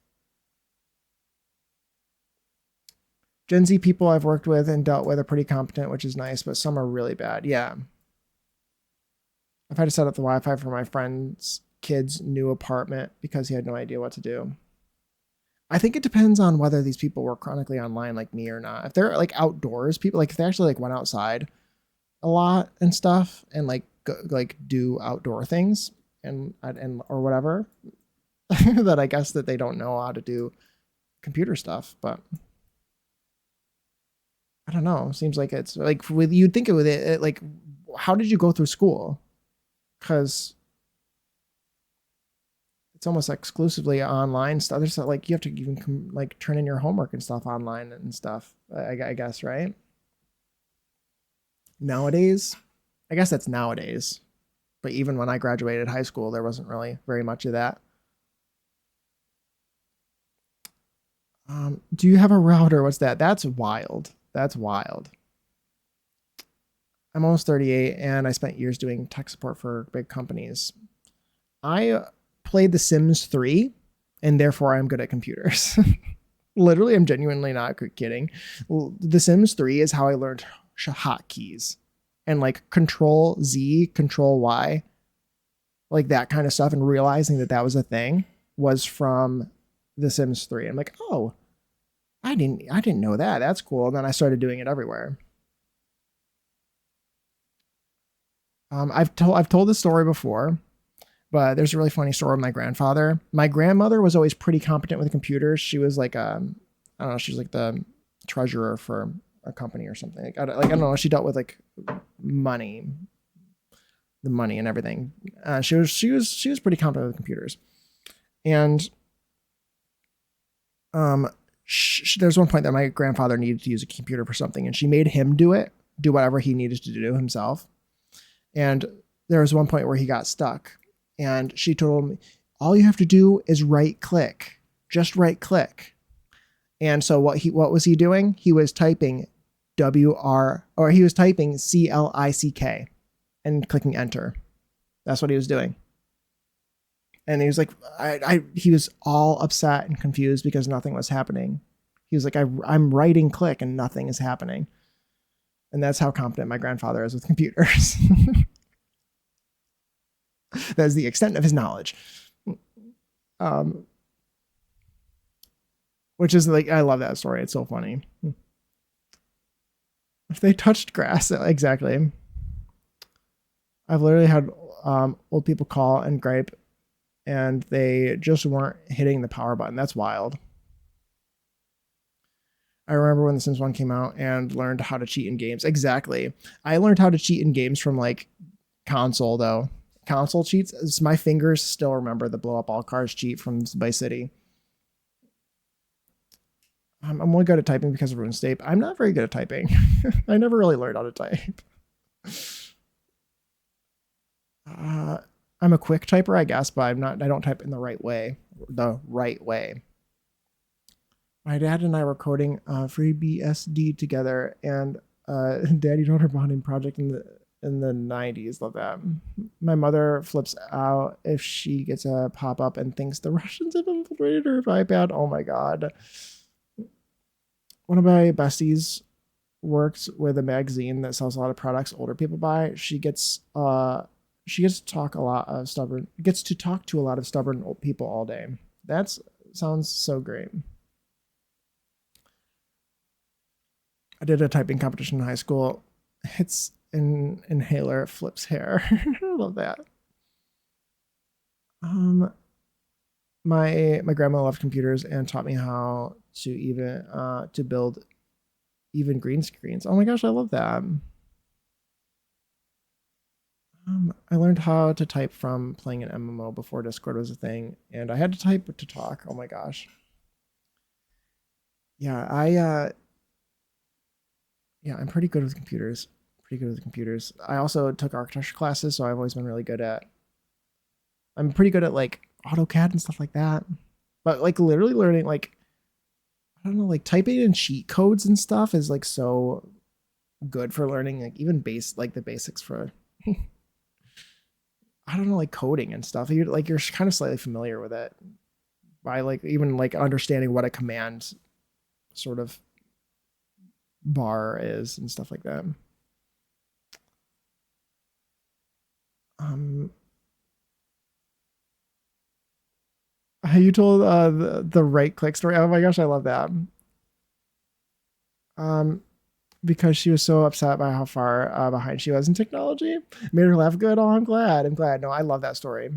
Gen Z people I've worked with and dealt with are pretty competent, which is nice, but some are really bad. Yeah. I've had to set up the Wi-Fi for my friend's kid's new apartment because he had no idea what to do. I think it depends on whether these people were chronically online like me or not. If they're like outdoors people, like if they actually like went outside a lot and stuff and like like do outdoor things and or whatever, that I guess that they don't know how to do computer stuff. But I don't know. Seems like it's like with you'd think it with it like how did you go through school? Because it's almost exclusively online stuff. There's like you have to even like turn in your homework and stuff online and stuff. I guess right nowadays. I guess that's nowadays. But even when I graduated high school, there wasn't really very much of that. Do you have a router? What's that? That's wild. That's wild. I'm almost 38 and I spent years doing tech support for big companies. I played The Sims 3 and therefore I'm good at computers. Literally, I'm genuinely not kidding. The Sims 3 is how I learned hotkeys and like Control Z, Control Y, like that kind of stuff, and realizing that that was a thing was from The Sims 3. I'm like, oh, I didn't know that. That's cool. And then I started doing it everywhere. I've told this story before, but there's a really funny story of my grandfather. My grandmother was always pretty competent with computers. She was like I don't know, she was like the treasurer for a company or something. I don't know. She dealt with like money, the money and everything. She was pretty competent with computers, and there's one point that my grandfather needed to use a computer for something, and she made him do whatever he needed to do himself. And there was one point where he got stuck, and she told him, "All you have to do is right click, just right click." And so what was he doing? He was typing he was typing CLICK and clicking enter. That's what he was doing. And he was like, he was all upset and confused because nothing was happening. He was like, I'm writing click and nothing is happening. And that's how competent my grandfather is with computers. That's the extent of his knowledge. Um, which is like, I love that story. It's so funny. If they touched grass, exactly. I've literally had old people call and gripe, and they just weren't hitting the power button. That's wild. I remember when The Sims 1 came out and learned how to cheat in games. Exactly. I learned how to cheat in games from like console though. Console cheats. My fingers still remember the blow up all cars cheat from Vice City. I'm only good at typing because of RuneScape. I'm not very good at typing. I never really learned how to type. Uh, I'm a quick typer, I guess, but I'm not. I don't type in the right way. The right way. My dad and I were coding FreeBSD together, and daddy daughter bonding project in the 90s. Love that. My mother flips out if she gets a pop up and thinks the Russians have infiltrated her iPad. Oh my god. One of my besties works with a magazine that sells a lot of products older people buy. She gets to talk to a lot of stubborn old people all day. That sounds so great. I did a typing competition in high school. It's an inhaler, it flips hair. I love that. Um, my grandma loved computers and taught me how to build even green screens. Oh my gosh, I love that. I learned how to type from playing an MMO before Discord was a thing, and I had to type to talk. Oh my gosh. Yeah, I'm pretty good with computers. Pretty good with computers. I also took architecture classes, so I've always been really good at. I'm pretty good at like AutoCAD and stuff like that. But like literally learning like I don't know, like typing in cheat codes and stuff is like so good for learning like even the basics for I don't know, like coding and stuff. You're kind of slightly familiar with it by like even like understanding what a command sort of bar is and stuff like that. Um, you told the right click story. Oh my gosh, I love that. Um, because she was so upset by how far behind she was in technology, made her laugh. Good. Oh, I'm glad. I'm glad. No, I love that story.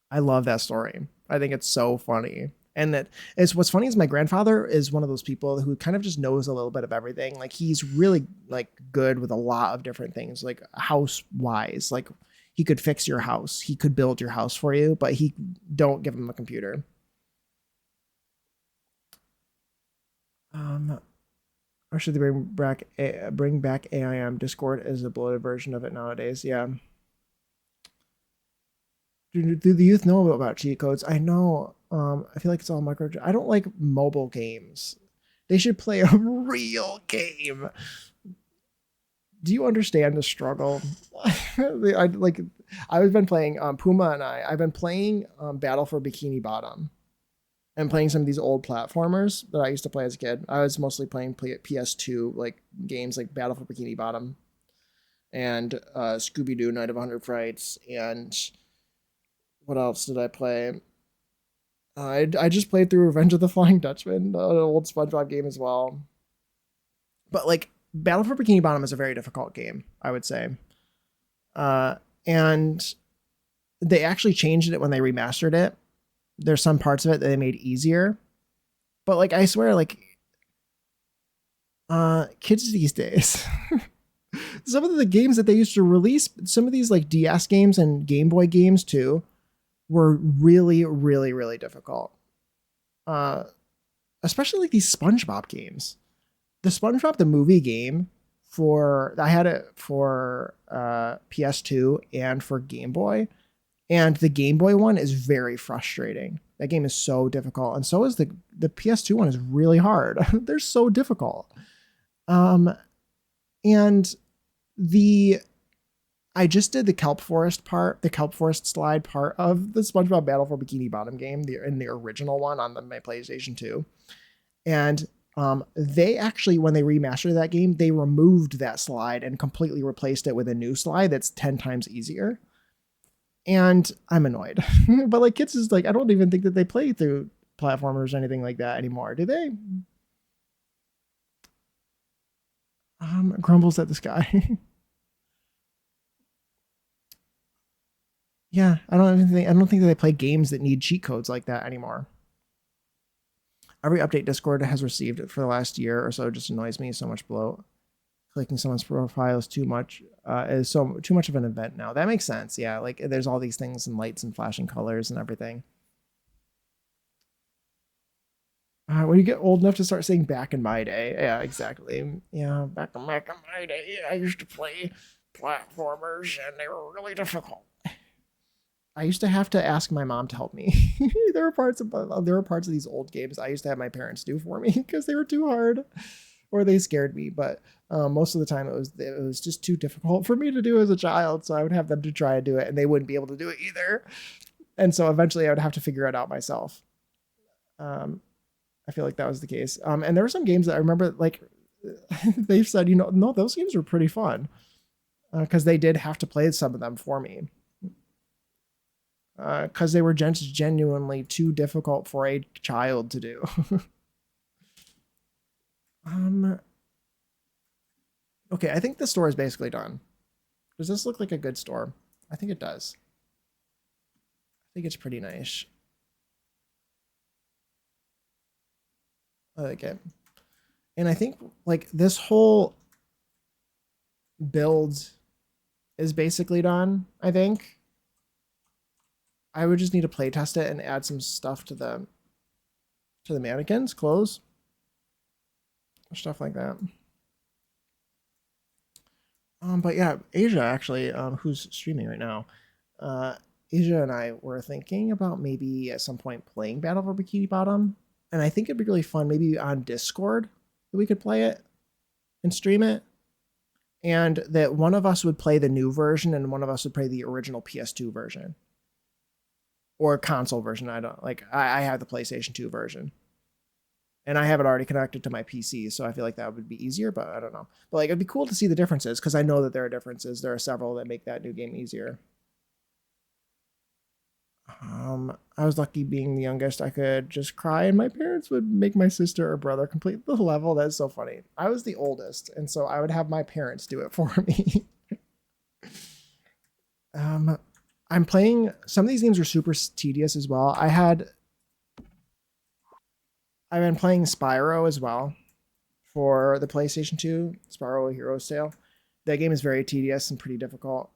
I love that story. I think it's so funny. And that is what's funny is my grandfather is one of those people who kind of just knows a little bit of everything. Like he's really like good with a lot of different things, like house wise. Like he could fix your house, he could build your house for you, but he don't give him a computer. Um, or should they bring back AIM? Discord is a bloated version of it nowadays. Yeah. Do the youth know about cheat codes? I know. I feel like it's all micro. I don't like mobile games. They should play a real game. Do you understand the struggle? I like. I've been playing Puma and I've been playing Battle for Bikini Bottom and playing some of these old platformers that I used to play as a kid. I was mostly playing PS2 like games like Battle for Bikini Bottom and Scooby Doo Night of 100 Frights and what else did I play? I just played through Revenge of the Flying Dutchman, an old SpongeBob game as well. But like Battle for Bikini Bottom is a very difficult game, I would say. Uh, and they actually changed it when they remastered it. There's some parts of it that they made easier, but like I swear, like kids these days, some of the games that they used to release, some of these like DS games and Game Boy games too, were really, really, really difficult. Uh, Especially like these SpongeBob games. The SpongeBob the movie game for I had it for PS2 and for Game Boy, and the Game Boy one is very frustrating. That game is so difficult, and so is the PS2 one is really hard. They're so difficult. Um, and the I just did the Kelp Forest slide part of the SpongeBob Battle for Bikini Bottom game, in the original one on my PlayStation 2. And they actually, when they remastered that game, they removed that slide and completely replaced it with a new slide that's 10 times easier. And I'm annoyed. But like kids is like, I don't even think that they play through platformers or anything like that anymore, do they? Grumbles at the sky. Yeah, I don't think that they play games that need cheat codes like that anymore. Every update Discord has received for the last year or so just annoys me. So much bloat. Clicking someone's profile is too much of an event now. That makes sense. Yeah, like there's all these things and lights and flashing colors and everything. When you get old enough to start saying back in my day, yeah, exactly. Yeah, back in my day, I used to play platformers and they were really difficult. I used to have to ask my mom to help me. There were parts of these old games I used to have my parents do for me because they were too hard or they scared me. But most of the time it was just too difficult for me to do as a child, so I would have them to try to do it, and they wouldn't be able to do it either. And so eventually I would have to figure it out myself. Um, I feel like that was the case. And there were some games that I remember like they've said, no, those games were pretty fun because they did have to play some of them for me because they were genuinely too difficult for a child to do. Um, okay, I think the store is basically done. Does this look like a good store? I think it does. I think it's pretty nice. I like it. And I think like this whole build is basically done, I think. I would just need to play test it and add some stuff to the mannequins, clothes, stuff like that. But yeah, Asia actually, who's streaming right now, uh, Asia and I were thinking about maybe at some point playing Battle for Bikini Bottom, and I think it'd be really fun, maybe on Discord, that we could play it and stream it, and that one of us would play the new version and one of us would play the original PS2 version or console version. I don't like. I have the PlayStation 2 version and I have it already connected to my PC, so I feel like that would be easier, but I don't know. But like it'd be cool to see the differences because I know that there are differences. There are several that make that new game easier. I was lucky being the youngest. I could just cry, and my parents would make my sister or brother complete the level. That's so funny. I was the oldest, and so I would have my parents do it for me. um, I'm playing. Some of these games are super tedious as well. I've been playing Spyro as well for the PlayStation 2, Spyro Heroes Tale. That game is very tedious and pretty difficult.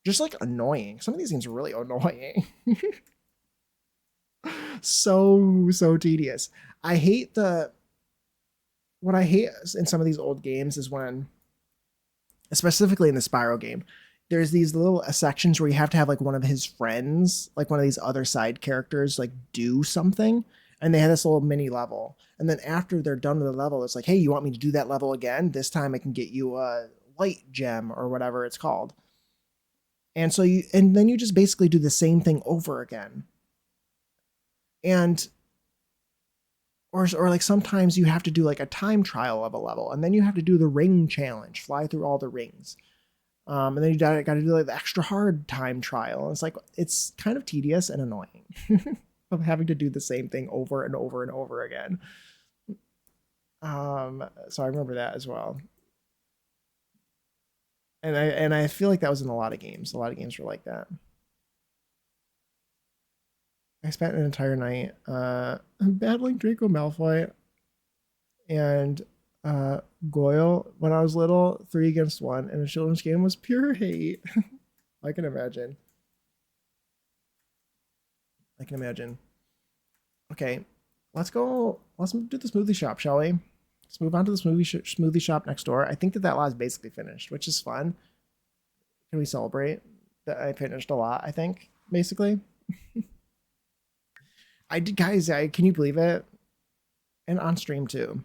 Just like annoying. Some of these games are really annoying. So tedious. I hate the what I hate in some of these old games is when, specifically in the Spyro game, there's these little sections where you have to have like one of his friends, like one of these other side characters, like do something, and they have this little mini level. And then after they're done with the level, it's like, hey, you want me to do that level again? This time I can get you a light gem or whatever it's called. And then you just basically do the same thing over again. And or like sometimes you have to do like a time trial of a level, and then you have to do the ring challenge, fly through all the rings. And then you got to do like the extra hard time trial. And it's like it's kind of tedious and annoying of having to do the same thing over and over and over again. So I remember that as well. And I feel like that was in a lot of games. A lot of games were like that. I spent an entire night battling Draco Malfoy and Goyle when I was little, 3 against 1, and a children's game was pure hate. I can imagine. I can imagine. Okay, let's go. Let's do the smoothie shop, shall we? Let's move on to the smoothie shop next door. I think that lot is basically finished, which is fun. Can we celebrate that I finished a lot? I think basically. I did, guys. Can you believe it? And on stream too.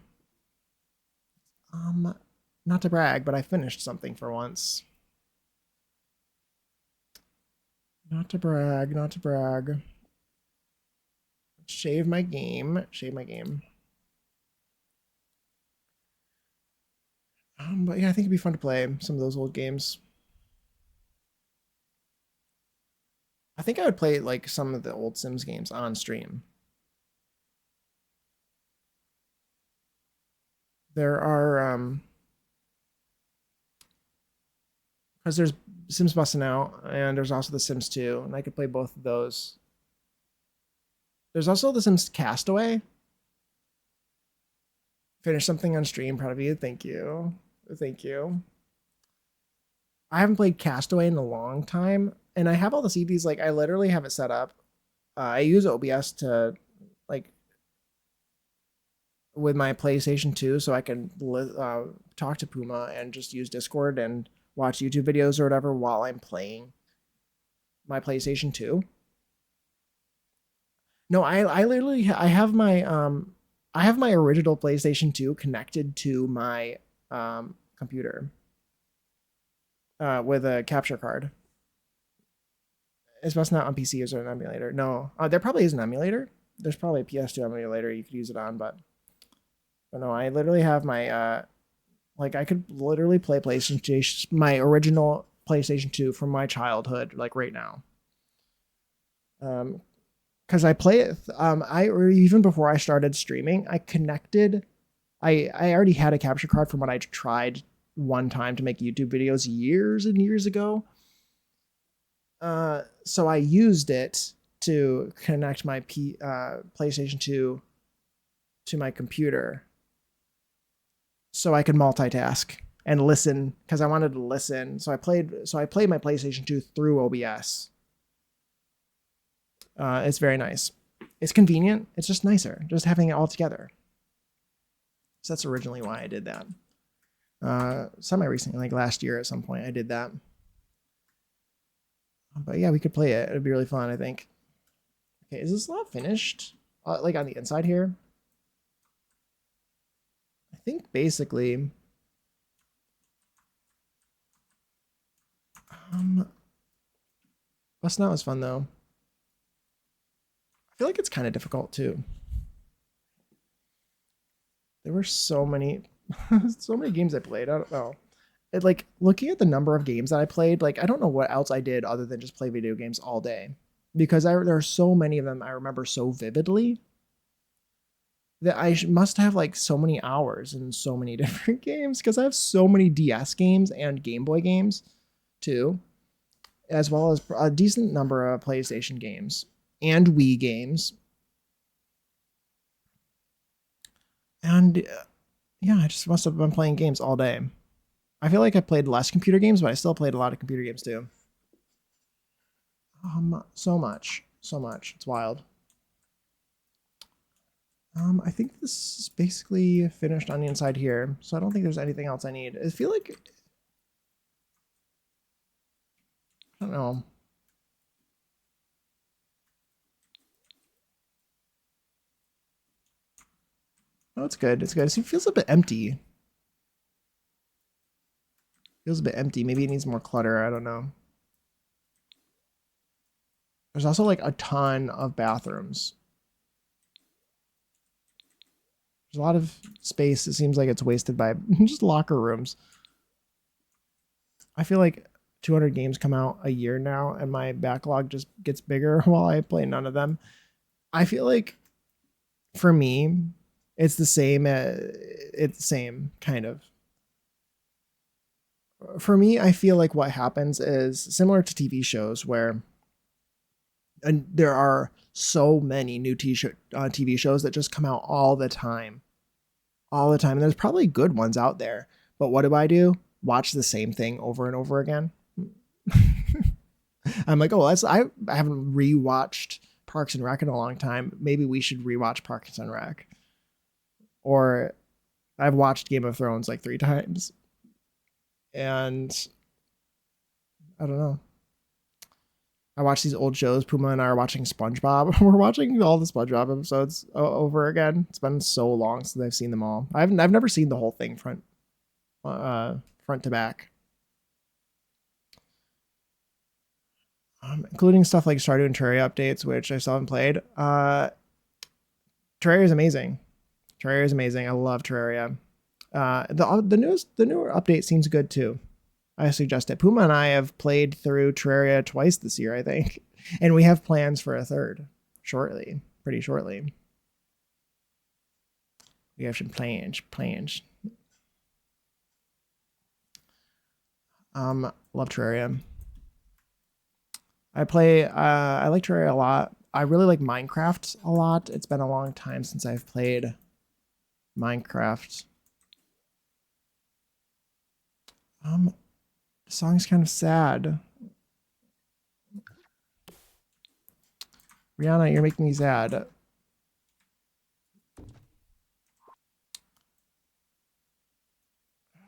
Um, Not to brag, but I finished something for once. Not to brag, not to brag. Shave my game. Shave my game. But yeah, I think it'd be fun to play some of those old games. I think I would play like some of the old Sims games on stream. There are because there's Sims Busting Out and there's also the Sims 2, and I could play both of those. There's also the Sims Castaway. Finish something on stream, proud of you. Thank you. Thank you. I haven't played Castaway in a long time, and I have all the CDs. Like I literally have it set up. I use OBS to like with my PlayStation 2, so I can talk to Puma and just use Discord and watch YouTube videos or whatever while I'm playing my PlayStation 2. No, I literally I have my original PlayStation 2 connected to my computer with a capture card. It's best not on PC. Is there an emulator? No, there probably is an emulator. There's probably a PS2 emulator you could use it on, but no, I literally have my like I could literally play PlayStation, my original PlayStation 2 from my childhood, like right now. Because I play it. Or even before I started streaming, I connected I already had a capture card from what I tried one time to make YouTube videos years and years ago. So I used it to connect my PlayStation 2 to my computer so I could multitask and listen because I wanted to listen. So I played my PlayStation 2 through OBS. It's very nice. It's convenient. It's just nicer, just having it all together. So that's originally why I did that. Semi-recently, like last year at some point, I did that. But yeah, we could play it. It'd be really fun, I think. Okay, is this lot finished? Like on the inside here? I think basically... Busting Out was fun, though. I feel like it's kind of difficult, too. There were so many... so many games I played. I don't know. Like, looking at the number of games that I played, like, I don't know what else I did other than just play video games all day. Because there are so many of them I remember so vividly that I must have, like, so many hours in so many different games. Because I have so many DS games and Game Boy games, too. As well as a decent number of PlayStation games. And Wii games. And, yeah, I just must have been playing games all day. I feel like I played less computer games, but I still played a lot of computer games too. So much. It's wild. I think this is basically finished on the inside here, so I don't think there's anything else I need. I feel like... I don't know. Oh, it's good. It's good. It feels a bit empty. Feels a bit empty. Maybe it needs more clutter. I don't know. There's also like a ton of bathrooms. There's a lot of space. It seems like it's wasted by just locker rooms. I feel like 200 games come out a year now, and my backlog just gets bigger while I play none of them. I feel like for me, it's the same. It's the same kind of. For me, I feel like what happens is similar to TV shows where and there are so many new TV shows that just come out all the time. All the time. And there's probably good ones out there. But what do? Watch the same thing over and over again. I'm like, oh, I haven't rewatched Parks and Rec in a long time. Maybe we should rewatch Parks and Rec. Or I've watched Game of Thrones like 3 times. And I don't know. I watch these old shows. Puma and I are watching SpongeBob. We're watching all the SpongeBob episodes over again. It's been so long since I've seen them all. I've never seen the whole thing front to back. Including stuff like Stardew and Terraria updates, which I still haven't played. Terraria is amazing. Terraria is amazing. I love Terraria. The newer update seems good too. I suggest it. Puma and I have played through Terraria twice this year, I think, and we have plans for a third pretty shortly. We have some plans. Love Terraria. I like Terraria a lot. I really like Minecraft a lot. It's been a long time since I've played Minecraft. The song's kind of sad. Rihanna, you're making me sad.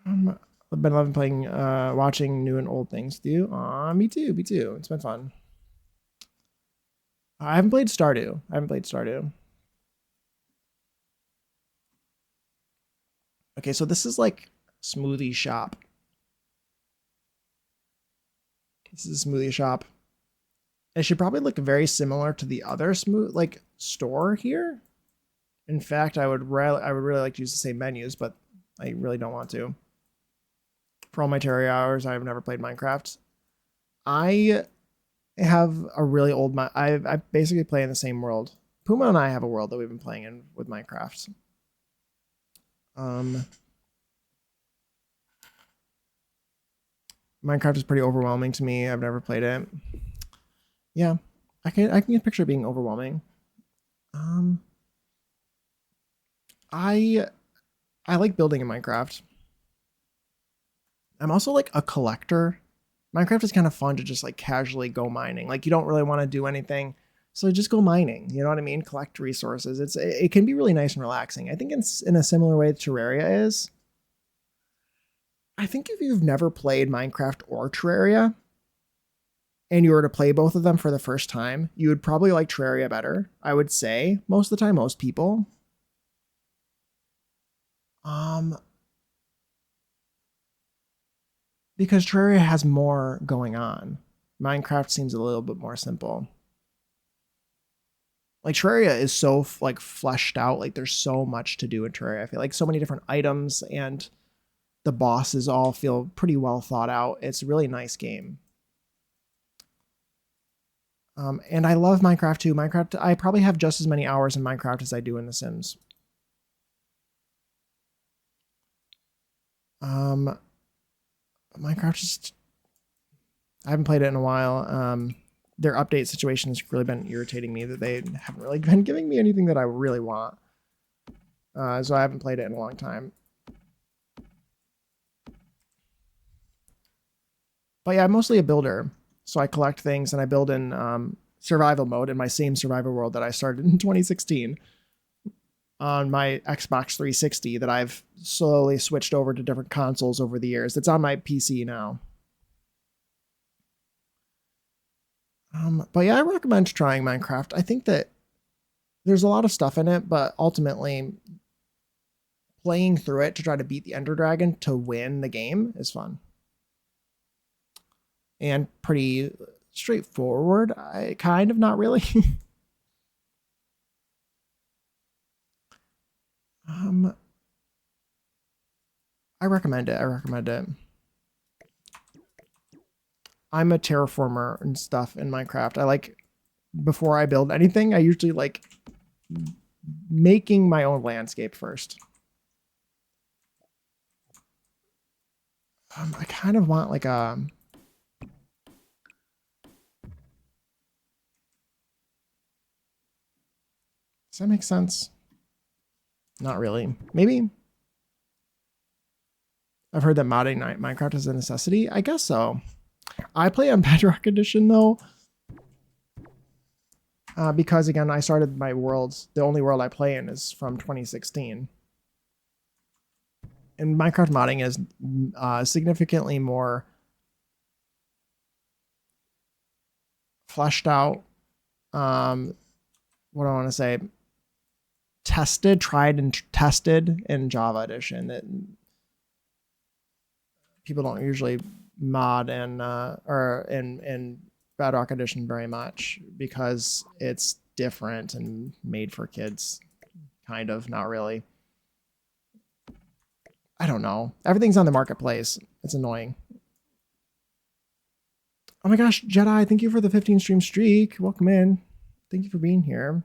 I've been loving playing, watching new and old things. Do you? Aw, me too. It's been fun. I haven't played Stardew. Okay, so this is like smoothie shop. This is a smoothie shop. It should probably look very similar to the other store here. In fact, I would really like to use the same menus, but I really don't want to. For all my Terraria hours, I've never played Minecraft. I have a really old I basically play in the same world. Puma and I have a world that we've been playing in with Minecraft. Um, Minecraft is pretty overwhelming to me. I've never played it. Yeah, I can get a picture of being overwhelming. Um, I I like building in Minecraft. I'm also like a collector. Minecraft is kind of fun to just like casually go mining. Like you don't really want to do anything, so just go mining. You know what I mean? Collect resources. It can be really nice and relaxing. I think it's in a similar way that Terraria is. I think if you've never played Minecraft or Terraria and you were to play both of them for the first time, you would probably like Terraria better. I would say most of the time, most people. Um, because Terraria has more going on. Minecraft seems a little bit more simple. Like Terraria is so like fleshed out. Like there's so much to do in Terraria. I feel like so many different items and the bosses all feel pretty well thought out. It's a really nice game. And I love Minecraft too. Minecraft, I probably have just as many hours in Minecraft as I do in The Sims. Um, Minecraft just, I haven't played it in a while. Their update situation has really been irritating me that they haven't really been giving me anything that I really want. So I haven't played it in a long time. But yeah, I'm mostly a builder. So I collect things and I build in survival mode in my same survival world that I started in 2016 on my Xbox 360 that I've slowly switched over to different consoles over the years. It's on my PC now. But yeah, I recommend trying Minecraft. I think that there's a lot of stuff in it, but ultimately playing through it to try to beat the Ender Dragon to win the game is fun. And pretty straightforward. I kind of not really. um I recommend it. I recommend it. I'm a terraformer and stuff in Minecraft. I like before I build anything, I usually like making my own landscape first. I kind of want like a does that make sense? Not really. Maybe. I've heard that modding Minecraft is a necessity. I guess so. I play on Bedrock Edition though, because again, I started my worlds. The only world I play in is from 2016, and Minecraft modding is significantly more fleshed out. What do I want to say? Tested, tried, and tested in Java Edition that people don't usually mod and or in Bedrock Edition very much because it's different and made for kids. Kind of, not really. I don't know. Everything's on the marketplace. It's annoying. Oh my gosh, Jedi, thank you for the 15 stream streak. Welcome in. Thank you for being here.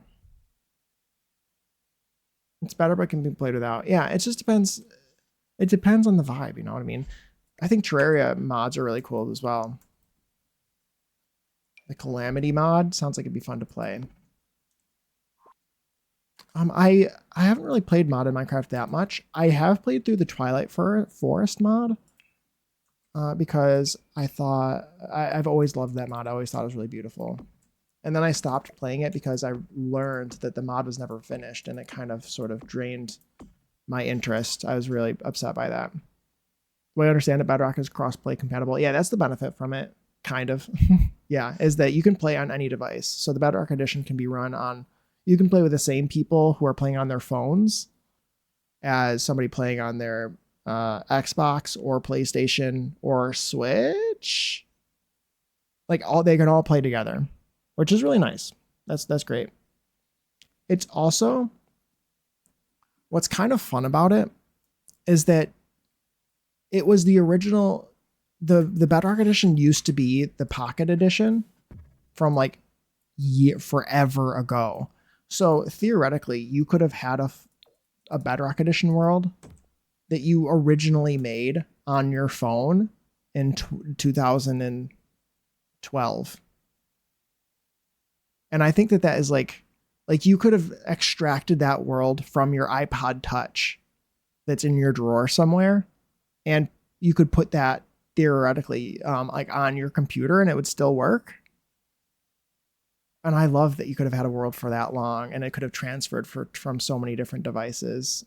It's better, but can be played without. Yeah, it just depends. It depends on the vibe, you know what I mean? I think Terraria mods are really cool as well. The Calamity mod sounds like it'd be fun to play. I haven't really played modded Minecraft that much. I have played through the Twilight Forest mod because I thought I've always loved that mod. I always thought it was really beautiful. And then I stopped playing it because I learned that the mod was never finished and it kind of sort of drained my interest. I was really upset by that. Do I understand that Bedrock is cross-play compatible? Yeah, that's the benefit from it, kind of. Yeah, is that you can play on any device. So the Bedrock Edition can be run on, you can play with the same people who are playing on their phones as somebody playing on their Xbox or PlayStation or Switch. Like they can all play together, which is really nice. That's great. It's also, what's kind of fun about it is that it was the original, the Bedrock Edition used to be the Pocket Edition from like forever ago. So theoretically, you could have had a Bedrock Edition world that you originally made on your phone in 2012. And I think that that is like you could have extracted that world from your iPod Touch that's in your drawer somewhere, and you could put that theoretically like on your computer and it would still work. And I love that you could have had a world for that long and it could have transferred from so many different devices.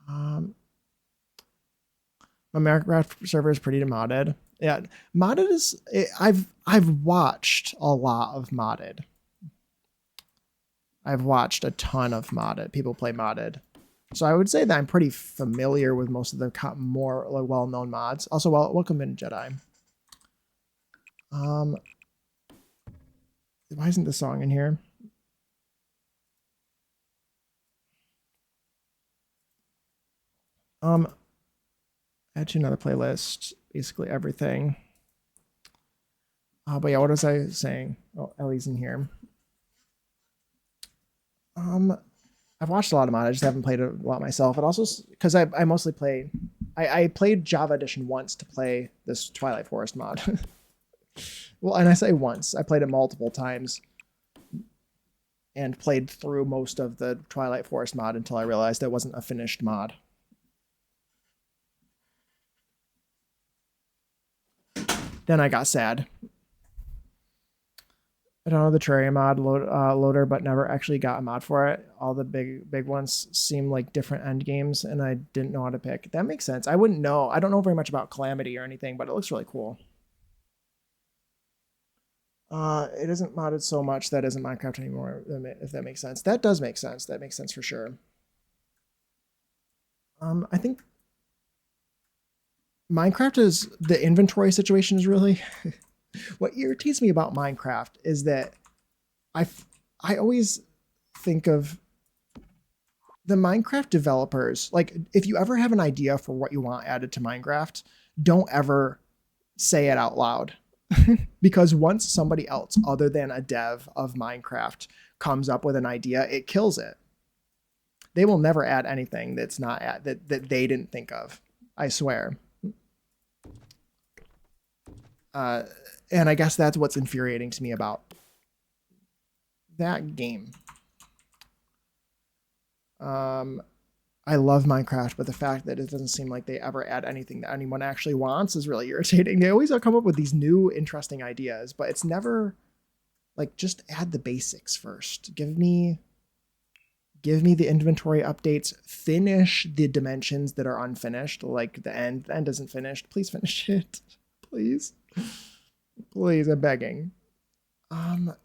My Minecraft server is pretty modded. Yeah, modded is. I've watched a lot of modded. I've watched a ton of modded. People play modded, so I would say that I'm pretty familiar with most of the more like well-known mods. Also, welcome in Jedi. Why isn't the song in here? Add to another playlist. Basically everything. But yeah, what was I saying? Oh, Ellie's in here. I've watched a lot of mod. I just haven't played a lot myself. And also because I mostly play. I played Java Edition once to play this Twilight Forest mod. Well, and I say once. I played it multiple times and played through most of the Twilight Forest mod until I realized it wasn't a finished mod. Then I got sad. I don't know the Terraria mod loader, but never actually got a mod for it. All the big ones seem like different end games, and I didn't know how to pick. That makes sense. I wouldn't know. I don't know very much about Calamity or anything, but it looks really cool. It isn't modded so much that isn't Minecraft anymore, if that makes sense. That does make sense. That makes sense for sure. I think Minecraft is the inventory situation is really what irritates me about Minecraft is that I always think of the Minecraft developers, like if you ever have an idea for what you want added to Minecraft, don't ever say it out loud. Because once somebody else other than a dev of Minecraft comes up with an idea, it kills it. They will never add anything that's not that they didn't think of. I swear. And I guess that's what's infuriating to me about that game. I love Minecraft, but the fact that it doesn't seem like they ever add anything that anyone actually wants is really irritating. They always come up with these new interesting ideas, but it's never like just add the basics first. Give me the inventory updates, finish the dimensions that are unfinished, like the end. The end isn't finished. Please finish it. Please. Please, I'm begging. I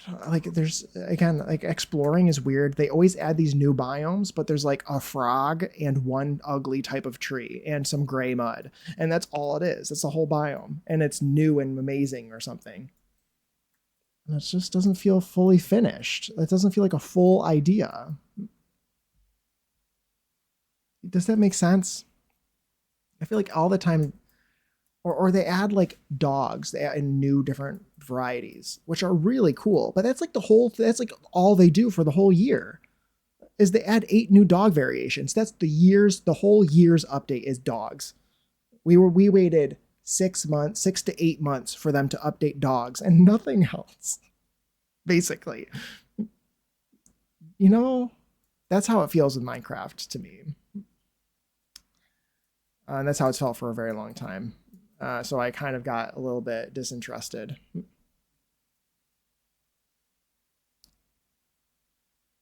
don't like there's again like exploring is weird. They always add these new biomes, but there's like a frog and one ugly type of tree and some gray mud. And that's all it is. It's the whole biome. And it's new and amazing or something. And it just doesn't feel fully finished. It doesn't feel like a full idea. Does that make sense? I feel like all the time or they add like dogs they add in new different varieties which are really cool, but that's like that's like all they do for the whole year is they add 8 new dog variations. That's the whole year's update is dogs. We waited 6 to 8 months for them to update dogs and nothing else, basically. That's how it feels with Minecraft to me, and that's how it's felt for a very long time. So I kind of got a little bit disinterested.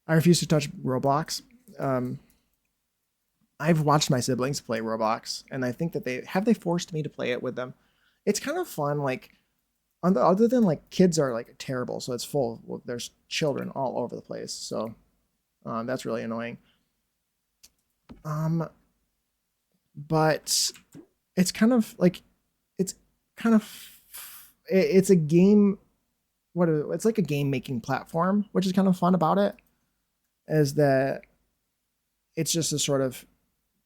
I refuse to touch Roblox. I've watched my siblings play Roblox, and I think that they forced me to play it with them. It's kind of fun, like other than like kids are like terrible, so it's full. Well, there's children all over the place, so that's really annoying. But it's kind of like it's a game. It's like a game making platform, which is kind of fun about it, is that it's just a sort of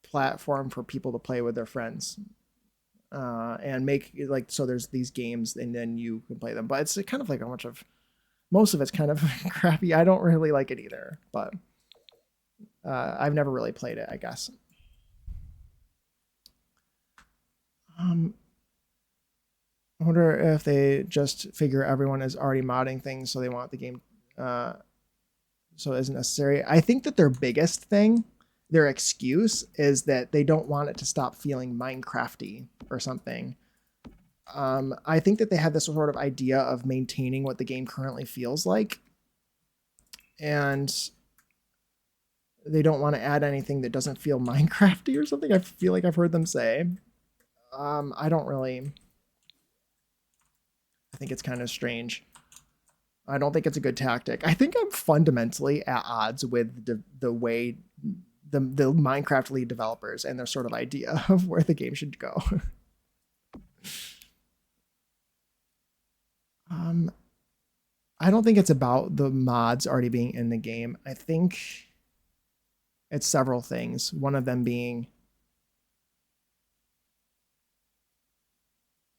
platform for people to play with their friends, and make like so. There's these games, and then you can play them. But it's kind of like a bunch of most of it's kind of crappy. I don't really like it either, but I've never really played it, I guess. I wonder if they just figure everyone is already modding things, so they want the game, so it isn't necessary. I think that their biggest thing, their excuse, is that they don't want it to stop feeling Minecrafty or something. I think that they have this sort of idea of maintaining what the game currently feels like, and they don't want to add anything that doesn't feel Minecrafty or something. I feel like I've heard them say. I don't really. I think it's kind of strange. I don't think it's a good tactic. I think I'm fundamentally at odds with the way the Minecraft lead developers and their sort of idea of where the game should go. I don't think it's about the mods already being in the game. I think it's several things. One of them being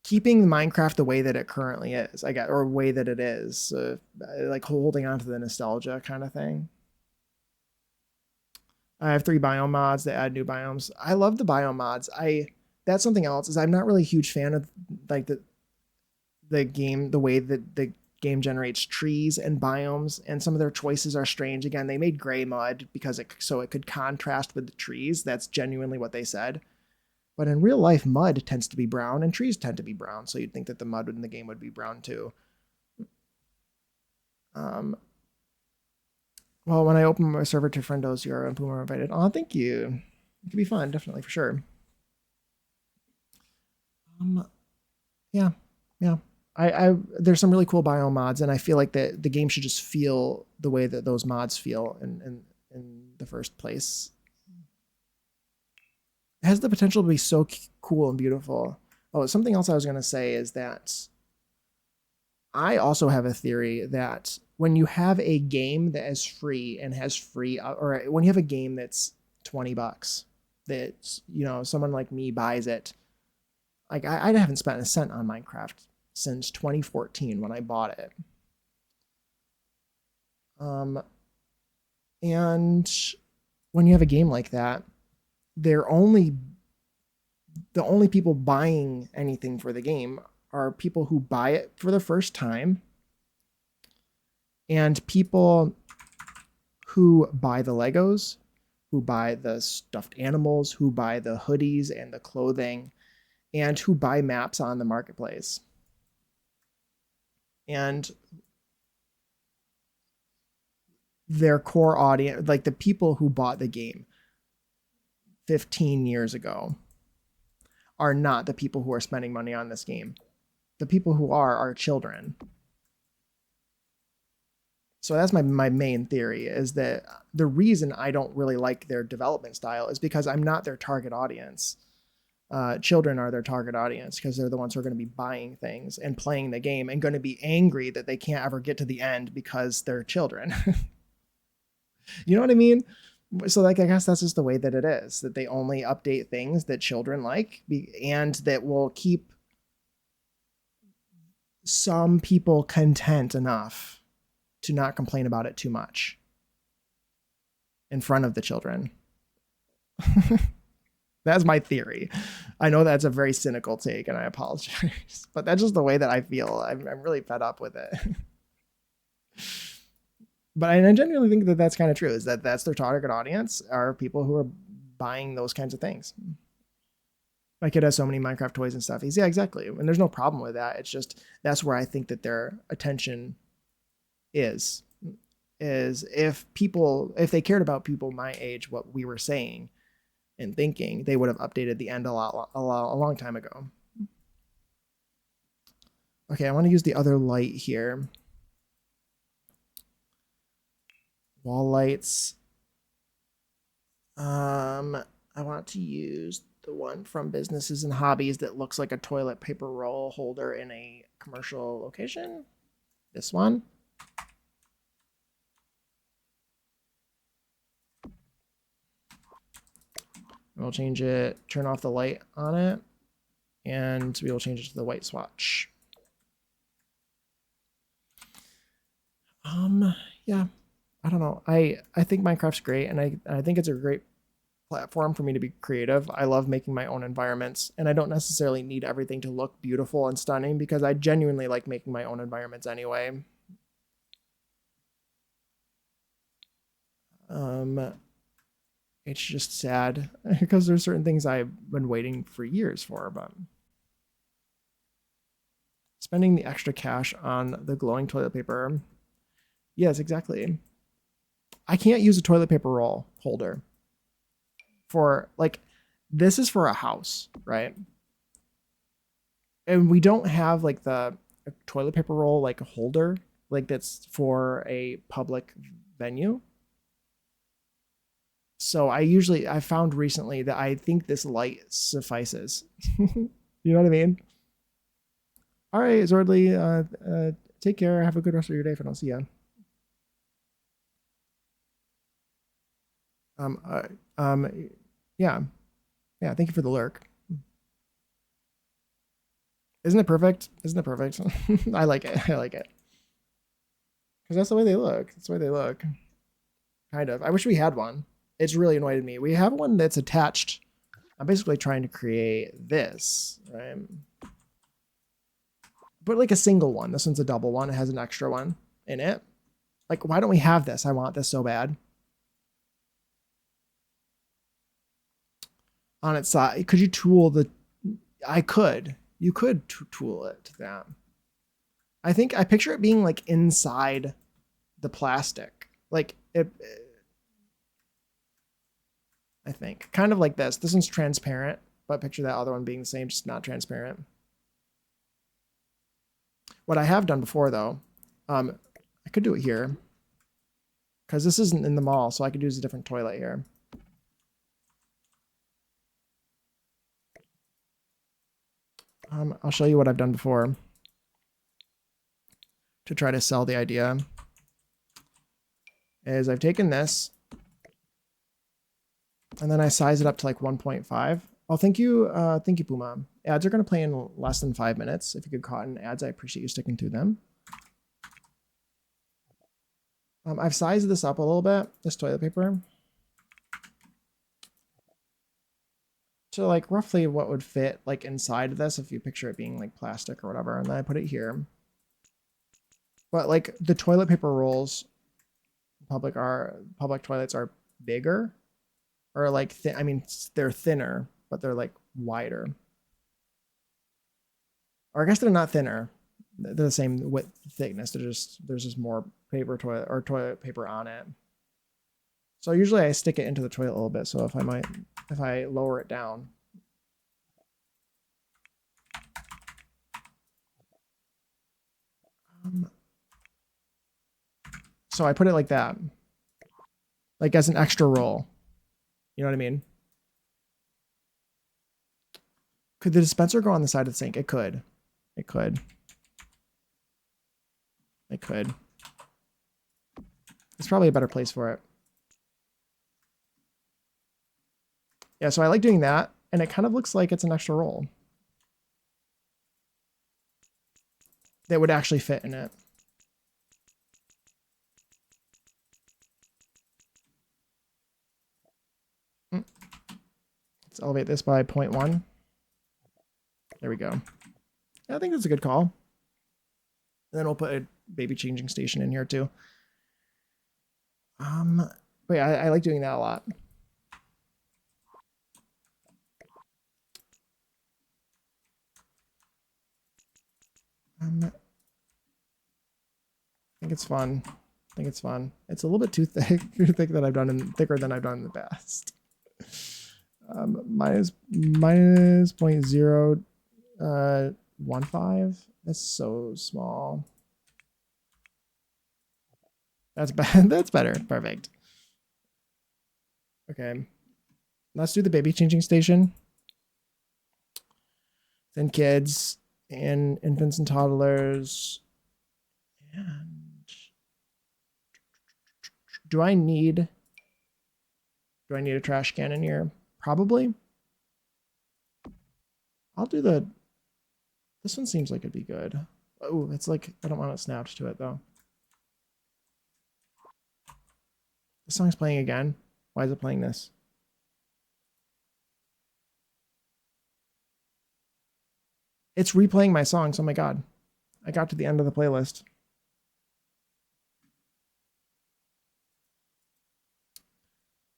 keeping Minecraft the way that it currently is, I guess, or way that it is, like holding on to the nostalgia kind of thing. I have 3 biome mods that add new biomes. I love the biome mods. That's something else, is I'm not really a huge fan of like the game, the way that the game generates trees and biomes, and some of their choices are strange. Again, they made gray mud because it could contrast with the trees. That's genuinely what they said. But in real life, mud tends to be brown and trees tend to be brown. So you'd think that the mud in the game would be brown too. Well, when I open my server to friendos, you're and Puma invited. Oh, thank you. It could be fun, definitely, for sure. Yeah. I there's some really cool biome mods, and I feel like the game should just feel the way that those mods feel in the first place. It has the potential to be so cool and beautiful. Oh, something else I was going to say is that I also have a theory that when you have a game that is free and has free, or when you have a game that's $20, that, someone like me buys it, like I haven't spent a cent on Minecraft since 2014 when I bought it. And when you have a game like that, the only people buying anything for the game are people who buy it for the first time and people who buy the Legos, who buy the stuffed animals, who buy the hoodies and the clothing, and who buy maps on the marketplace. And their core audience, like the people who bought the game 15 years ago, are not the people who are spending money on this game. The people who are children. So that's my main theory, is that the reason I don't really like their development style is because I'm not their target audience. Children are their target audience because they're the ones who are going to be buying things and playing the game and going to be angry that they can't ever get to the end because they're children. You know what I mean? So like, I guess that's just the way that it is, that they only update things that children like, and that will keep some people content enough to not complain about it too much in front of the children. That's my theory. I know that's a very cynical take, and I apologize, but that's just the way that I feel. I'm really fed up with it. But I genuinely think that that's kind of true, is that that's their target audience, are people who are buying those kinds of things. My kid has so many Minecraft toys and stuff. Yeah, exactly. And there's no problem with that. It's just, that's where I think that their attention is if they cared about people my age, what we were saying and thinking, they would have updated the end a long time ago. Okay, I want to use the other light here. Wall lights. I want to use the one from Businesses and Hobbies that looks like a toilet paper roll holder in a commercial location. This one. We'll change it, turn off the light on it, and we will change it to the white swatch. Yeah, I don't know. I think Minecraft's great, and I think it's a great platform for me to be creative. I love making my own environments, and I don't necessarily need everything to look beautiful and stunning because I genuinely like making my own environments anyway. Um, it's just sad because there's certain things I've been waiting for years for, but spending the extra cash on the glowing toilet paper. Yes, exactly. I can't use a toilet paper roll holder for like this is for a house, right? And we don't have like the toilet paper roll like holder like that's for a public venue. So I found recently that I think this light suffices. You know what I mean? All right, Zordly, take care. Have a good rest of your day if I don't see you. Um, uh, um, yeah, yeah. Thank you for the lurk. Isn't it perfect? Isn't it perfect? I like it. I like it because that's the way they look. That's the way they look. Kind of. I wish we had one. It's really annoyed me. We have one that's attached. I'm basically trying to create this, right? But like a single one. This one's a double one. It has an extra one in it. Like, why don't we have this? I want this so bad. On its side, could you tool the? I could. You could tool it to that. I think I picture it being like inside the plastic, like it. I think kind of like this. This one's transparent, but picture that other one being the same, just not transparent. What I have done before though, I could do it here because this isn't in the mall, so I could use a different toilet here. I'll show you what I've done before to try to sell the idea. Is I've taken this and then I size it up to like 1.5. Oh, thank you, Puma. Ads are going to play in less than 5 minutes. If you get caught in ads, I appreciate you sticking to them. I've sized this up a little bit, this toilet paper, to like roughly what would fit like inside of this if you picture it being like plastic or whatever. And then I put it here. But like the toilet paper rolls, public toilets are bigger, or like I mean they're thinner, but they're like wider. Or I guess they're not thinner. They're the same width thickness. There's just more toilet paper on it. So usually I stick it into the toilet a little bit. So if I lower it down. So I put it like that, like as an extra roll. You know what I mean? Could the dispenser go on the side of the sink? It could. It could. It could. It's probably a better place for it. Yeah, so I like doing that, and it kind of looks like it's an extra roll that would actually fit in it. Let's elevate this by 0.1. There we go. Yeah, I think that's a good call. And then we'll put a baby changing station in here too. But yeah, I like doing that a lot. I think it's fun. I think it's fun. It's a little bit too thick, thicker than I've done in the past. Minus 0.015. That's so small. That's bad. That's better. Perfect. Okay. Let's do the baby changing station. Then kids and infants and toddlers. And do I need a trash can in here? Probably. I'll do this one seems like it'd be good. Oh, it's like, I don't want it snapped to it though. The song's playing again. Why is it playing this? It's replaying my songs. Oh my god. I got to the end of the playlist.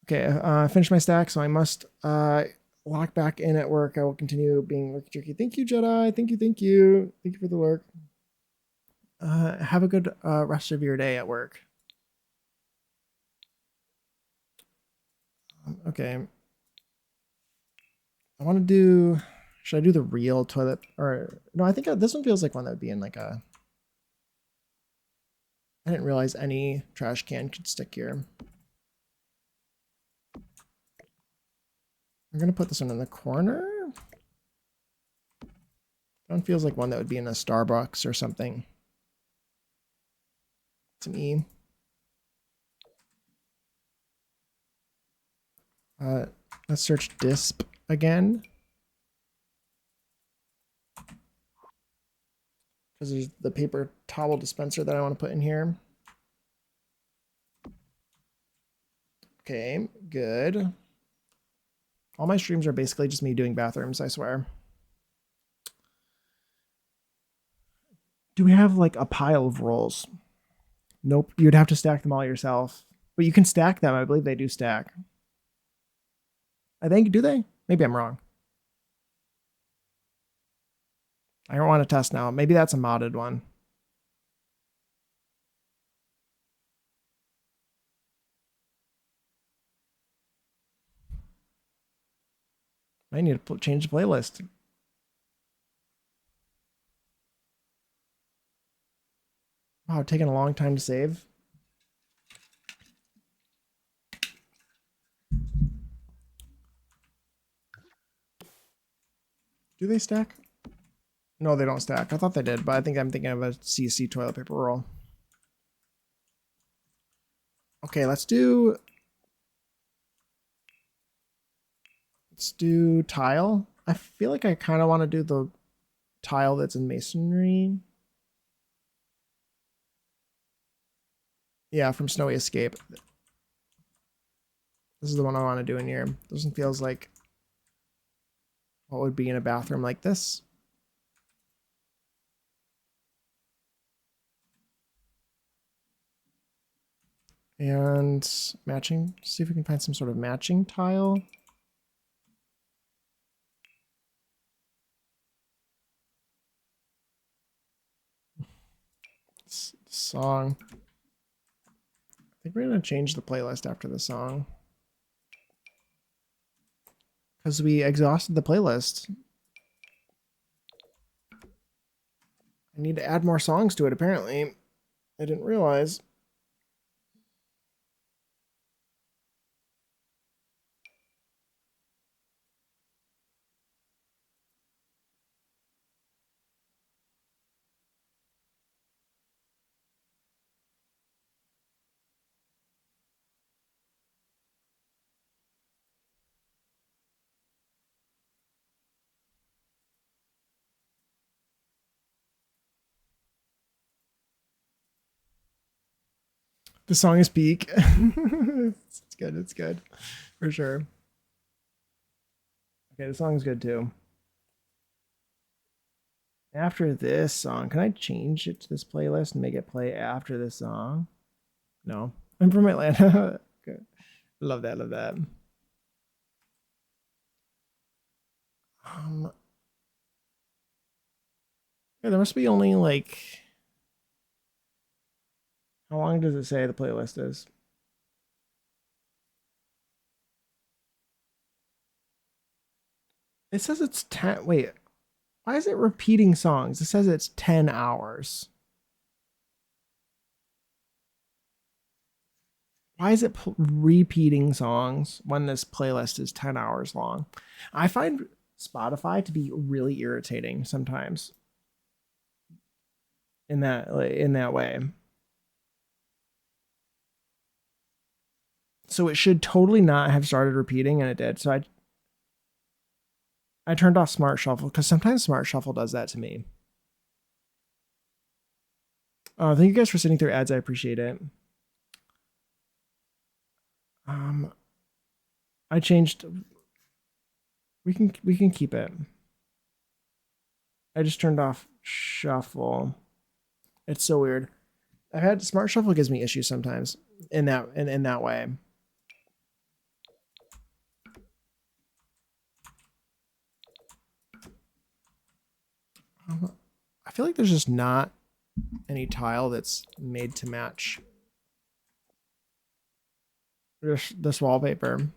Okay, I finished my stack, so I must lock back in at work. I will continue being lurky jerky. Thank you, Jedi. Thank you, thank you. Thank you for the lurk. Have a good rest of your day at work. Okay. I want to do... Should I do the real toilet? Or no, I think this one feels like one that would be in like a... I didn't realize any trash can could stick here. I'm going to put this one in the corner. That one feels like one that would be in a Starbucks or something. It's an E. Let's search DISP again. Because there's the paper towel dispenser that I want to put in here. Okay, good. All my streams are basically just me doing bathrooms, I swear. Do we have like a pile of rolls? Nope, you'd have to stack them all yourself. But you can stack them. I believe they do stack. I think, do they? Maybe I'm wrong. I don't want to test now. Maybe that's a modded one. I need to change the playlist. Wow, taking a long time to save. Do they stack? No, they don't stack. I thought they did, but I think I'm thinking of a CSC toilet paper roll. Okay, let's do tile. I feel like I kind of want to do the tile that's in masonry. Yeah, from Snowy Escape. This is the one I want to do in here. This one feels like what would be in a bathroom like this. And matching, see if we can find some sort of matching tile. Song. I think we're going to change the playlist after the song. Because we exhausted the playlist. I need to add more songs to it, apparently. I didn't realize. The song is peak. It's good. It's good. For sure. Okay, the song's good too. After this song, can I change it to this playlist and make it play after this song? No. I'm from Atlanta. Okay. Love that. Love that. Yeah, there must be only like... How long does it say the playlist is? It says it's 10. Wait, why is it repeating songs? It says it's 10 hours. Why is it repeating songs when this playlist is 10 hours long? I find Spotify to be really irritating sometimes in that way. So it should totally not have started repeating, and it did. So I turned off Smart Shuffle because sometimes Smart Shuffle does that to me. Thank you guys for sitting through ads. I appreciate it. I changed. We can keep it. I just turned off shuffle. It's so weird. I've had smart shuffle gives me issues sometimes in that way. I feel like there's just not any tile that's made to match this wallpaper.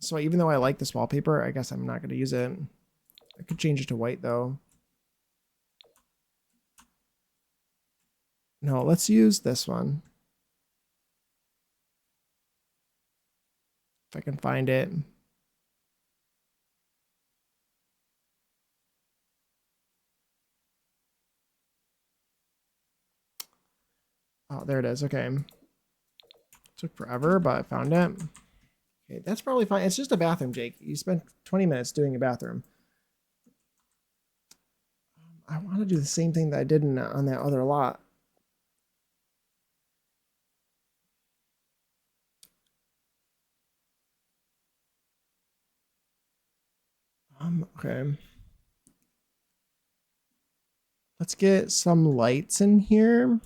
So even though I like this wallpaper, I guess I'm not going to use it. I could change it to white though. No, let's use this one. If I can find it. Oh, there it is. Okay. Took forever, but I found it. Okay, that's probably fine. It's just a bathroom, Jake. You spent 20 minutes doing a bathroom. I want to do the same thing that I did on that other lot. Okay. Let's get some lights in here.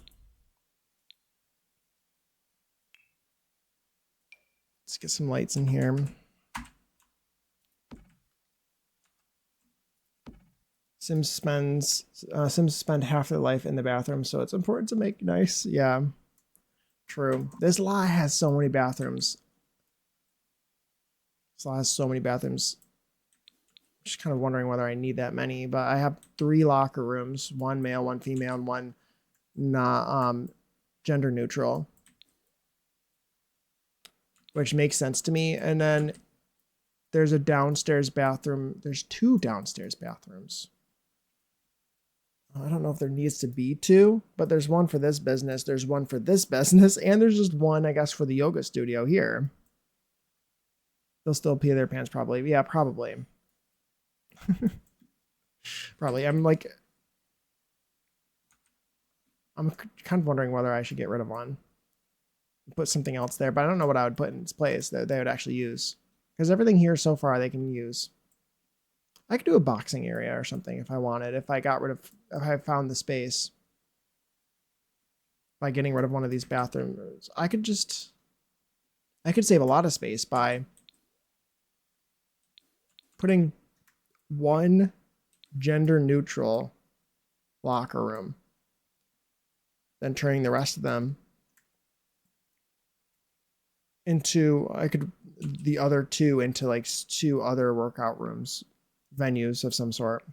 Let's get some lights in here. Sims spend half their life in the bathroom, so it's important to make nice. Yeah, true. This lot has so many bathrooms. This lot has so many bathrooms. Just kind of wondering whether I need that many, but I have 3 locker rooms, 1 male, 1 female, and 1 not gender neutral, which makes sense to me. And then there's a downstairs bathroom. There's 2 downstairs bathrooms. I don't know if there needs to be 2, but there's 1 for this business, there's 1 for this business, and there's just 1, I guess, for the yoga studio here. They'll still pee their pants probably. Yeah, probably. Probably. I'm kind of wondering whether I should get rid of 1. Put something else there, but I don't know what I would put in its place that they would actually use. Because everything here so far they can use. I could do a boxing area or something if I wanted, if I found the space. By getting rid of one of these bathrooms. I could save a lot of space by putting 1 gender neutral locker room. Then turning the rest of them into, the other 2 into like 2 other workout rooms, venues of some sort.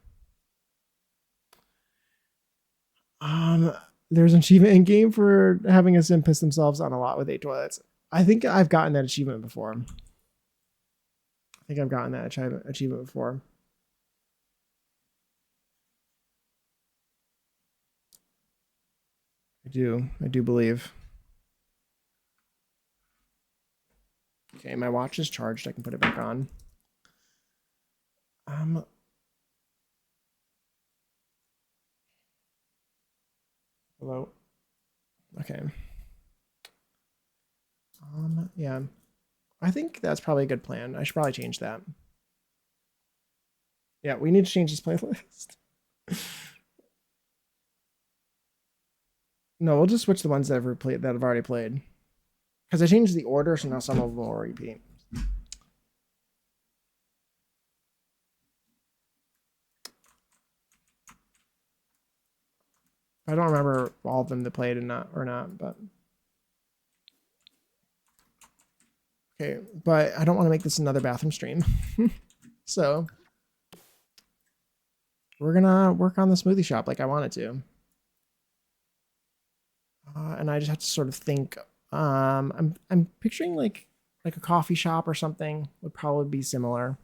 There's an achievement in game for having a sim piss themselves on a lot with 8 toilets. I think I've gotten that achievement before. I do believe. Okay, my watch is charged. I can put it back on. Hello. Okay. Yeah. I think that's probably a good plan. I should probably change that. Yeah, we need to change this playlist. No, we'll just switch the ones that I've already played. Because I changed the order, so now some of them will repeat. I don't remember all of them that played or not, but okay. But I don't want to make this another bathroom stream, so we're gonna work on the smoothie shop like I wanted to, and I just have to sort of think. I'm picturing like a coffee shop or something would probably be similar.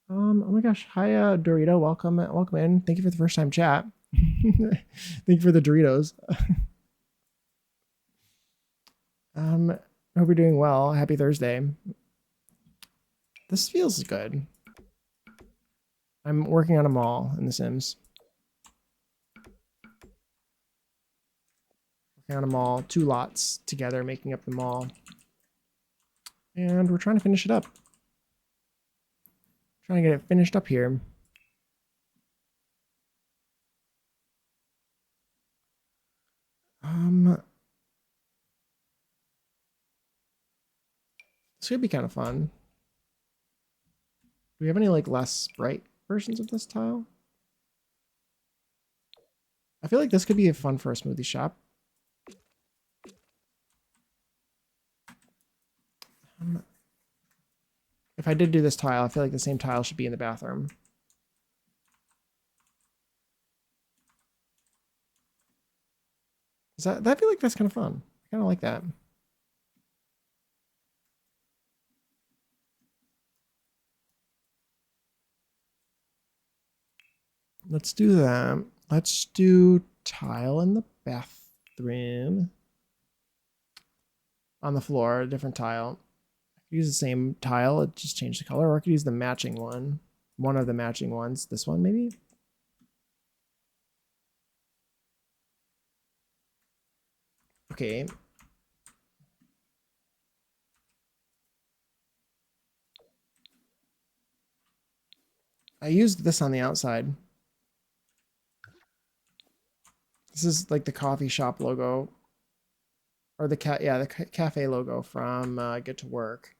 Oh my gosh, hi Dorito, welcome in. Thank you for the first time chat. Thank you for the Doritos. I hope you're doing well. Happy Thursday. This feels good. I'm working on a mall in The Sims. and a mall, 2 lots together making up the mall. And we're trying to finish it up. Trying to get it finished up here. This could be kind of fun. Do we have any like less bright versions of this tile? I feel like this could be fun for a smoothie shop. If I did do this tile, I feel like the same tile should be in the bathroom. I feel like that's kind of fun. I kind of like that. Let's do that. Let's do tile in the bathroom. On the floor, a different tile. I could use the same tile, it just changed the color, or I could use the matching one. One of the matching ones. This one, maybe? Okay. I used this on the outside. This is like the coffee shop logo. Or the cafe logo from Get to Work.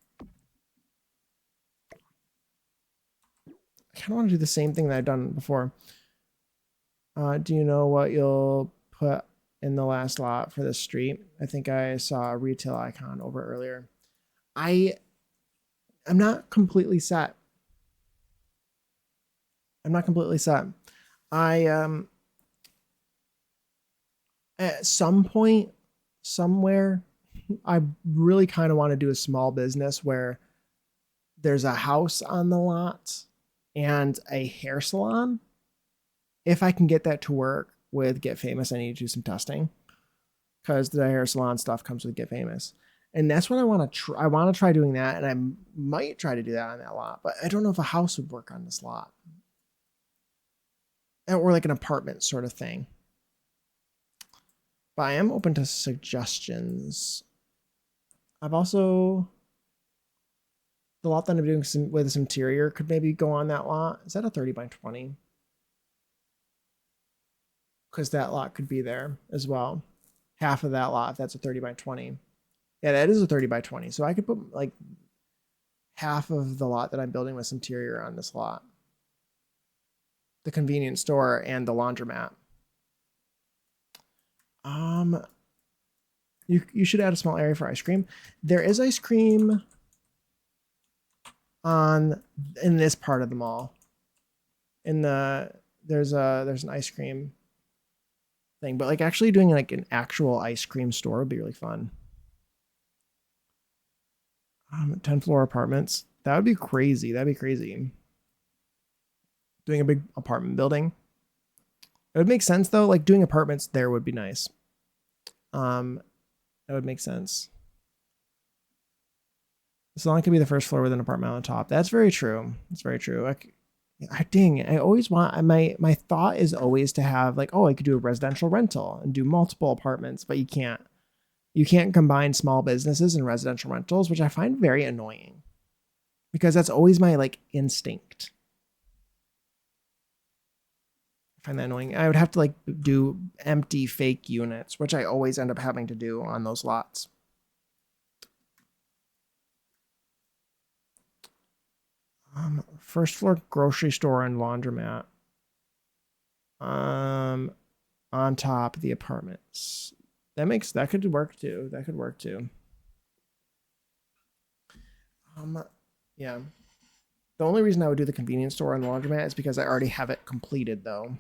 I kind of want to do the same thing that I've done before. Do you know what you'll put in the last lot for this street? I think I saw a retail icon over earlier. I'm not completely set. I'm not completely set. At some point, somewhere, I really kind of want to do a small business where there's a house on the lot and a hair salon. If I can get that to work with Get Famous, I need to do some testing because the hair salon stuff comes with Get Famous. And that's what I want to try. I want to try doing that, and I might try to do that on that lot, but I don't know if a house would work on this lot. Or like an apartment sort of thing. But I am open to suggestions. I've also... The lot that I'm doing with this interior could maybe go on that lot. Is that a 30 by 20? Because that lot could be there as well. Half of that lot, if that's a 30 by 20. Yeah, that is a 30 by 20. So I could put like half of the lot that I'm building with interior on this lot. The convenience store and the laundromat. You should add a small area for ice cream. There is ice cream in this part of the mall. There's an ice cream thing, but like actually doing like an actual ice cream store would be really fun. 10 floor apartments. That would be crazy. That'd be crazy. Doing a big apartment building. It would make sense though. Like doing apartments there would be nice. That would make sense. So long could be the first floor with an apartment on the top. That's very true. That's very true. Dang, I always want my thought is always to have like, oh, I could do a residential rental and do multiple apartments, but you can't. You can't combine small businesses and residential rentals, which I find very annoying. Because that's always my like instinct. I find that annoying. I would have to like do empty fake units, which I always end up having to do on those lots. First floor grocery store and laundromat. On top of the apartments. That could work too. That could work too. Yeah. The only reason I would do the convenience store and laundromat is because I already have it completed though.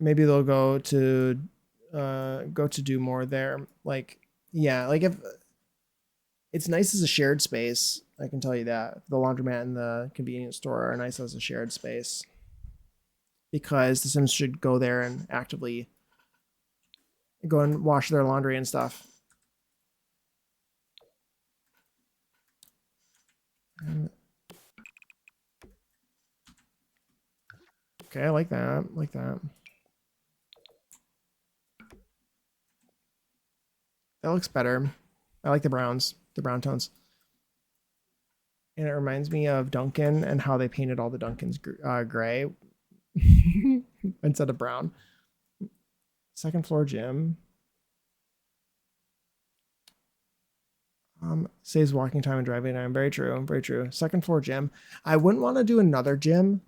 Maybe they'll go to do more there. Like, yeah, like if it's nice as a shared space, I can tell you that. The laundromat and the convenience store are nice as a shared space. Because the Sims should go there and actively go and wash their laundry and stuff. Okay, I like that. That looks better. I like the browns, the brown tones. And it reminds me of Duncan and how they painted all the Duncans gray instead of brown. Second floor gym. Saves walking time and driving time. Very true. Very true. Second floor gym. I wouldn't want to do another gym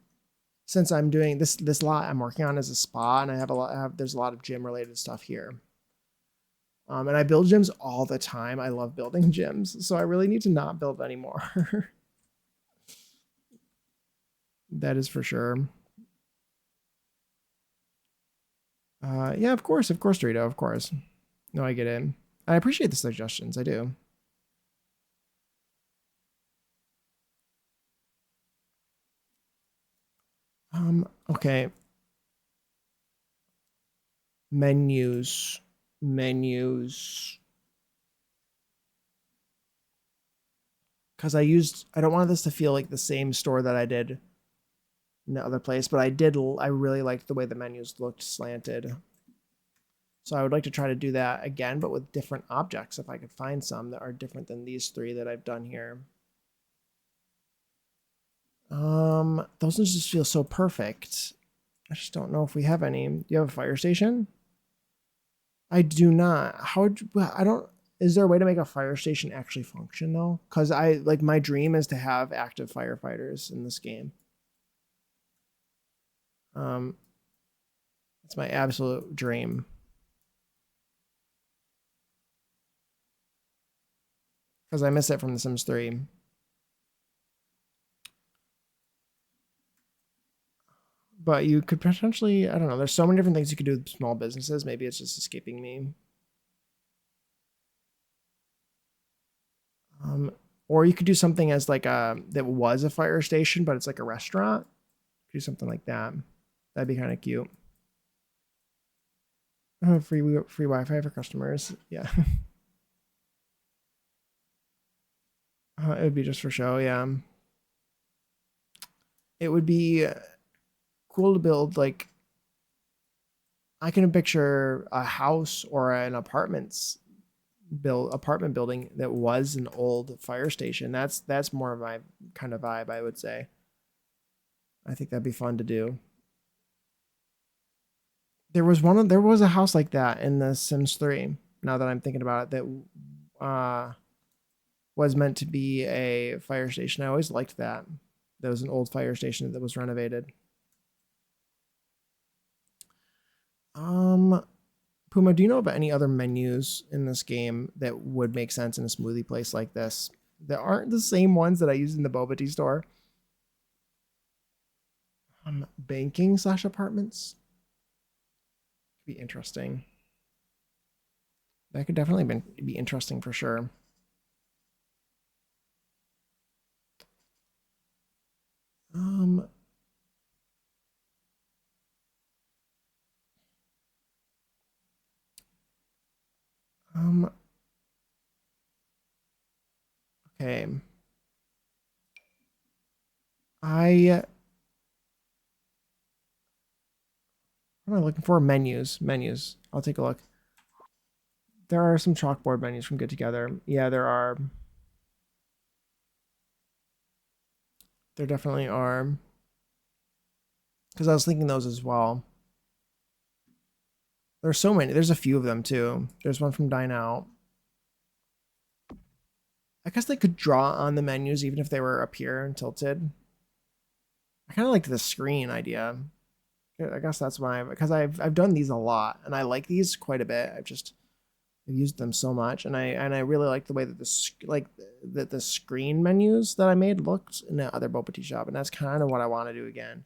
since I'm doing this lot I'm working on as a spa, and I have there's a lot of gym related stuff here. And I build gyms all the time. I love building gyms, so I really need to not build anymore. That is for sure. Yeah, of course, Dorito, of course. No, I get it. I appreciate the suggestions. I do. Okay. Menus. Because I don't want this to feel like the same store that I did in the other place, but I really liked the way the menus looked slanted. So I would like to try to do that again, but with different objects, if I could find some that are different than these three that I've done here. Those just feel so perfect. I just don't know if we have any. Do you have a fire station? I do not. I don't, is there a way to make a fire station actually function though? Because my dream is to have active firefighters in this game. It's my absolute dream. Because I miss it from The Sims 3. But you could potentially, I don't know, there's so many different things you could do with small businesses. Maybe it's just escaping me. Or you could do something as like that was a fire station, but it's like a restaurant. Do something like that. That'd be kind of cute. Free Wi-Fi for customers. Yeah. It would be just for show. Yeah. It would be cool to build like. I can picture a house or an apartment building that was an old fire station. That's more of my kind of vibe, I would say. I think that'd be fun to do. There was a house like that in The Sims 3. Now that I'm thinking about it, that was meant to be a fire station. I always liked that. There was an old fire station that was renovated. Puma, do you know about any other menus in this game that would make sense in a smoothie place like this? That aren't the same ones that I use in the boba tea store. Banking / apartments. Could be interesting. That could definitely be interesting for sure. Okay. What am I looking for? Menus. I'll take a look. There are some chalkboard menus from Good Together. Yeah, there are. There definitely are. Because I was thinking those as well. There's so many. There's a few of them too. There's one from Dine Out. I guess they could draw on the menus even if they were up here and tilted. I kind of like the screen idea. I guess that's why, because I've done these a lot and I like these quite a bit. I've used them so much, and I really like the way that the screen menus that I made looked in the other boba tea shop, and that's kind of what I want to do again.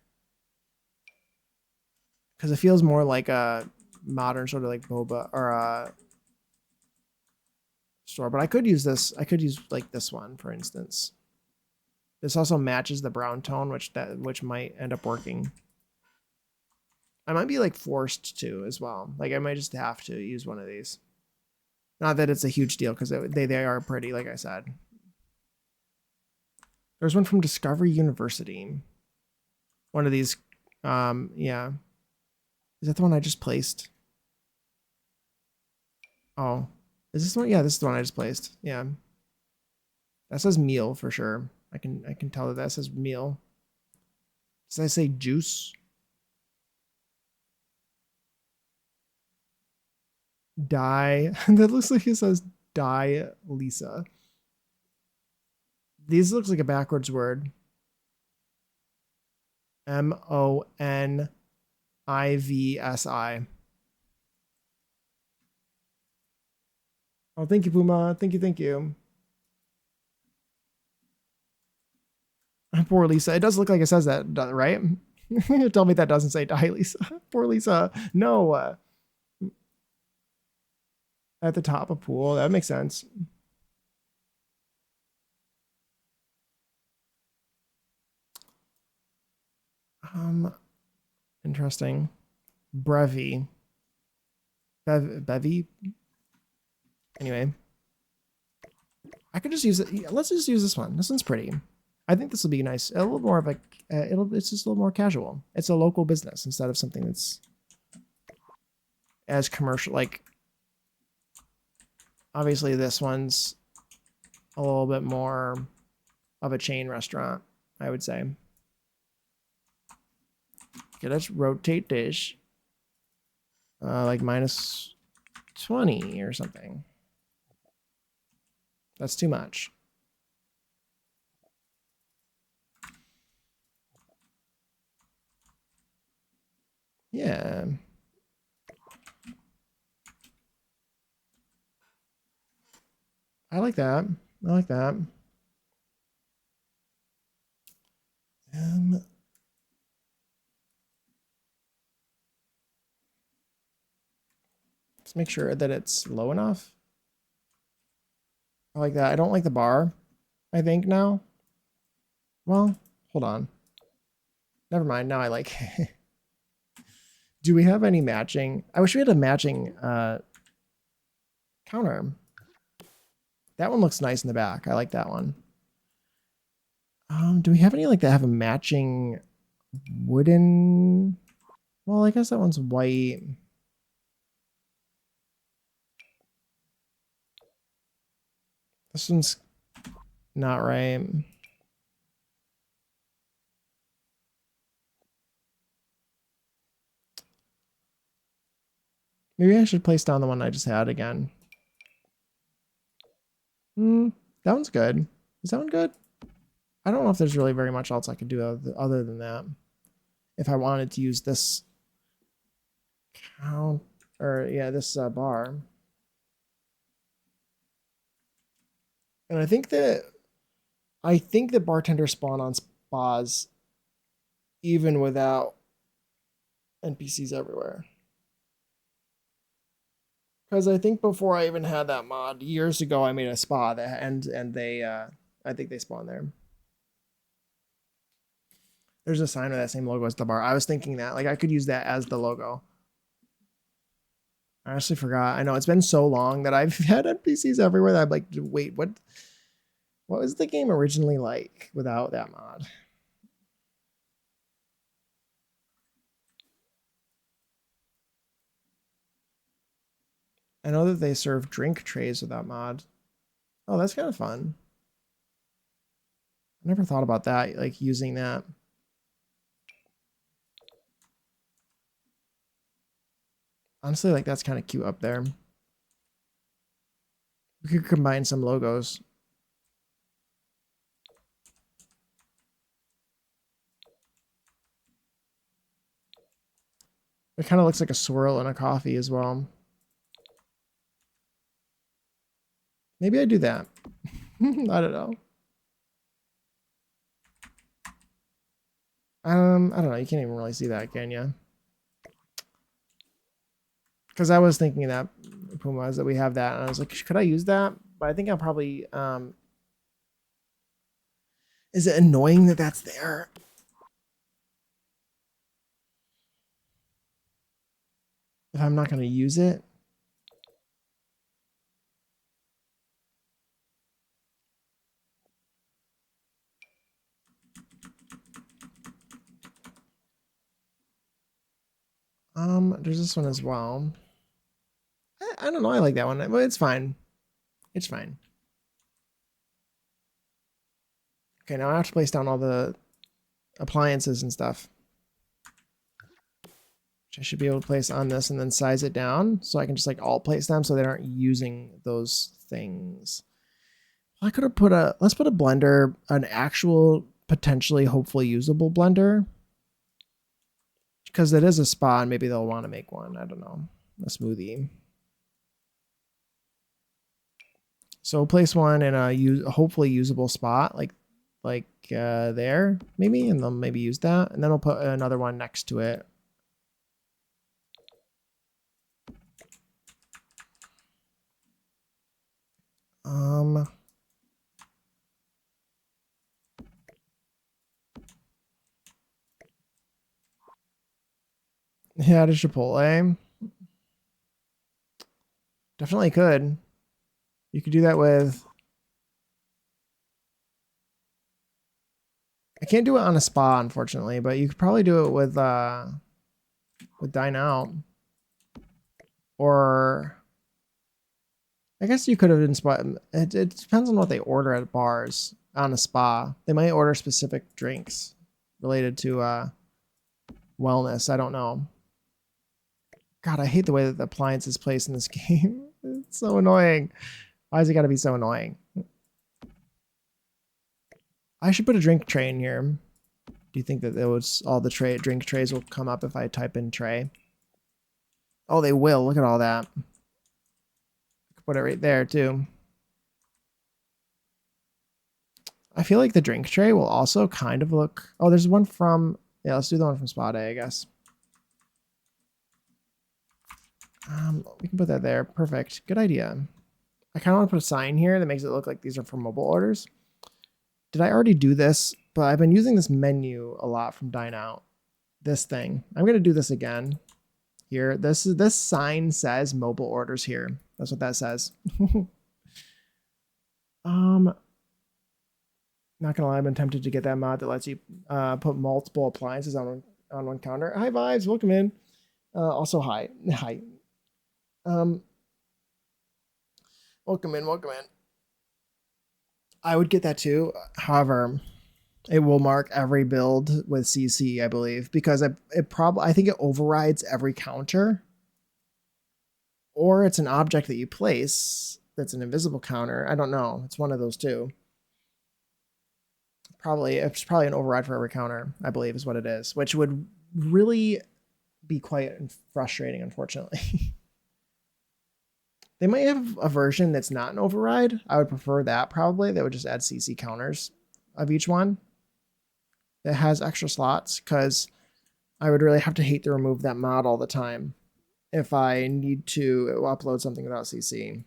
Because it feels more like a modern sort of like boba or a store. But I could use this. I could use like this one, for instance. This also matches the brown tone, which might end up working. I might be like forced to as well. Like I might just have to use one of these. Not that it's a huge deal because they are pretty, like I said. There's one from Discovery University. One of these, yeah. Is that the one I just placed? Oh. Is this one? Yeah, this is the one I just placed. Yeah. That says meal for sure. I can tell that that says meal. Does that say juice? Die. That looks like it says die Lisa. These looks like a backwards word. MONIVSI. Oh, thank you, Puma. Thank you, thank you. Poor Lisa. It does look like it says that, right? Tell me that doesn't say die, Lisa. Poor Lisa. No. At the top of pool. That makes sense. Interesting. Brevi. Bevy. Anyway. I could just use it. Yeah, let's just use this one. This one's pretty. I think this will be nice. A little more of a, it's just a little more casual. It's a local business instead of something that's as commercial. Like, obviously this one's a little bit more of a chain restaurant, I would say. Okay, let's rotate dish. Like minus 20 or something. That's too much. Yeah. I like that. I like that. Let's make sure that it's low enough. I like that. I don't like the bar, I think now. Well, hold on. Never mind. Now I like. Do we have any matching? I wish we had a matching counter. That one looks nice in the back. I like that one. Do we have any like that have a matching wooden? Well, I guess that one's white. This one's not right. Maybe I should place down the one I just had again. That one's good. Is that one good? I don't know if there's really very much else I could do other than that. If I wanted to use this count, or yeah, this bar. And I think that bartenders spawn on spas even without NPCs everywhere. Because I think before I even had that mod years ago, I made a spa that and they I think they spawn there. There's a sign with that same logo as the bar. I was thinking that like I could use that as the logo. I honestly forgot. I know it's been so long that I've had NPCs everywhere that I'm like, wait, what was the game originally like without that mod? I know that they serve drink trays with that mod. Oh, that's kind of fun. I never thought about that, like using that. Honestly, like that's kind of cute up there. We could combine some logos. It kind of looks like a swirl in a coffee as well. Maybe I do that. I don't know. I don't know. You can't even really see that, can you? Because I was thinking that Pumas that we have that, and I was like, could I use that? But I think I'll probably. Is it annoying that that's there? If I'm not going to use it. There's this one as well. I don't know. I like that one, but it's fine. It's fine. Okay, now I have to place down all the appliances and stuff. Which I should be able to place on this and then size it down so I can just like alt place them so they aren't using those things. I could have put let's put a blender, an actual potentially hopefully usable blender. Because it is a spa and maybe they'll want to make one. I don't know. A smoothie. So we'll place one in a hopefully usable spot like there maybe, and they'll maybe use that. And then we'll put another one next to it. Yeah, to Chipotle. Definitely could. You could do that with... I can't do it on a spa, unfortunately, but you could probably do it with Dine Out. Or... I guess you could have been spot. It depends on what they order at bars on a spa. They might order specific drinks related to wellness. I don't know. God, I hate the way that the appliance is placed in this game. It's so annoying. Why has it got to be so annoying? I should put a drink tray in here. Do you think that all the drink trays will come up if I type in tray? Oh, they will. Look at all that. Put it right there too. I feel like the drink tray will also kind of look... Oh, there's one from... Yeah, let's do the one from Spa Day, I guess. We can put that there. Perfect. Good idea. I kind of want to put a sign here that makes it look like these are for mobile orders. Did I already do this? But I've been using this menu a lot from Dine Out. This thing. I'm going to do this again. Here. This sign says mobile orders here. That's what that says. Not gonna lie, I've been tempted to get that mod that lets you put multiple appliances on one counter. Hi Vibes, welcome in. Also hi. Welcome in. I would get that too. However, it will mark every build with CC, I believe, because I think it overrides every counter. Or it's an object that you place that's an invisible counter. I don't know. It's one of those two. It's probably an override for every counter, I believe is what it is, which would really be quite frustrating, unfortunately. They might have a version that's not an override. I would prefer that probably. They would just add CC counters of each one that has extra slots, because I would really have to hate to remove that mod all the time if I need to upload something without CC.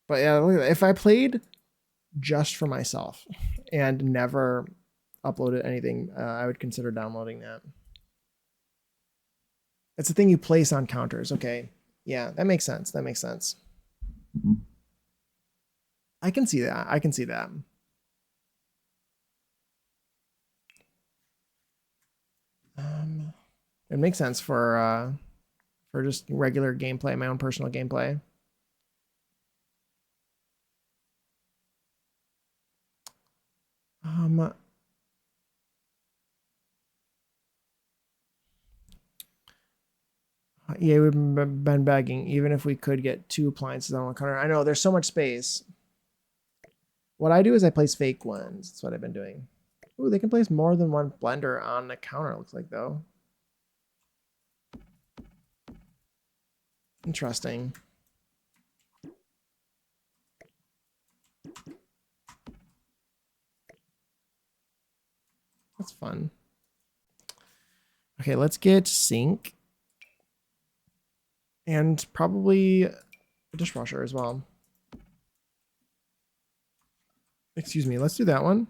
But yeah, look at that. If I played just for myself and never uploaded anything, I would consider downloading that. It's a thing you place on counters. Okay. Yeah, that makes sense. I can see that. It makes sense for just regular gameplay, my own personal gameplay. Yeah, we've been begging, even if we could get 2 appliances on one counter. I know there's so much space. What I do is I place fake ones. That's what I've been doing. Ooh, they can place more than one blender on the counter, it looks like, though. Interesting. That's fun. Okay, let's get sink. And probably a dishwasher as well. Excuse me, let's do that one.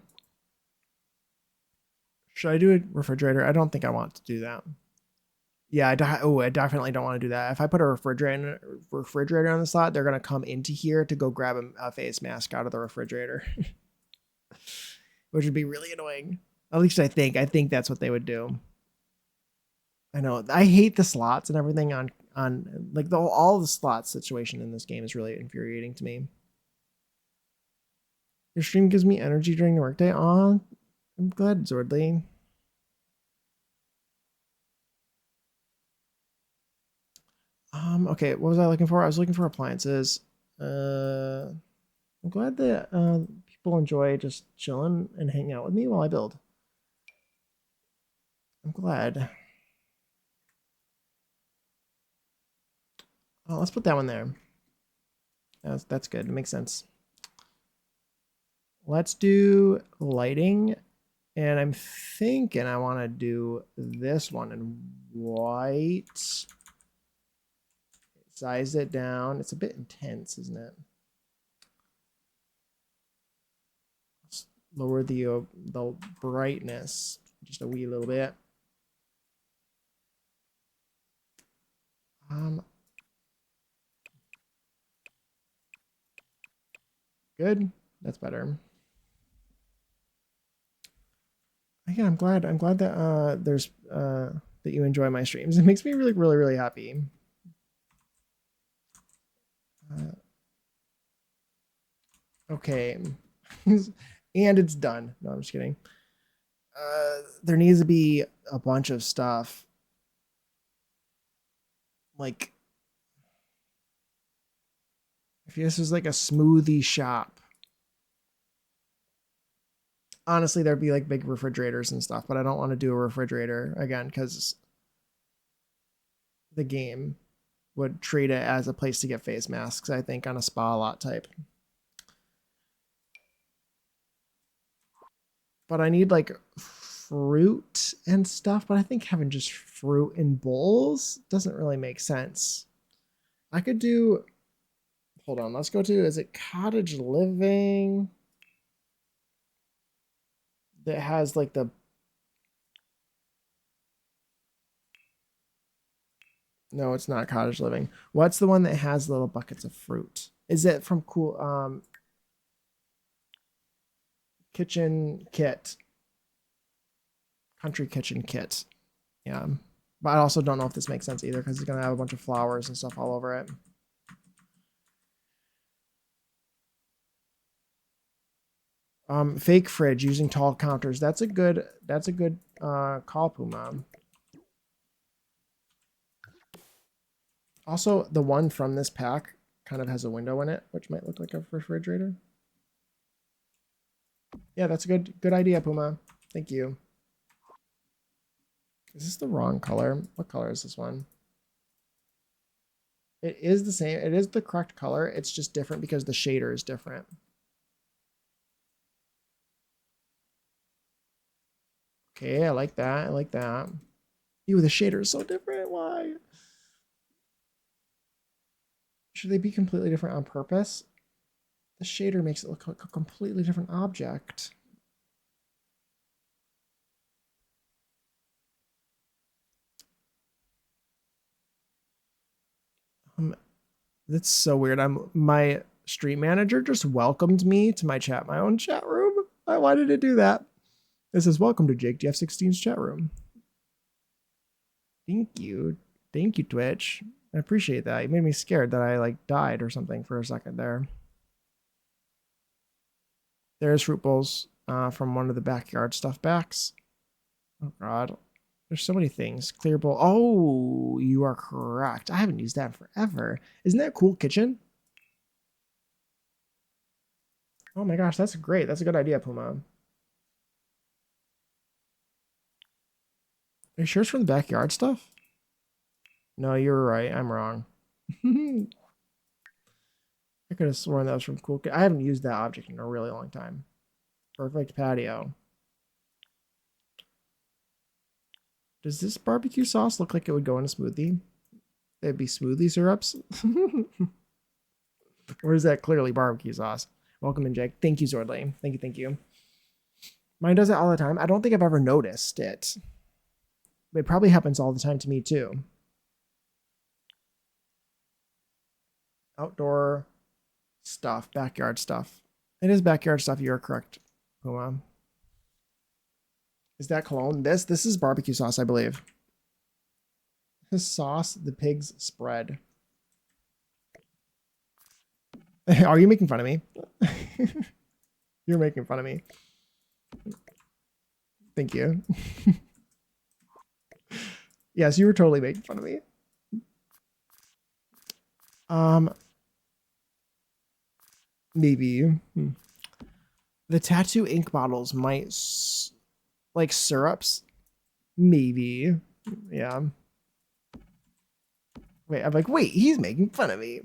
Should I do a refrigerator? I don't think I want to do that. Yeah, I definitely don't want to do that. If I put a refrigerator on the slot, they're going to come into here to go grab a face mask out of the refrigerator. Which would be really annoying. At least I think that's what they would do. I know. I hate the slots and everything on on like all the slot situation in this game is really infuriating to me. Your stream gives me energy during the workday. Aw, I'm glad, Zordly. Okay, what was I looking for? I was looking for appliances. I'm glad that people enjoy just chilling and hanging out with me while I build. I'm glad. Oh, let's put that one there. That's good. It makes sense. Let's do lighting. And I'm thinking I want to do this one in white. Size it down. It's a bit intense, isn't it? Let's lower the brightness just a wee little bit. Good. That's better. Yeah, I'm glad that there's that you enjoy my streams. It makes me really, really, really happy. Okay. And it's done. No, I'm just kidding. There needs to be a bunch of stuff. Like, if this was like a smoothie shop. Honestly, there'd be like big refrigerators and stuff, but I don't want to do a refrigerator again because the game would treat it as a place to get face masks, I think, on a spa lot type. But I need like fruit and stuff, but I think having just fruit in bowls doesn't really make sense. I could do, hold on, let's go to, is it cottage living? That has like the, no, it's not cottage living. What's the one that has little buckets of fruit? Is it from cool kitchen kit? Country kitchen kit. Yeah. But I also don't know if this makes sense either because it's gonna have a bunch of flowers and stuff all over it. Fake fridge using tall counters. That's a good call, Puma. Also, the one from this pack kind of has a window in it, which might look like a refrigerator. Yeah, that's a good idea, Puma. Thank you. Is this the wrong color? What color is this one? It is the same. It is the correct color. It's just different because the shader is different. Okay, I like that. I like that. Ew, the shader is so different. Why? Should they be completely different on purpose? The shader makes it look like a completely different object. That's so weird. My stream manager just welcomed me to my own chat room. Why did it do that? It says, welcome to Jake GF16's chat room. Thank you. Thank you, Twitch. I appreciate that. You made me scared that I like died or something for a second there. There's fruit bowls from one of the backyard stuff backs. Oh god. There's so many things. Clear bowl. Oh, you are correct. I haven't used that in forever. Isn't that a cool kitchen? Oh my gosh, that's great. That's a good idea, Puma. Are you sure it's from the backyard stuff? No, you're right. I'm wrong. I could have sworn that was from Cool. I haven't used that object in a really long time. Perfect patio. Does this barbecue sauce look like it would go in a smoothie? It'd be smoothie syrups? Or is that clearly barbecue sauce? Welcome in, Jake. Thank you, Zordlane. Thank you, thank you. Mine does it all the time. I don't think I've ever noticed it. It probably happens all the time to me, too. Outdoor stuff, backyard stuff. It is backyard stuff. You're correct, Puma. Is that cologne? This is barbecue sauce, I believe. sauce the pig's spread. Are you making fun of me? You're making fun of me. Thank you. Yes, you were totally making fun of me. Maybe. The tattoo ink bottles might like syrups. Maybe. Yeah. Wait, I'm like, wait, he's making fun of me.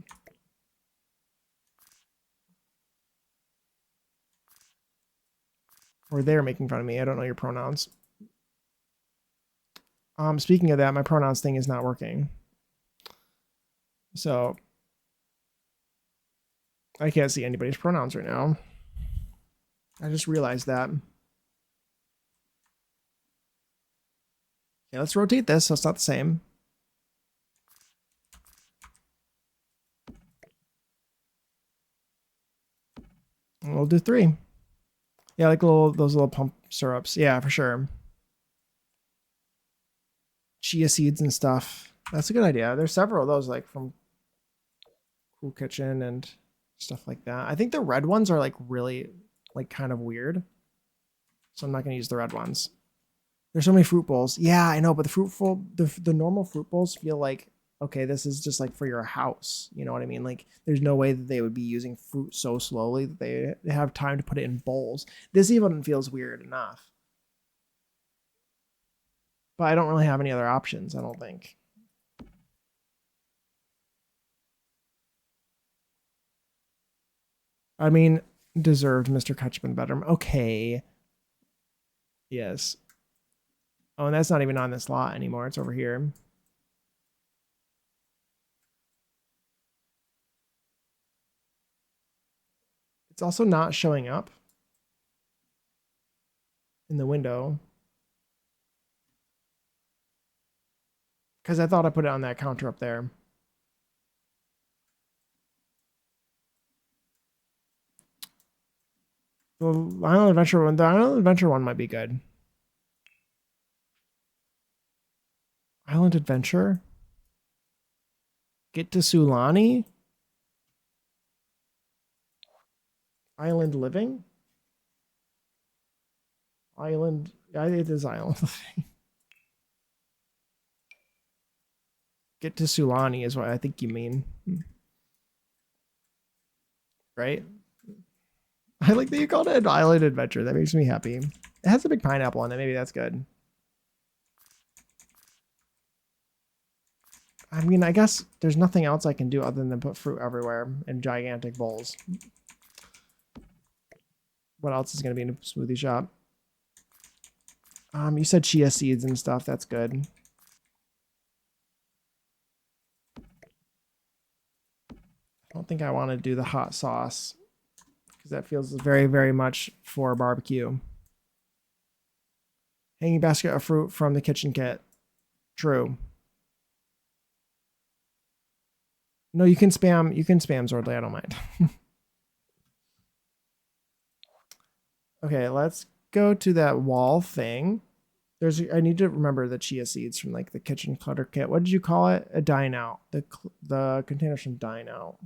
Or they're making fun of me. I don't know your pronouns. Speaking of that, my pronouns thing is not working. So I can't see anybody's pronouns right now. I just realized that. Okay, let's rotate this so it's not the same. And we'll do 3. Yeah, like those little pump syrups. Yeah, for sure. Chia seeds and stuff. That's a good idea. There's several of those, like from Cool Kitchen and stuff like that. I think the red ones are like really like kind of weird. So I'm not going to use the red ones. There's so many fruit bowls. Yeah, I know, but the normal fruit bowls feel like, okay, this is just like for your house. You know what I mean? Like there's no way that they would be using fruit so slowly that they have time to put it in bowls. This even feels weird enough. But I don't really have any other options, I don't think. I mean, deserved Mr. Kutchman better. Okay. Yes. Oh, and that's not even on this lot anymore. It's over here. It's also not showing up in the window. Because I thought I put it on that counter up there. The Island Adventure one might be good. Island Adventure? Get to Sulani? Island Living? Island, yeah, it is Island Living. Get to Sulani is what I think you mean. Right? I like that you called it an Island Adventure. That makes me happy. It has a big pineapple on it. Maybe that's good. I mean, I guess there's nothing else I can do other than put fruit everywhere in gigantic bowls. What else is going to be in a smoothie shop? You said chia seeds and stuff. That's good. I don't think I want to do the hot sauce because that feels very, very much for barbecue. Hanging basket of fruit from the kitchen kit. True. No, you can spam Zordly. I don't mind. Okay, let's go to that wall thing. I need to remember the chia seeds from like the kitchen clutter kit. What did you call it? A dine out. The containers from Dine Out.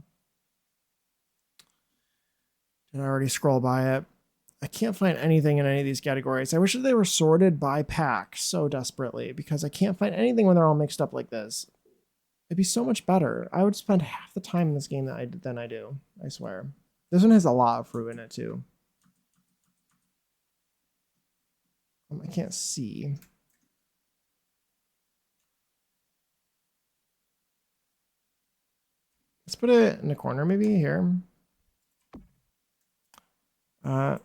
Did I already scroll by it? I can't find anything in any of these categories. I wish that they were sorted by pack so desperately because I can't find anything when they're all mixed up like this. It'd be so much better. I would spend half the time in this game than I do. I swear. This one has a lot of fruit in it too. I can't see. Let's put it in the corner maybe here. No,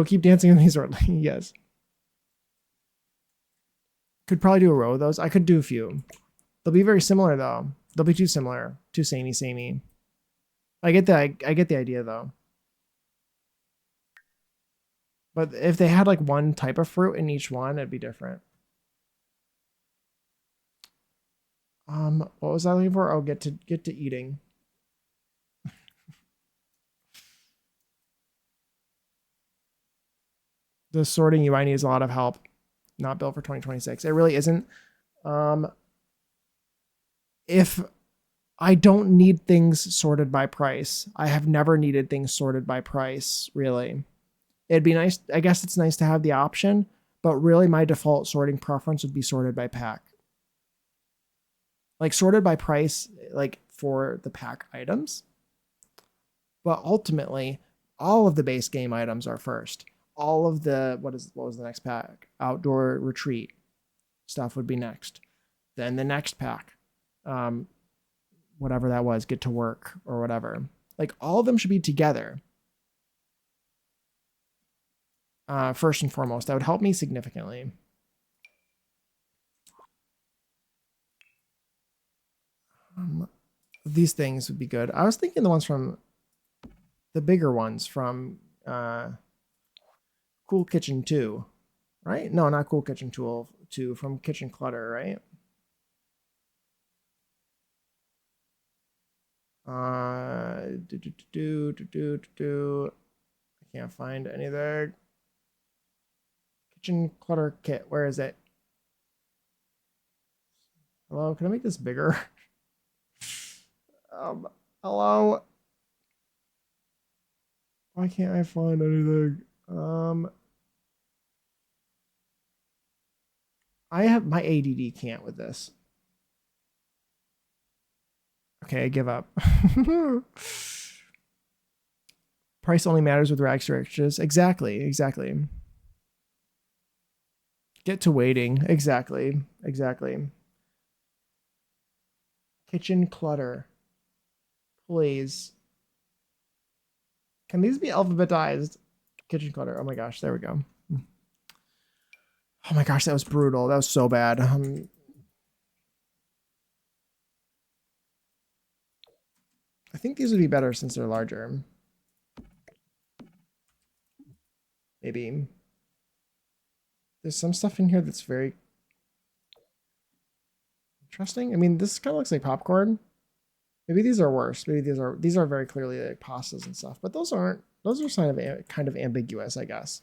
keep dancing in these order. Yes. Could probably do a row of those. I could do a few. They'll be very similar though. They'll be too similar. Too samey. I get that. I get the idea though. But if they had like one type of fruit in each one, it'd be different. What was I looking for? Oh, get to eating. The sorting UI needs a lot of help. Not built for 2026. It really isn't. if I don't need things sorted by price. I have never needed things sorted by price, really. It'd be nice. I guess it's nice to have the option, but really my default sorting preference would be sorted by pack. Like sorted by price, like for the pack items. But ultimately, all of the base game items are first. All of the what was the next pack? Outdoor retreat stuff would be next. Then the next pack. Whatever that was, get to work or whatever. Like all of them should be together. First and foremost, that would help me significantly. These things would be good. I was thinking the ones from the bigger ones from Cool Kitchen 2, right? No, not Cool Kitchen 2, from Kitchen Clutter, right? I can't find any there. Kitchen Clutter Kit, where is it? Hello, can I make this bigger? Hello? Why can't I find anything? I have my ADD can't with this. Okay, I give up. Price only matters with rags to riches. Exactly, exactly. Get to waiting. Exactly, exactly. Kitchen clutter. Please. Can these be alphabetized? Kitchen clutter. Oh my gosh, there we go. Oh my gosh, that was brutal. That was so bad. I think these would be better since they're larger. Maybe. There's some stuff in here that's very interesting. I mean, this kind of looks like popcorn. Maybe these are worse. Maybe these are very clearly like pastas and stuff, but those aren't. Those are kind of ambiguous, I guess.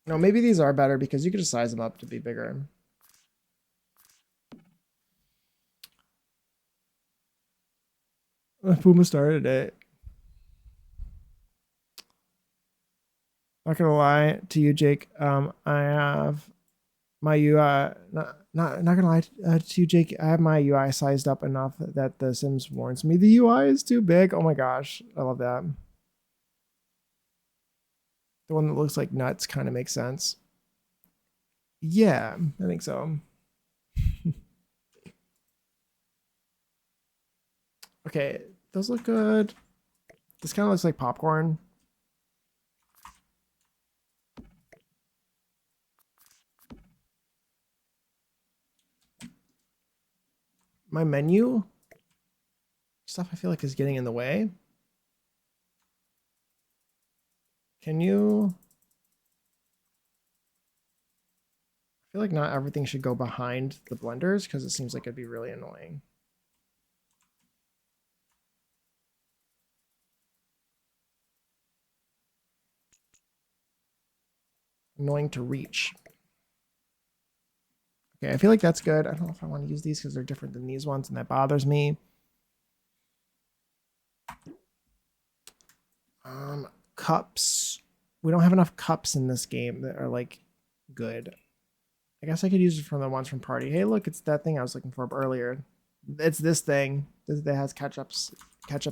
No, maybe these are better because you could just size them up to be bigger. Puma started it. Not gonna lie to you, Jake. I have my UI. Not gonna lie to you, Jake. I have my UI sized up enough that The Sims warns me the UI is too big. Oh my gosh, I love that. The one that looks like nuts kind of makes sense. Yeah, I think so. Okay, those look good. This kind of looks like popcorn. My menu stuff I feel like is getting in the way. Can you? I feel like not everything should go behind the blenders because it seems like it'd be really annoying. Annoying to reach. Okay, I feel like that's good. I don't know if I want to use these because they're different than these ones and that bothers me. Cups. We don't have enough cups in this game that are like good. I guess I could use it from the ones from Party. Hey, look, it's that thing I was looking for earlier. It's this thing that has ketchup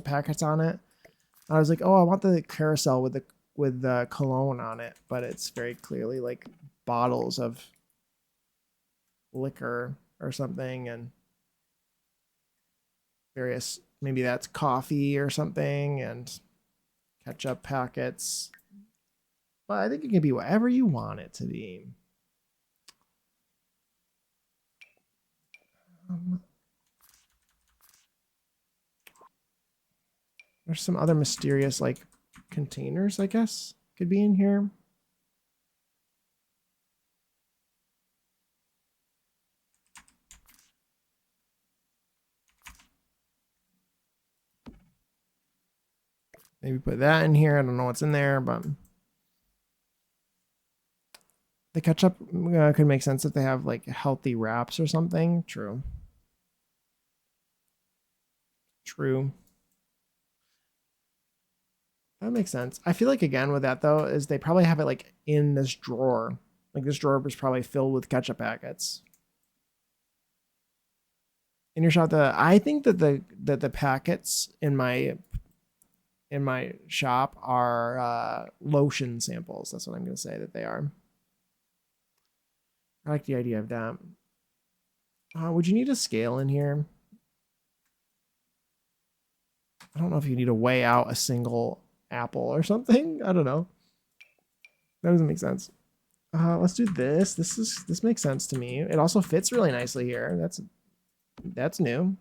packets on it. I was like, oh, I want the carousel with the cologne on it, but it's very clearly like bottles of liquor or something and various, maybe that's coffee or something, and ketchup packets. But I think it can be whatever you want it to be. There's some other mysterious like containers, I guess, could be in here. Maybe put that in here. I don't know what's in there, but The ketchup could make sense if they have like healthy wraps or something. True. True. That makes sense. I feel like again with that though is they probably have it like in this drawer. Like this drawer was probably filled with ketchup packets. In your shop, I think that the packets in my shop are lotion samples. That's what I'm gonna say that they are. I like the idea of that. Would you need a scale in here? I don't know if you need to weigh out a single apple or something. I don't know. That doesn't make sense. Let's do this. This makes sense to me. It also fits really nicely here. That's new.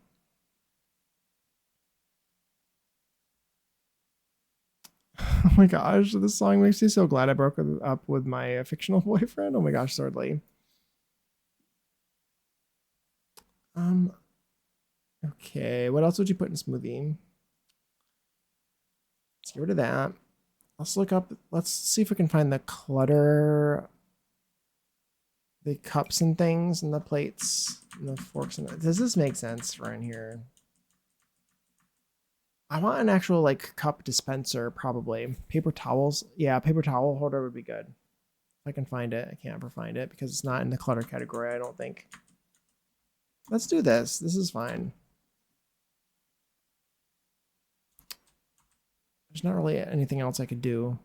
Oh my gosh, this song makes me so glad I broke up with my fictional boyfriend. Oh my gosh, Swordly. Um, okay, what else would you put in smoothie? Let's get rid of that. Let's see if we can find the clutter, the cups and things, and the plates, and the forks. And does this make sense for in here? I want an actual like cup dispenser, probably. Paper towels. Yeah, paper towel holder would be good. If I can find it. I can't ever find it because it's not in the clutter category, I don't think. Let's do this. This is fine. There's not really anything else I could do.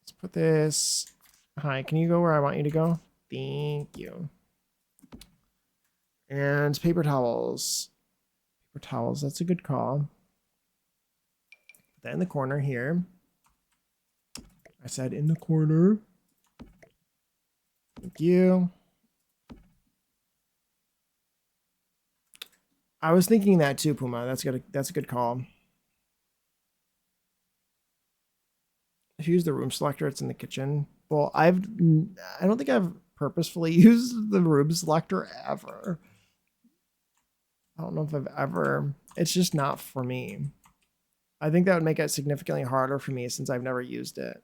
Let's put this. Hi, can you go where I want you to go? Thank you. And paper towels. Paper towels, that's a good call. Put that in the corner here. I said in the corner. Thank you. I was thinking that too, Puma. That's a good call. If you use the room selector, it's in the kitchen. Well, I don't think I've purposefully used the room selector ever. I don't know if I've ever. It's just not for me. I think that would make it significantly harder for me since I've never used it.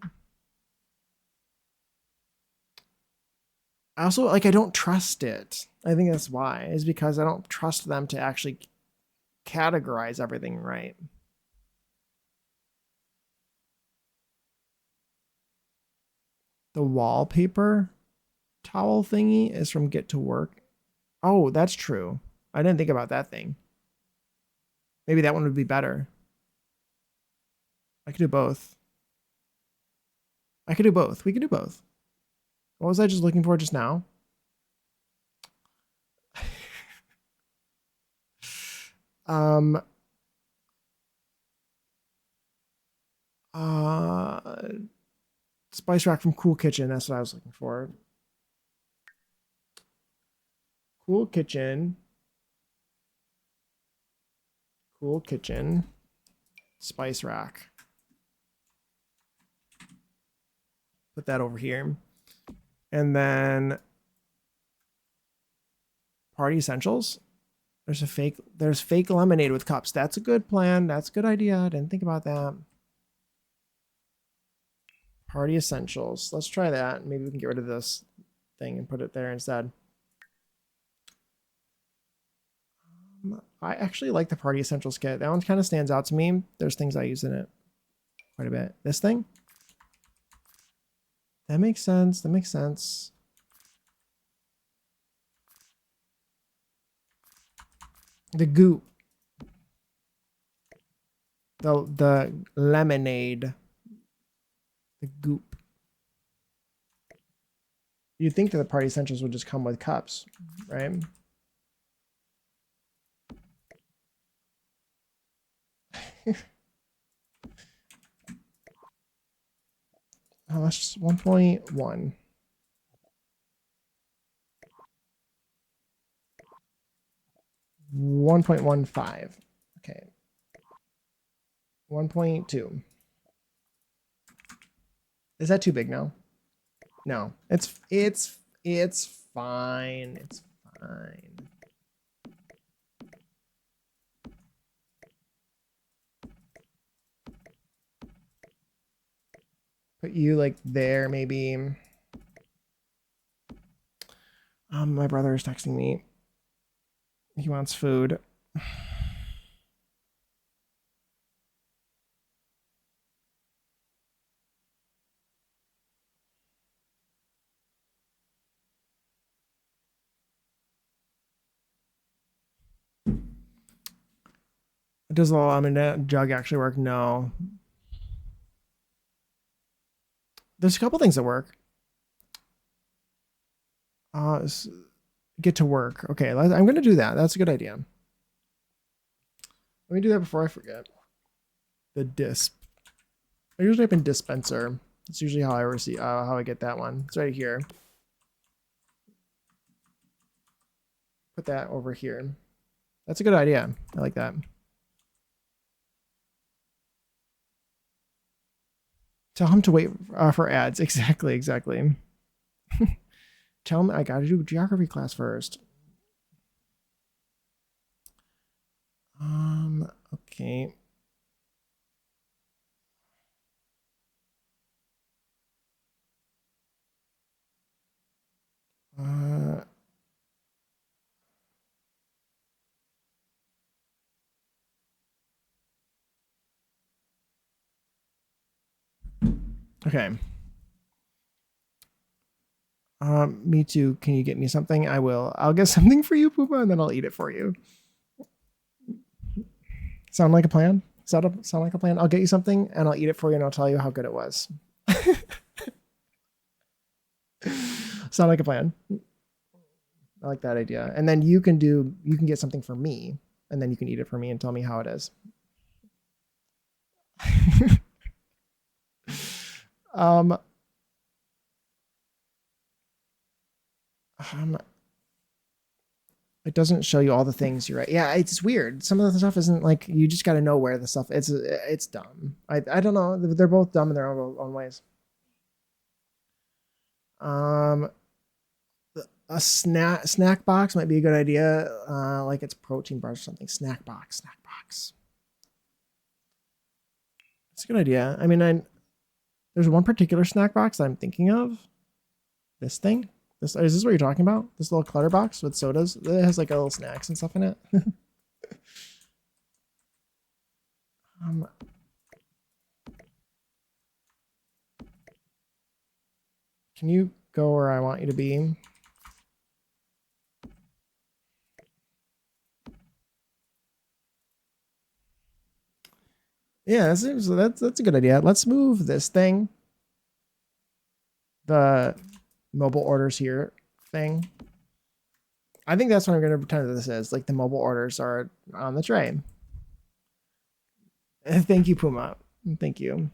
I also like I don't trust it. I think that's why. Is because I don't trust them to actually categorize everything right. The wallpaper towel thingy is from Get to Work. Oh, that's true. I didn't think about that thing. Maybe that one would be better. I could do both. I could do both. We could do both. What was I just looking for just now? um uh Spice rack from Cool Kitchen, that's what I was looking for. Cool Kitchen. Cool Kitchen. Spice rack. Put that over here. And then Party Essentials. There's fake lemonade with cups. That's a good plan. That's a good idea. I didn't think about that. Party Essentials. Let's try that. Maybe we can get rid of this thing and put it there instead. I actually like the Party Essentials kit. That one kind of stands out to me. There's things I use in it quite a bit. This thing? That makes sense. That makes sense. The goop. The lemonade. The goop. You'd think that the Party Essentials would just come with cups, right? Oh, that's just 1.1. 1.15. Okay. 1.2. Is that too big now? No. It's fine. It's fine. Put you like there, maybe. My brother is texting me. He wants food. Does the almond jug actually work? No. There's a couple things that work. Get to work. Okay, I'm going to do that. That's a good idea. Let me do that before I forget. The disp. I usually type in dispenser. That's usually how I receive how I get that one. It's right here. Put that over here. That's a good idea. I like that. Tell him to wait for ads. Exactly. Tell him I got to do geography class first. Okay. Okay. Me too. Can you get me something? I will. I'll get something for you, Poopa, and then I'll eat it for you. Sound like a plan? Sound like a plan? I'll get you something and I'll eat it for you and I'll tell you how good it was. Sound like a plan? I like that idea. And then you can get something for me and then you can eat it for me and tell me how it is. It doesn't show you all the things. You're right. Yeah, it's weird. Some of the stuff isn't like, you just got to know where the stuff. It's dumb. I don't know. They're both dumb in their own ways. A snack box might be a good idea. Like it's protein bars or something. Snack box. It's a good idea. I mean, there's one particular snack box that I'm thinking of. This thing. Is this what you're talking about? This little clutter box with sodas. It has like a little snacks and stuff in it. Can you go where I want you to be? Yeah, that's a good idea. Let's move this thing. The mobile orders here thing. I think that's what I'm going to pretend that this is. Like the mobile orders are on the tray. Thank you, Puma. Thank you.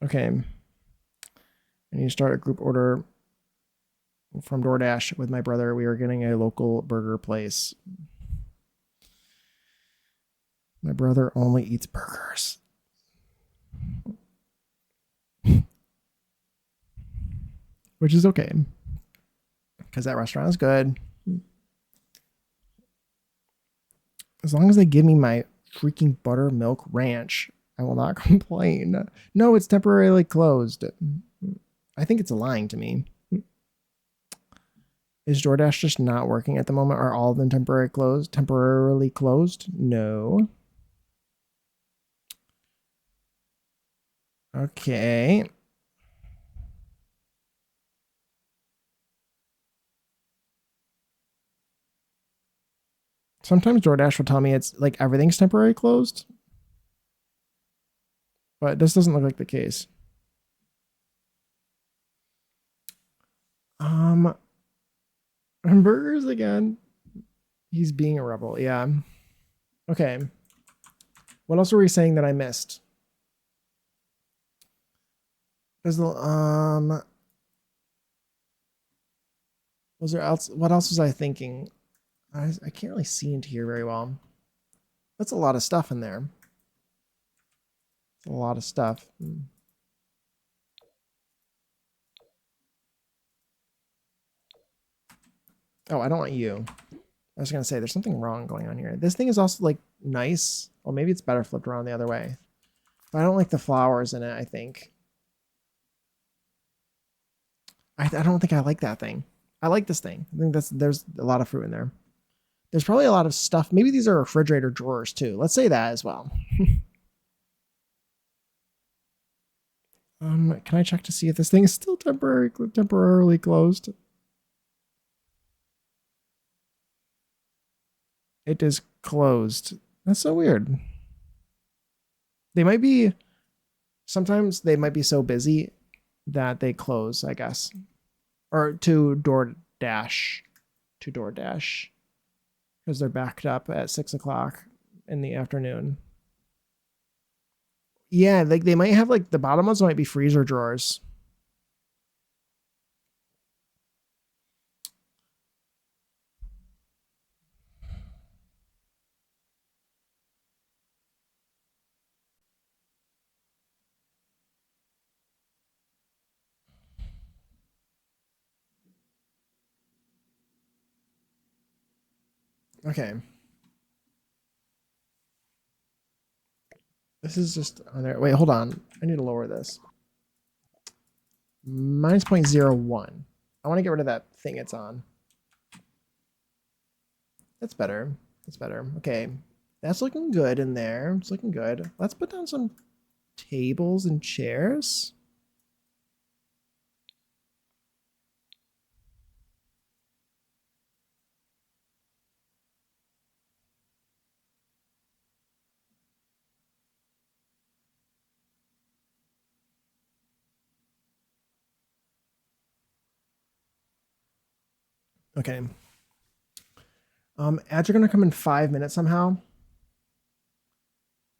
Okay. I need to start a group order from DoorDash with my brother. We are getting a local burger place. My brother only eats burgers. Which is okay. Because that restaurant is good. As long as they give me my freaking buttermilk ranch, I will not complain. No, it's temporarily closed. I think it's lying to me. Is DoorDash just not working at the moment? Are all of them temporarily closed? No. Okay. Sometimes DoorDash will tell me it's like everything's temporarily closed. But this doesn't look like the case. Burgers again. He's being a rebel. Yeah. Okay. What else were we saying that I missed? There's the was there else? What else was I thinking? I can't really see into here very well. That's a lot of stuff in there. A lot of stuff. Oh, I don't want you. I was gonna say there's something wrong going on here. This thing is also like nice. Well, maybe it's better flipped around the other way. But I don't like the flowers in it, I think. I don't think I like that thing. I like this thing. I think there's a lot of fruit in there. There's probably a lot of stuff. Maybe these are refrigerator drawers too. Let's say that as well. Can I check to see if this thing is still temporarily closed? It is closed. That's so weird. They might be. Sometimes they might be so busy that they close, I guess. Or to DoorDash. To DoorDash. Because they're backed up at 6 o'clock in the afternoon. Yeah, like they might have like the bottom ones might be freezer drawers. Okay. This is just on there. Wait, hold on. I need to lower this. Minus 0.01. I want to get rid of that thing it's on. That's better. That's better. Okay. That's looking good in there. It's looking good. Let's put down some tables and chairs. Okay. Ads are gonna come in 5 minutes somehow.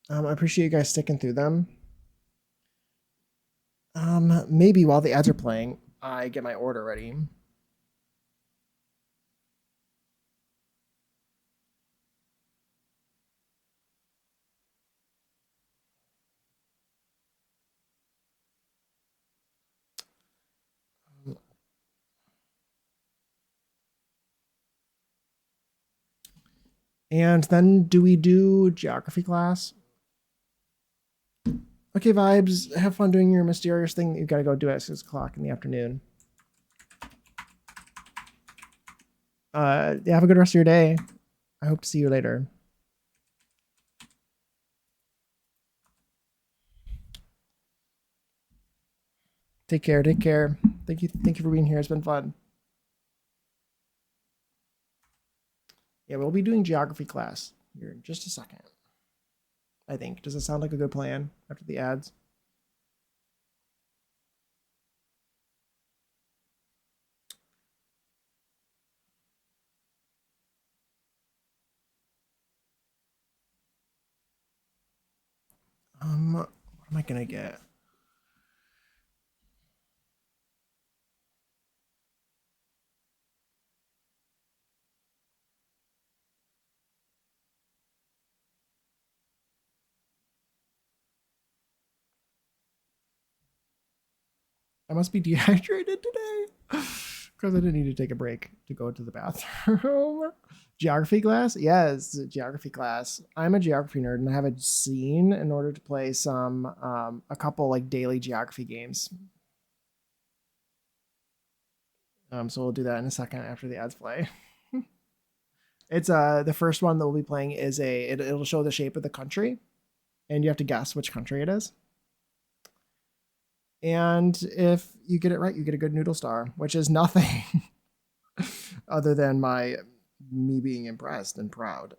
I appreciate you guys sticking through them. Maybe while the ads are playing, I get my order ready. And then do we do geography class? Okay, vibes. Have fun doing your mysterious thing that you've got to go do at 6 o'clock in the afternoon. Yeah, have a good rest of your day. I hope to see you later. Take care. Take care. Thank you. Thank you for being here. It's been fun. Yeah, we'll be doing geography class here in just a second. I think. Does it sound like a good plan after the ads? What am I gonna get? I must be dehydrated today because I didn't need to take a break to go to the bathroom. Geography class? Yes, geography class. I'm a geography nerd and I have a scene in order to play a couple like daily geography games. So we'll do that in a second after the ads play. It's the first one that we'll be playing is it'll show the shape of the country, and you have to guess which country it is. And if you get it right, you get a good noodle star, which is nothing other than me being impressed and proud.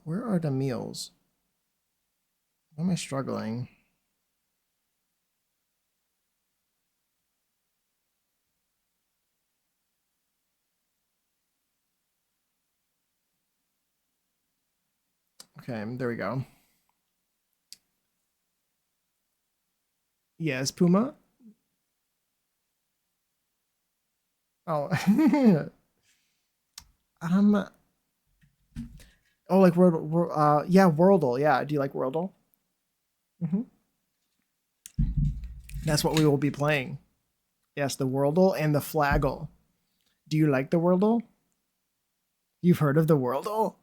Where are the meals? Why am I struggling? Okay, there we go. Yes, Puma. Oh, um, oh, like yeah, Wordle. Yeah, do you like Wordle? Mm-hmm. That's what we will be playing. Yes, the Wordle and the Flaggle. Do you like the Wordle? You've heard of the world? Oh.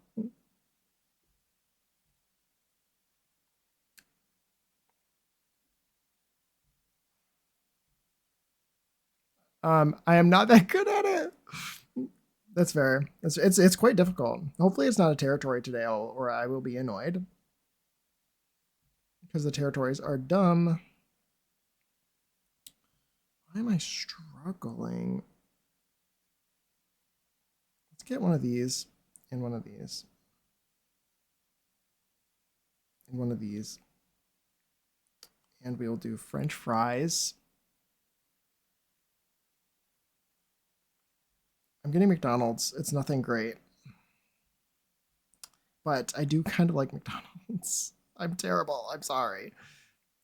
I am not that good at it. That's fair. It's quite difficult. Hopefully, it's not a territory today, or I will be annoyed because the territories are dumb. Why am I struggling? Let's get one of these and one of these and one of these, and we will do French fries. I'm getting McDonald's. It's nothing great, but I do kind of like McDonald's. I'm terrible. I'm sorry.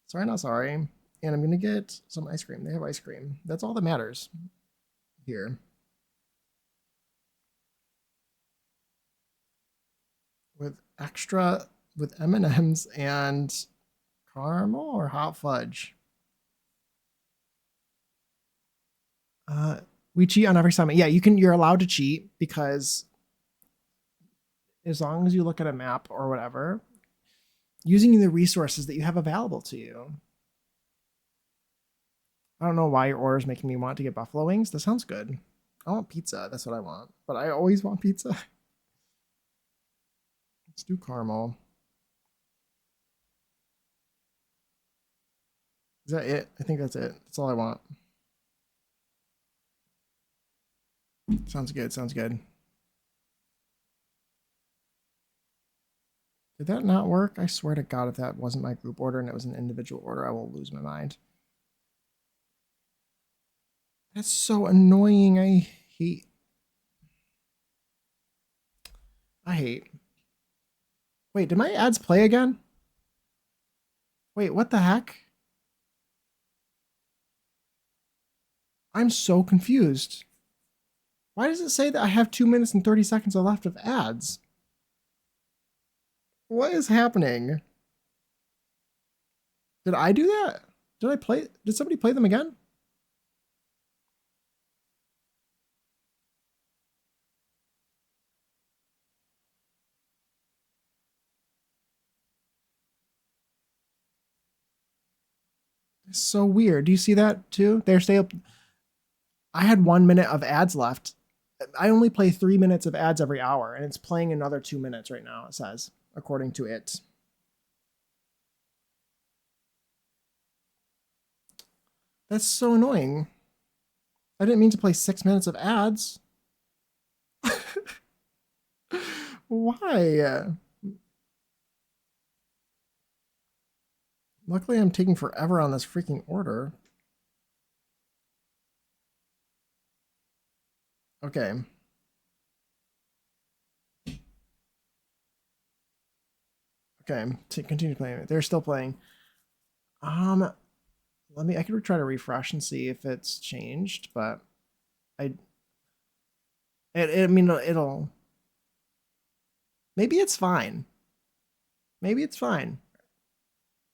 Sorry, not sorry. And I'm gonna get some ice cream. They have ice cream. That's all that matters here. With extra, with M&Ms and caramel or hot fudge. We cheat on every summit. Yeah, you're allowed to cheat because as long as you look at a map or whatever, using the resources that you have available to you. I don't know why your order is making me want to get buffalo wings. That sounds good. I want pizza. That's what I want. But I always want pizza. Let's do caramel. Is that it? I think that's it. That's all I want. Sounds good. Sounds good. Did that not work? I swear to God, if that wasn't my group order and it was an individual order, I will lose my mind. That's so annoying. I hate. Wait, did my ads play again? Wait, what the heck? I'm so confused. Why does it say that I have 2 minutes and 30 seconds left of ads? What is happening? Did I do that? Did somebody play them again? It's so weird. Do you see that too? They're still. I had 1 minute of ads left. I only play 3 minutes of ads every hour, and it's playing another 2 minutes right now, it says, according to it. That's so annoying. I didn't mean to play 6 minutes of ads. Why? Luckily, I'm taking forever on this freaking order. Okay. Okay, continue playing. They're still playing. I could try to refresh and see if it's changed, but I mean, it'll. Maybe it's fine. Maybe it's fine.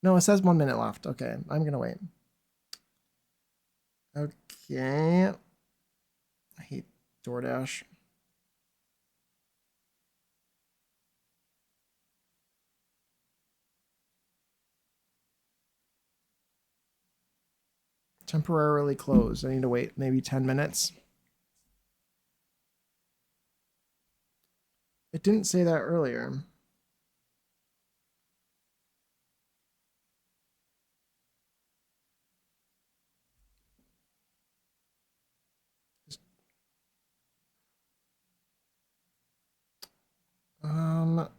No, it says 1 minute left. Okay, I'm gonna wait. Okay. I hate DoorDash. Temporarily closed. I need to wait maybe 10 minutes. It didn't say that earlier. Um.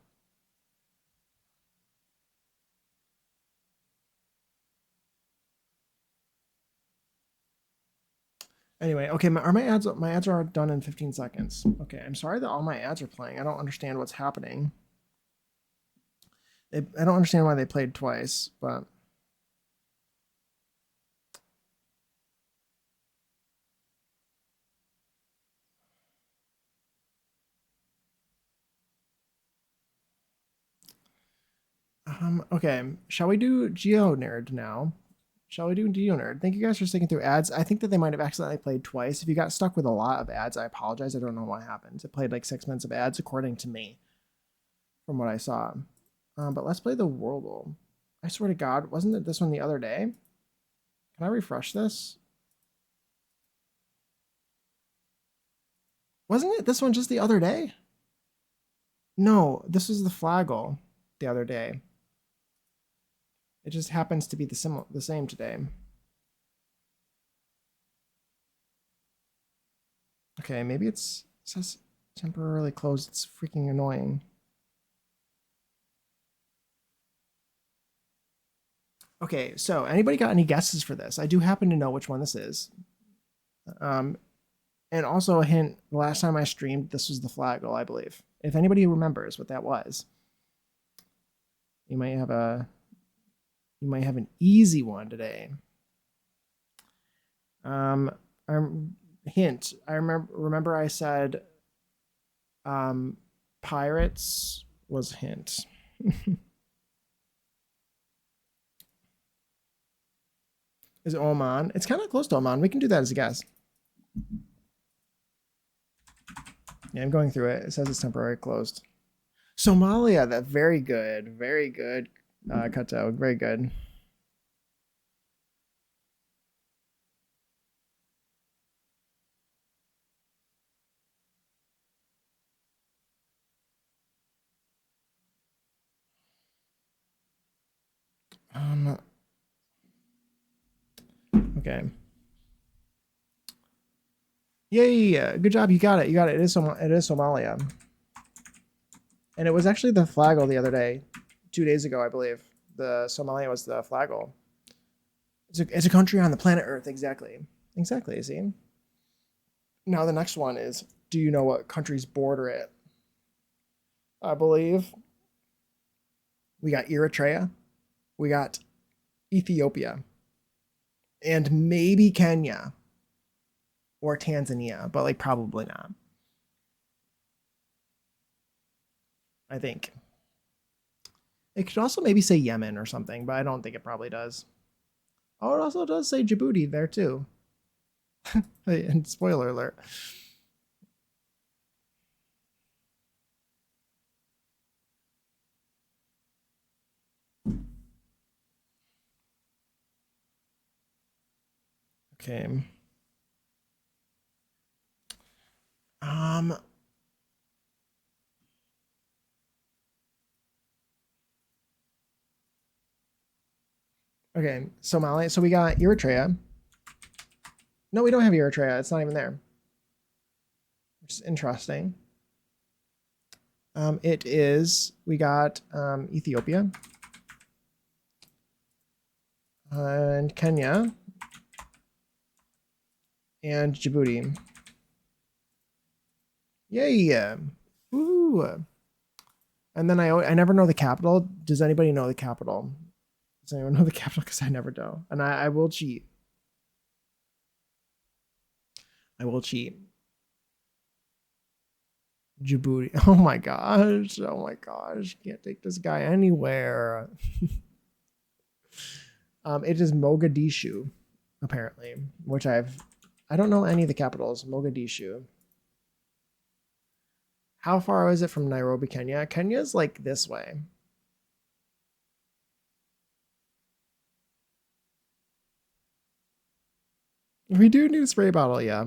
Anyway, okay, are my ads are done in 15 seconds. Okay, I'm sorry that all my ads are playing. I don't understand what's happening. I don't understand why they played twice, but okay. Shall we do GeoNerd now? Shall we do Nerd? Thank you guys for sticking through ads. I think that they might have accidentally played twice. If you got stuck with a lot of ads, I apologize. I don't know what happened. It played like 6 minutes of ads according to me, from what I saw. But let's play the Wordle. I swear to God, wasn't it this one the other day? Can I refresh this? Wasn't it this one just the other day? No, this was the Flaggle the other day. It just happens to be the same today. Okay, maybe it says temporarily closed. It's freaking annoying. Okay, so anybody got any guesses for this? I do happen to know which one this is. And also a hint, the last time I streamed, this was the Flaggle, I believe. If anybody remembers what that was, you might have an easy one today. Hint, I remember I said pirates was hint. Is it Oman? It's kind of close to Oman. We can do that as a guess. Yeah, I'm going through it. It says it's temporarily closed. Somalia, that very good. Very good, Kato. Very good. Okay. Yay! Good job. You got it. You got it. It is Somalia. And it was actually the Flaggle the other day, 2 days ago, I believe. The Somalia was the Flaggle. It's a country on the planet Earth. Exactly. Exactly. See. Now the next one is: do you know what countries border it? I believe we got Eritrea, we got Ethiopia, and maybe Kenya or Tanzania, but like probably not. I think it could also maybe say Yemen or something, but I don't think it probably does. Oh, it also does say Djibouti there too. And spoiler alert. Okay. Okay, Somalia. So we got Eritrea. No, we don't have Eritrea. It's not even there. Which is interesting. It is, we got Ethiopia and Kenya and Djibouti. Yay! Ooh. And then I never know the capital. Does anybody know the capital? Does anyone know the capital? Because I never do. And I will cheat. I will cheat. Djibouti. Oh my gosh. Oh my gosh. Can't take this guy anywhere. It is Mogadishu, apparently, which I don't know any of the capitals. Mogadishu. How far is it from Nairobi, Kenya? Kenya's like this way. We do need a spray bottle, yeah.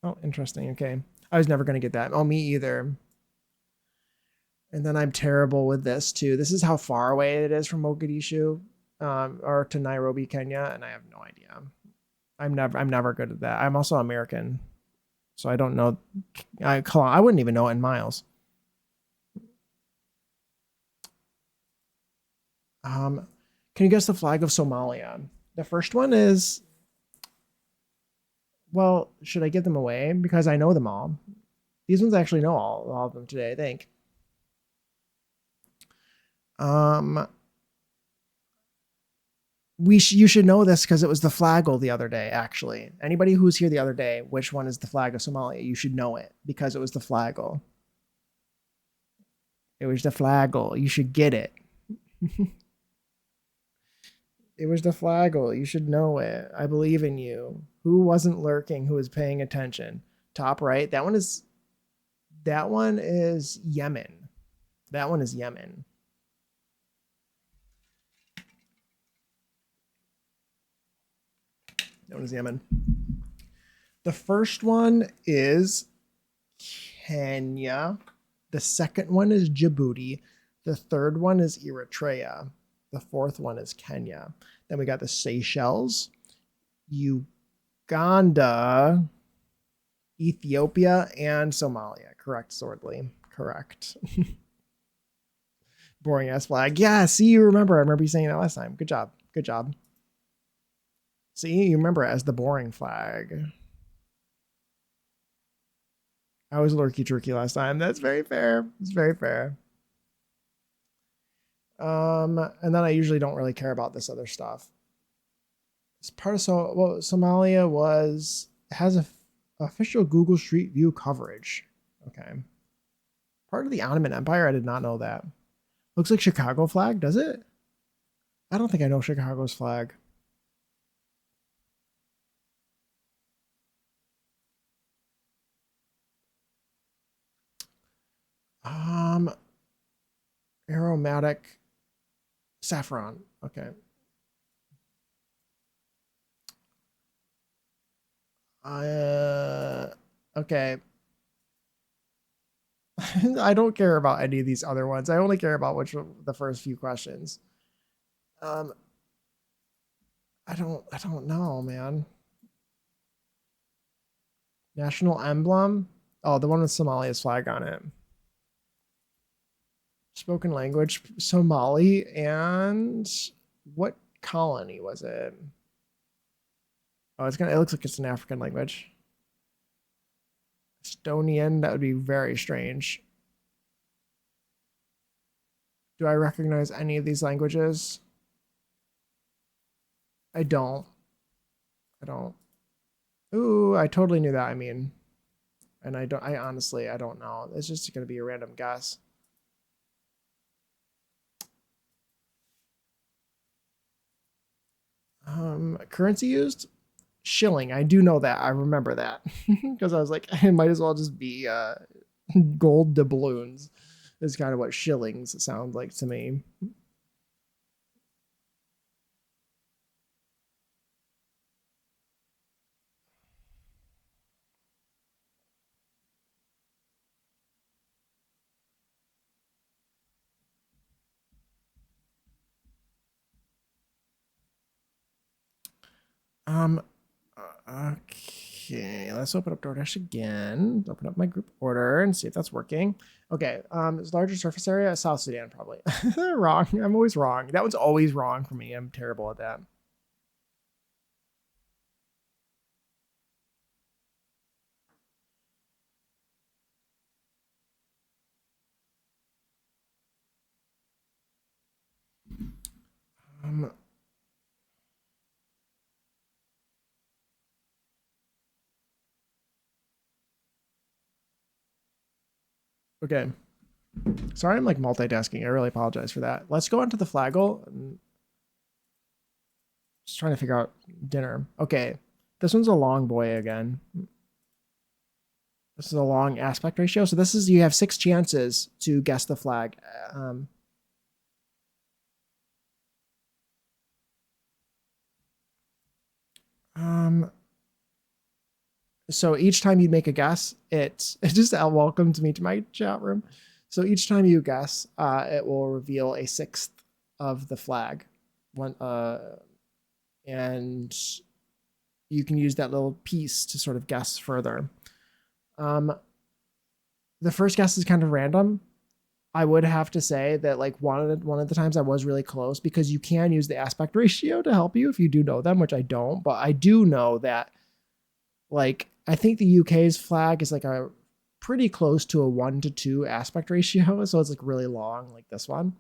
Oh, interesting. Okay. I was never going to get that. Oh, me either. And then I'm terrible with this too. This is how far away it is from Mogadishu, or to Nairobi, Kenya, and I have no idea. I'm never good at that. I'm also American, so I don't know. I wouldn't even know it in miles. Can you guess the flag of Somalia? The first one is, well, should I give them away? Because I know them all. These ones I actually know all of them today, I think. You should know this because it was the Flaggle the other day, actually. Anybody who was here the other day, which one is the flag of Somalia? You should know it because it was the Flaggle. It was the Flaggle. You should get it. It was the flagel. You should know it. I believe in you. Who wasn't lurking? Who was paying attention? Top right. That one is Yemen. That one is Yemen. That one is Yemen. The first one is Kenya. The second one is Djibouti. The third one is Eritrea. The fourth one is Kenya. Then we got the Seychelles, Uganda, Ethiopia, and Somalia. Correct, Swordley. Correct. Boring ass flag. Yeah, see, you remember. I remember you saying that last time. Good job. Good job. See, you remember it as the boring flag. I was lurky turkey last time. That's very fair. It's very fair. And then I usually don't really care about this other stuff. It's part of Somalia has a official Google Street View coverage. Okay. Part of the Ottoman Empire. I did not know that. Looks like Chicago flag, does it? I don't think I know Chicago's flag. Aromatic saffron. Okay. Okay. I don't care about any of these other ones. I only care about the first few questions. I don't know, man. National emblem? Oh, the one with Somalia's flag on it. Spoken language, Somali, and what colony was it? Oh, it looks like it's an African language. Estonian, that would be very strange. Do I recognize any of these languages? I don't. Ooh, I totally knew that. I mean, and I honestly, I don't know. It's just going to be a random guess. Currency used? Shilling. I do know that. I remember that because I was like, it might as well just be gold doubloons. Is kind of what shillings sound like to me. Okay, let's open up DoorDash again. Open up my group order and see if that's working. Okay, it's larger surface area, South Sudan probably. Wrong. I'm always wrong. That one's always wrong for me. I'm terrible at that. Um, okay. Sorry, I'm like multitasking. I really apologize for that. Let's go on to the flagel. Just trying to figure out dinner. Okay, this one's a long boy again. This is a long aspect ratio. So this is, you have 6 chances to guess the flag. So each time you make a guess, it's just welcome to me to my chat room. So each time you guess, it will reveal a 6th of the flag. And you can use that little piece to sort of guess further. The first guess is kind of random. I would have to say that like one of the times I was really close, because you can use the aspect ratio to help you if you do know them, which I don't, but I do know that, like, I think the UK's flag is like a pretty close to a 1:2 aspect ratio, so it's like really long, like this one.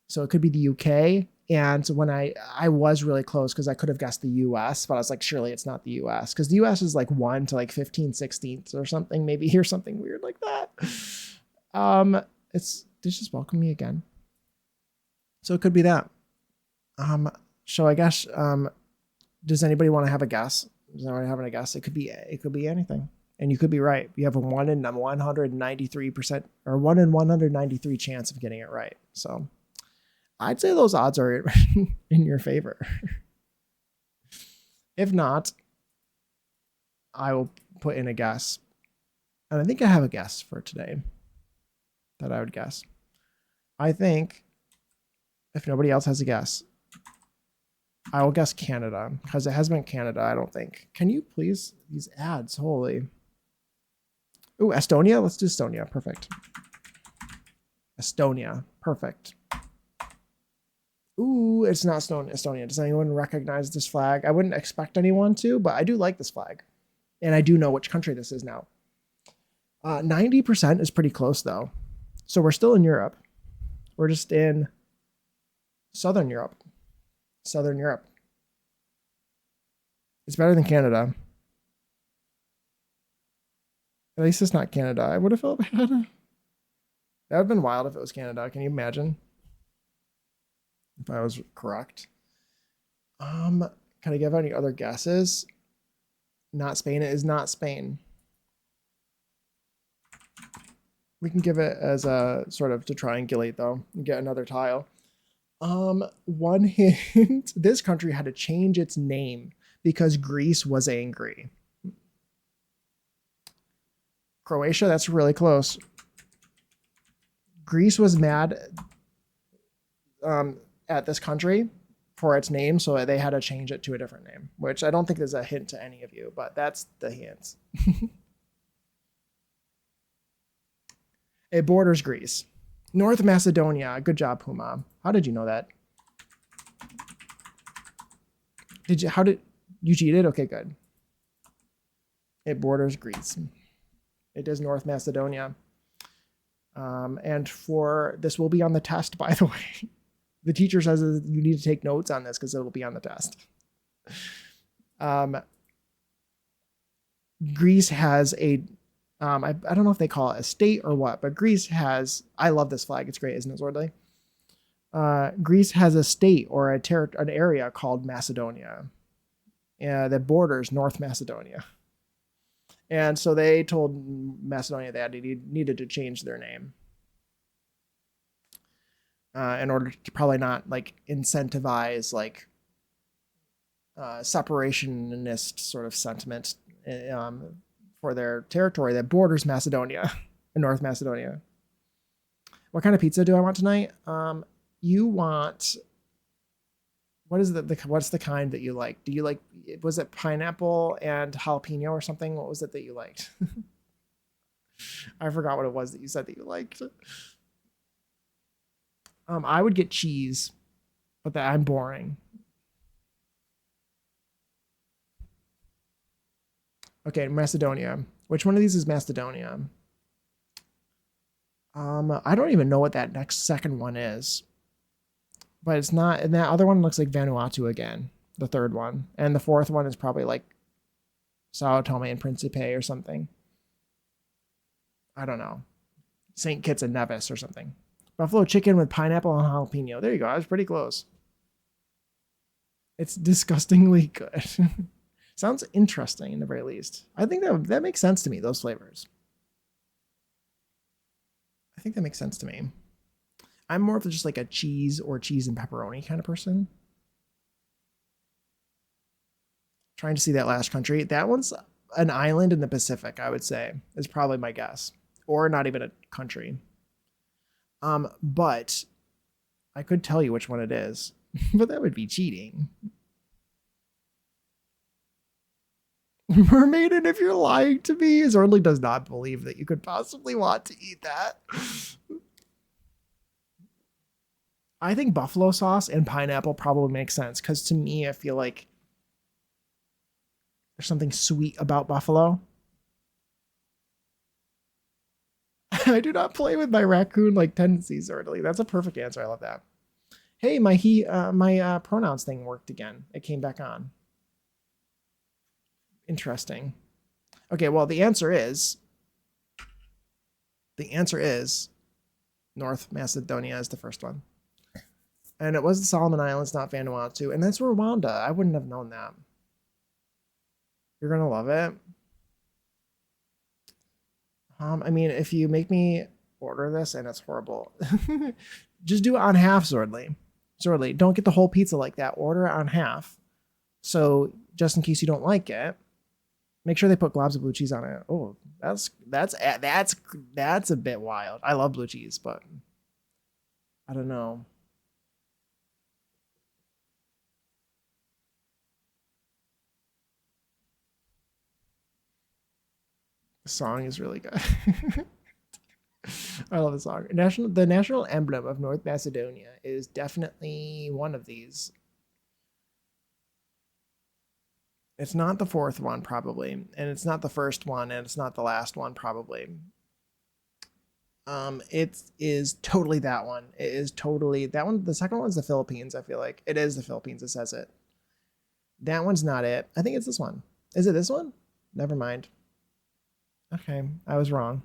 So it could be the UK. And when I was really close because I could have guessed the US, but I was like, surely it's not the US, because the US is like 1 to like 15/16 or something, maybe, or something weird like that. It's just welcome me again. So it could be that. So I guess does anybody want to have a guess? Does anyone have a guess? It could be anything. And you could be right. You have a 1 in 193% or 1 in 193 chance of getting it right. So I'd say those odds are in your favor. If not, I will put in a guess. And I think I have a guess for today that I would guess. I think if nobody else has a guess, I will guess Canada because it has been Canada, I don't think. Can you please, these ads, holy. Ooh, Estonia. Let's do Estonia. Perfect. Estonia. Perfect. Ooh, it's not Estonia. Does anyone recognize this flag? I wouldn't expect anyone to, but I do like this flag. And I do know which country this is now. 90% is pretty close, though. So we're still in Europe. We're just in Southern Europe. Southern Europe. It's better than Canada. At least it's not Canada. I would have felt bad. That would have been wild if it was Canada. Can you imagine? If I was correct. Can I give any other guesses? Not Spain. It is not Spain. We can give it as a sort of to triangulate though and get another tile. One hint. This country had to change its name because Greece was angry. Croatia, that's really close. Greece was mad at this country for its name, so they had to change it to a different name, which I don't think is a hint to any of you, but that's the hint. It borders Greece. North Macedonia. Good job, Puma. How did you know that? How did you cheated? Okay, good. It borders Greece. It is North Macedonia. And for this will be on the test, by the way. The teacher says you need to take notes on this because it will be on the test. Greece has a, I don't know if they call it a state or what, but Greece has, I love this flag. It's great, isn't it, Zordley? Greece has a state or an area called Macedonia that borders North Macedonia. And so they told Macedonia that they needed to change their name in order to probably not like incentivize like separationist sort of sentiment for their territory that borders Macedonia and North Macedonia. What kind of pizza do I want tonight? You want, what's the kind that you like? Do you like, was it pineapple and jalapeno or something? What was it that you liked? I forgot what it was that you said that you liked. I would get cheese, but I'm boring. Okay, Macedonia. Which one of these is Macedonia? I don't even know what that second one is. But it's not, and that other one looks like Vanuatu again, the third one. And the fourth one is probably like Sao Tome and Principe or something. I don't know. St. Kitts and Nevis or something. Buffalo chicken with pineapple and jalapeno. There you go. I was pretty close. It's disgustingly good. Sounds interesting in the very least. I think that makes sense to me, those flavors. I think that makes sense to me. I'm more of just like a cheese or cheese and pepperoni kind of person. Trying to see that last country. That one's an island in the Pacific, I would say, is probably my guess. Or not even a country. But I could tell you which one it is. But that would be cheating. Mermaiden, if you're lying to me, Zornley does not believe that you could possibly want to eat that. I think buffalo sauce and pineapple probably makes sense because to me, I feel like there's something sweet about buffalo. I do not play with my raccoon-like tendencies, Ordily. That's a perfect answer. I love that. Hey, my pronouns thing worked again. It came back on. Interesting. Okay, well, the answer is North Macedonia is the first one. And it was the Solomon Islands, not Vanuatu. And that's Rwanda. I wouldn't have known that. You're going to love it. I mean, if you make me order this and it's horrible, just do it on half, Zordly. Zordly, don't get the whole pizza like that. Order it on half. So just in case you don't like it, make sure they put globs of blue cheese on it. Oh, that's a bit wild. I love blue cheese, but I don't know. The song is really good. I love the song. The national emblem of North Macedonia is definitely one of these. It's not the fourth one, probably, and it's not the first one, and it's not the last one, probably. It is totally that one. It is totally that one. The second one's the Philippines. I feel like it is the Philippines. It says it. That one's not it. I think it's this one. Is it this one? Never mind. Okay, I was wrong.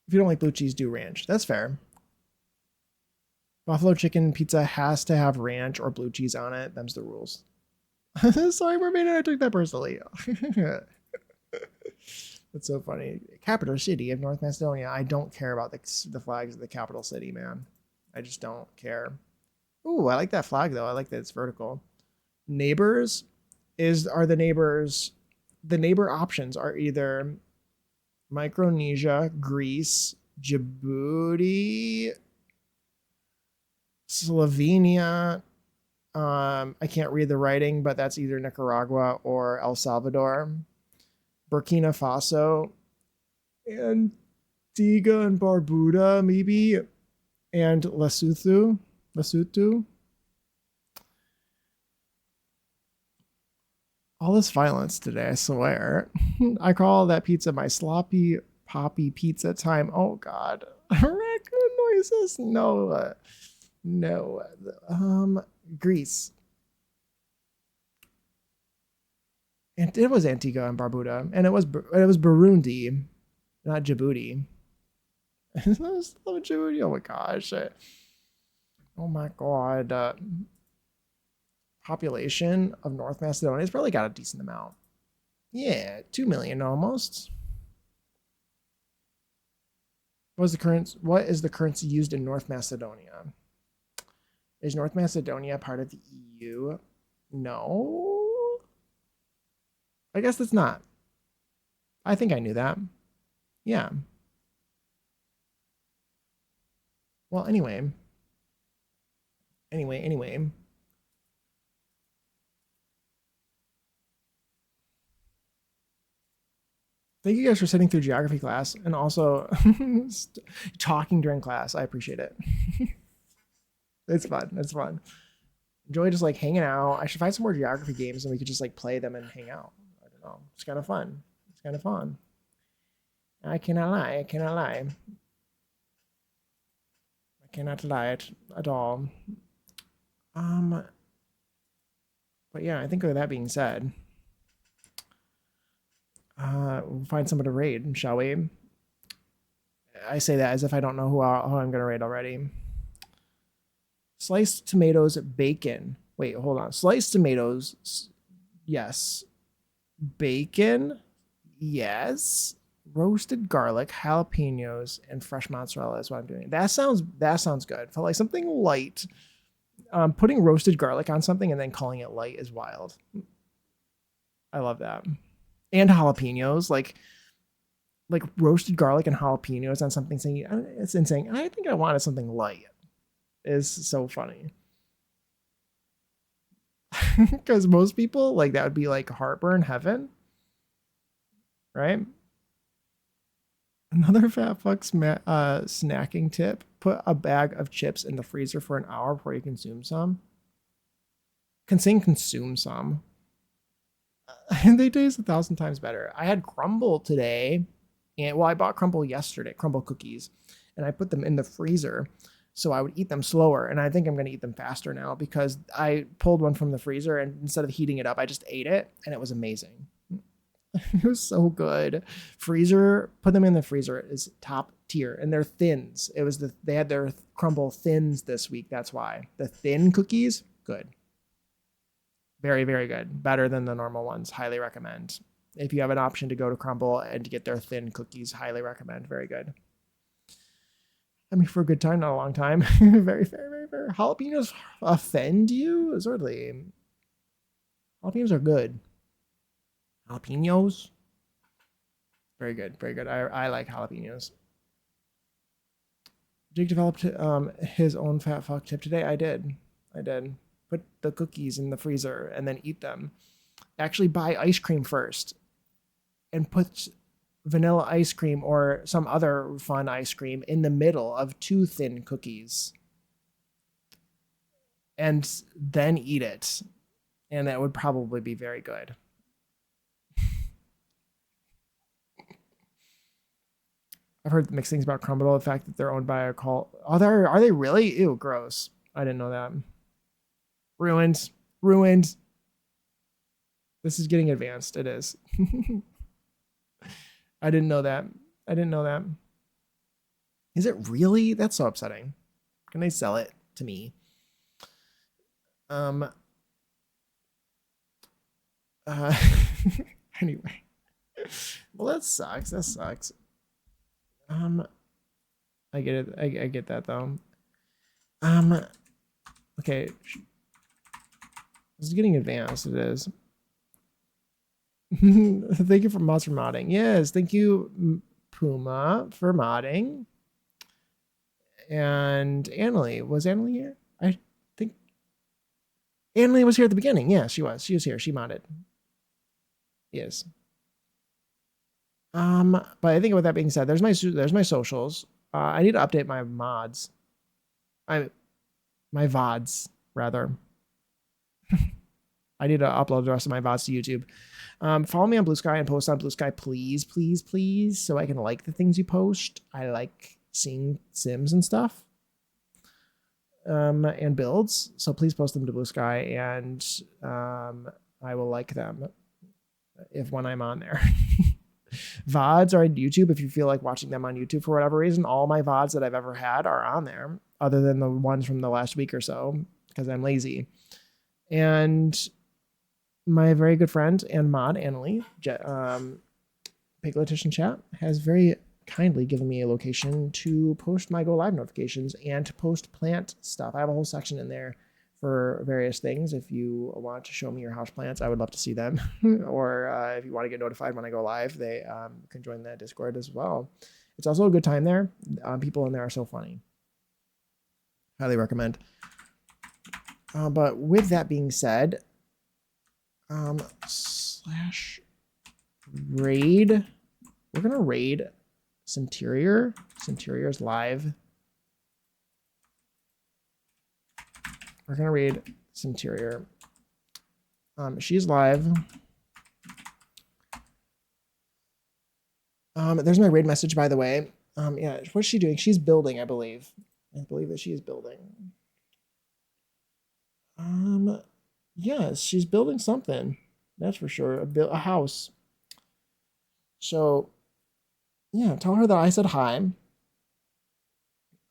If you don't like blue cheese, do ranch. That's fair. Buffalo chicken pizza has to have ranch or blue cheese on it. Them's the rules. Sorry, Mermaid, I took that personally. That's so funny. Capital city of North Macedonia. I don't care about the flags of the capital city, man. I just don't care. Ooh, I like that flag though. I like that it's vertical. Neighbors are the neighbors. The neighbor options are either Micronesia, Greece, Djibouti, Slovenia. I can't read the writing, but that's either Nicaragua or El Salvador, Burkina Faso, Antigua and Barbuda, maybe, and Lesotho. All this violence today, I swear. I call that pizza my sloppy poppy pizza time. Oh God, raccoon noises. No. Greece. And it was Antigua and Barbuda, and it was Burundi, not Djibouti. I love Djibouti. Oh my gosh. Oh my God. Population of North Macedonia has probably got a decent amount. Yeah, 2 million almost. What is the currency used in North Macedonia? Is North Macedonia part of the EU? No. I guess it's not. I think I knew that. Yeah. Well, anyway. Thank you guys for sitting through geography class and also talking during class. I appreciate it. It's fun. Enjoy just like hanging out. I should find some more geography games and we could just like play them and hang out. I don't know. It's kind of fun. I cannot lie. I cannot lie at all. But yeah, I think with that being said, we'll find someone to raid, shall we? I say that as if I don't know who I'm gonna raid already. Sliced tomatoes, bacon. Wait, hold on. Sliced tomatoes, yes. Bacon, yes. Roasted garlic, jalapenos, and fresh mozzarella is what I'm doing. That sounds good. Felt like something light. Putting roasted garlic on something and then calling it light is wild. I love that. And jalapenos, like roasted garlic and jalapenos on something, saying it's insane. I think I wanted something light. Is so funny. Because most people, like, that would be like heartburn heaven, right? Another fat fuck snacking tip: put a bag of chips in the freezer for an hour before you consume some. Consume some. They taste 1,000 times better. I had crumble today, and I bought crumble yesterday, crumble cookies, and I put them in the freezer so I would eat them slower. And I think I'm going to eat them faster now because I pulled one from the freezer and instead of heating it up, I just ate it and it was amazing. It was so good. Freezer, put them in the freezer. It is top tier, and they're thins. They had their crumble thins this week. That's why the thin cookies, good, very very good, better than the normal ones. Highly recommend. If you have an option to go to Crumble and to get their thin cookies, highly recommend. Very good. I mean, for a good time, not a long time. Very fair, very fair. Jalapenos offend you? Certainly. Jalapenos are good. Jalapenos? Very good, very good. I like jalapenos. Jake developed his own fat fuck tip today. I did. Put the cookies in the freezer and then eat them. Actually buy ice cream first and put vanilla ice cream or some other fun ice cream in the middle of 2 thin cookies. And then eat it. And that would probably be very good. I've heard mixed things about Crumble. The fact that they're owned by a cult. Oh, are they really? Ew, gross. I didn't know that. Ruined. This is getting advanced. It is. I didn't know that. Is it really? That's so upsetting. Can they sell it to me? Anyway. Well, that sucks. I get it. I get that though. Okay. This is getting advanced. It is. Thank you for mods for modding. Yes, thank you, Puma, for modding. And Annalie. Was Annalie here? I think Annalie was here at the beginning. Yeah, she was. She was here. She modded. Yes. But I think with that being said, there's my socials. I need to update my mods. My VODs, rather. I need to upload the rest of my VODs to YouTube. Follow me on Blue Sky and post on Blue Sky, please, so I can like the things you post. I like seeing sims and stuff. And builds. So please post them to Blue Sky, and I will like them when I'm on there. VODs are on YouTube if you feel like watching them on YouTube for whatever reason. All my VODs that I've ever had are on there, other than the ones from the last week or so, because I'm lazy. And my very good friend and mod, Annalie, Pigletition Chat, has very kindly given me a location to post my Go Live notifications and to post plant stuff. I have a whole section in there for various things. If you want to show me your house plants, I would love to see them. Or if you want to get notified when I go live, they can join that Discord as well. It's also a good time there. People in there are so funny. Highly recommend. But with that being said, slash raid. We're gonna raid Centurior. Centurior's live. We're gonna raid Centurior. She's live. There's my raid message, by the way. Yeah, what's she doing? She's building, I believe. I believe that she is building. Yes, she's building something. That's for sure. A house. So, yeah, tell her that I said hi.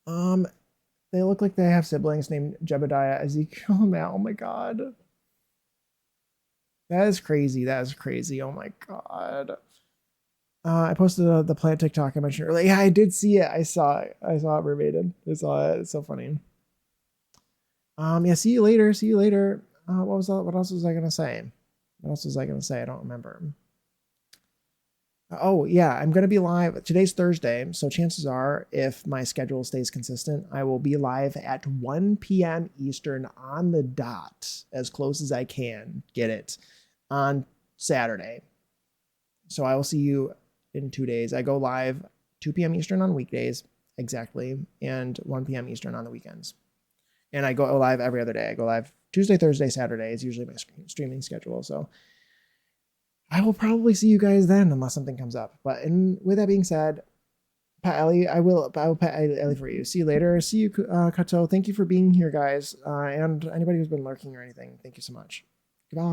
They look like they have siblings named Jebediah, Ezekiel, and Matt. Oh my god. That is crazy. Oh my god. I posted the plant TikTok I mentioned earlier. Yeah, I did see it. I saw it verbatim. I saw it. It's so funny. Yeah, see you later. What else was I gonna say? I don't remember. Oh yeah, I'm gonna be live. Today's Thursday, so chances are, if my schedule stays consistent, I will be live at 1 p.m. Eastern on the dot, as close as I can get it, on Saturday. So I will see you in 2 days. I go live 2 p.m. Eastern on weekdays, exactly, and 1 p.m. Eastern on the weekends. And I go live every other day. I go live Tuesday, Thursday, Saturday is usually my streaming schedule. So I will probably see you guys then, unless something comes up. But with that being said, Pat Ellie, I will Pat Ellie for you. See you later. See you, Kato. Thank you for being here, guys. And anybody who's been lurking or anything, thank you so much.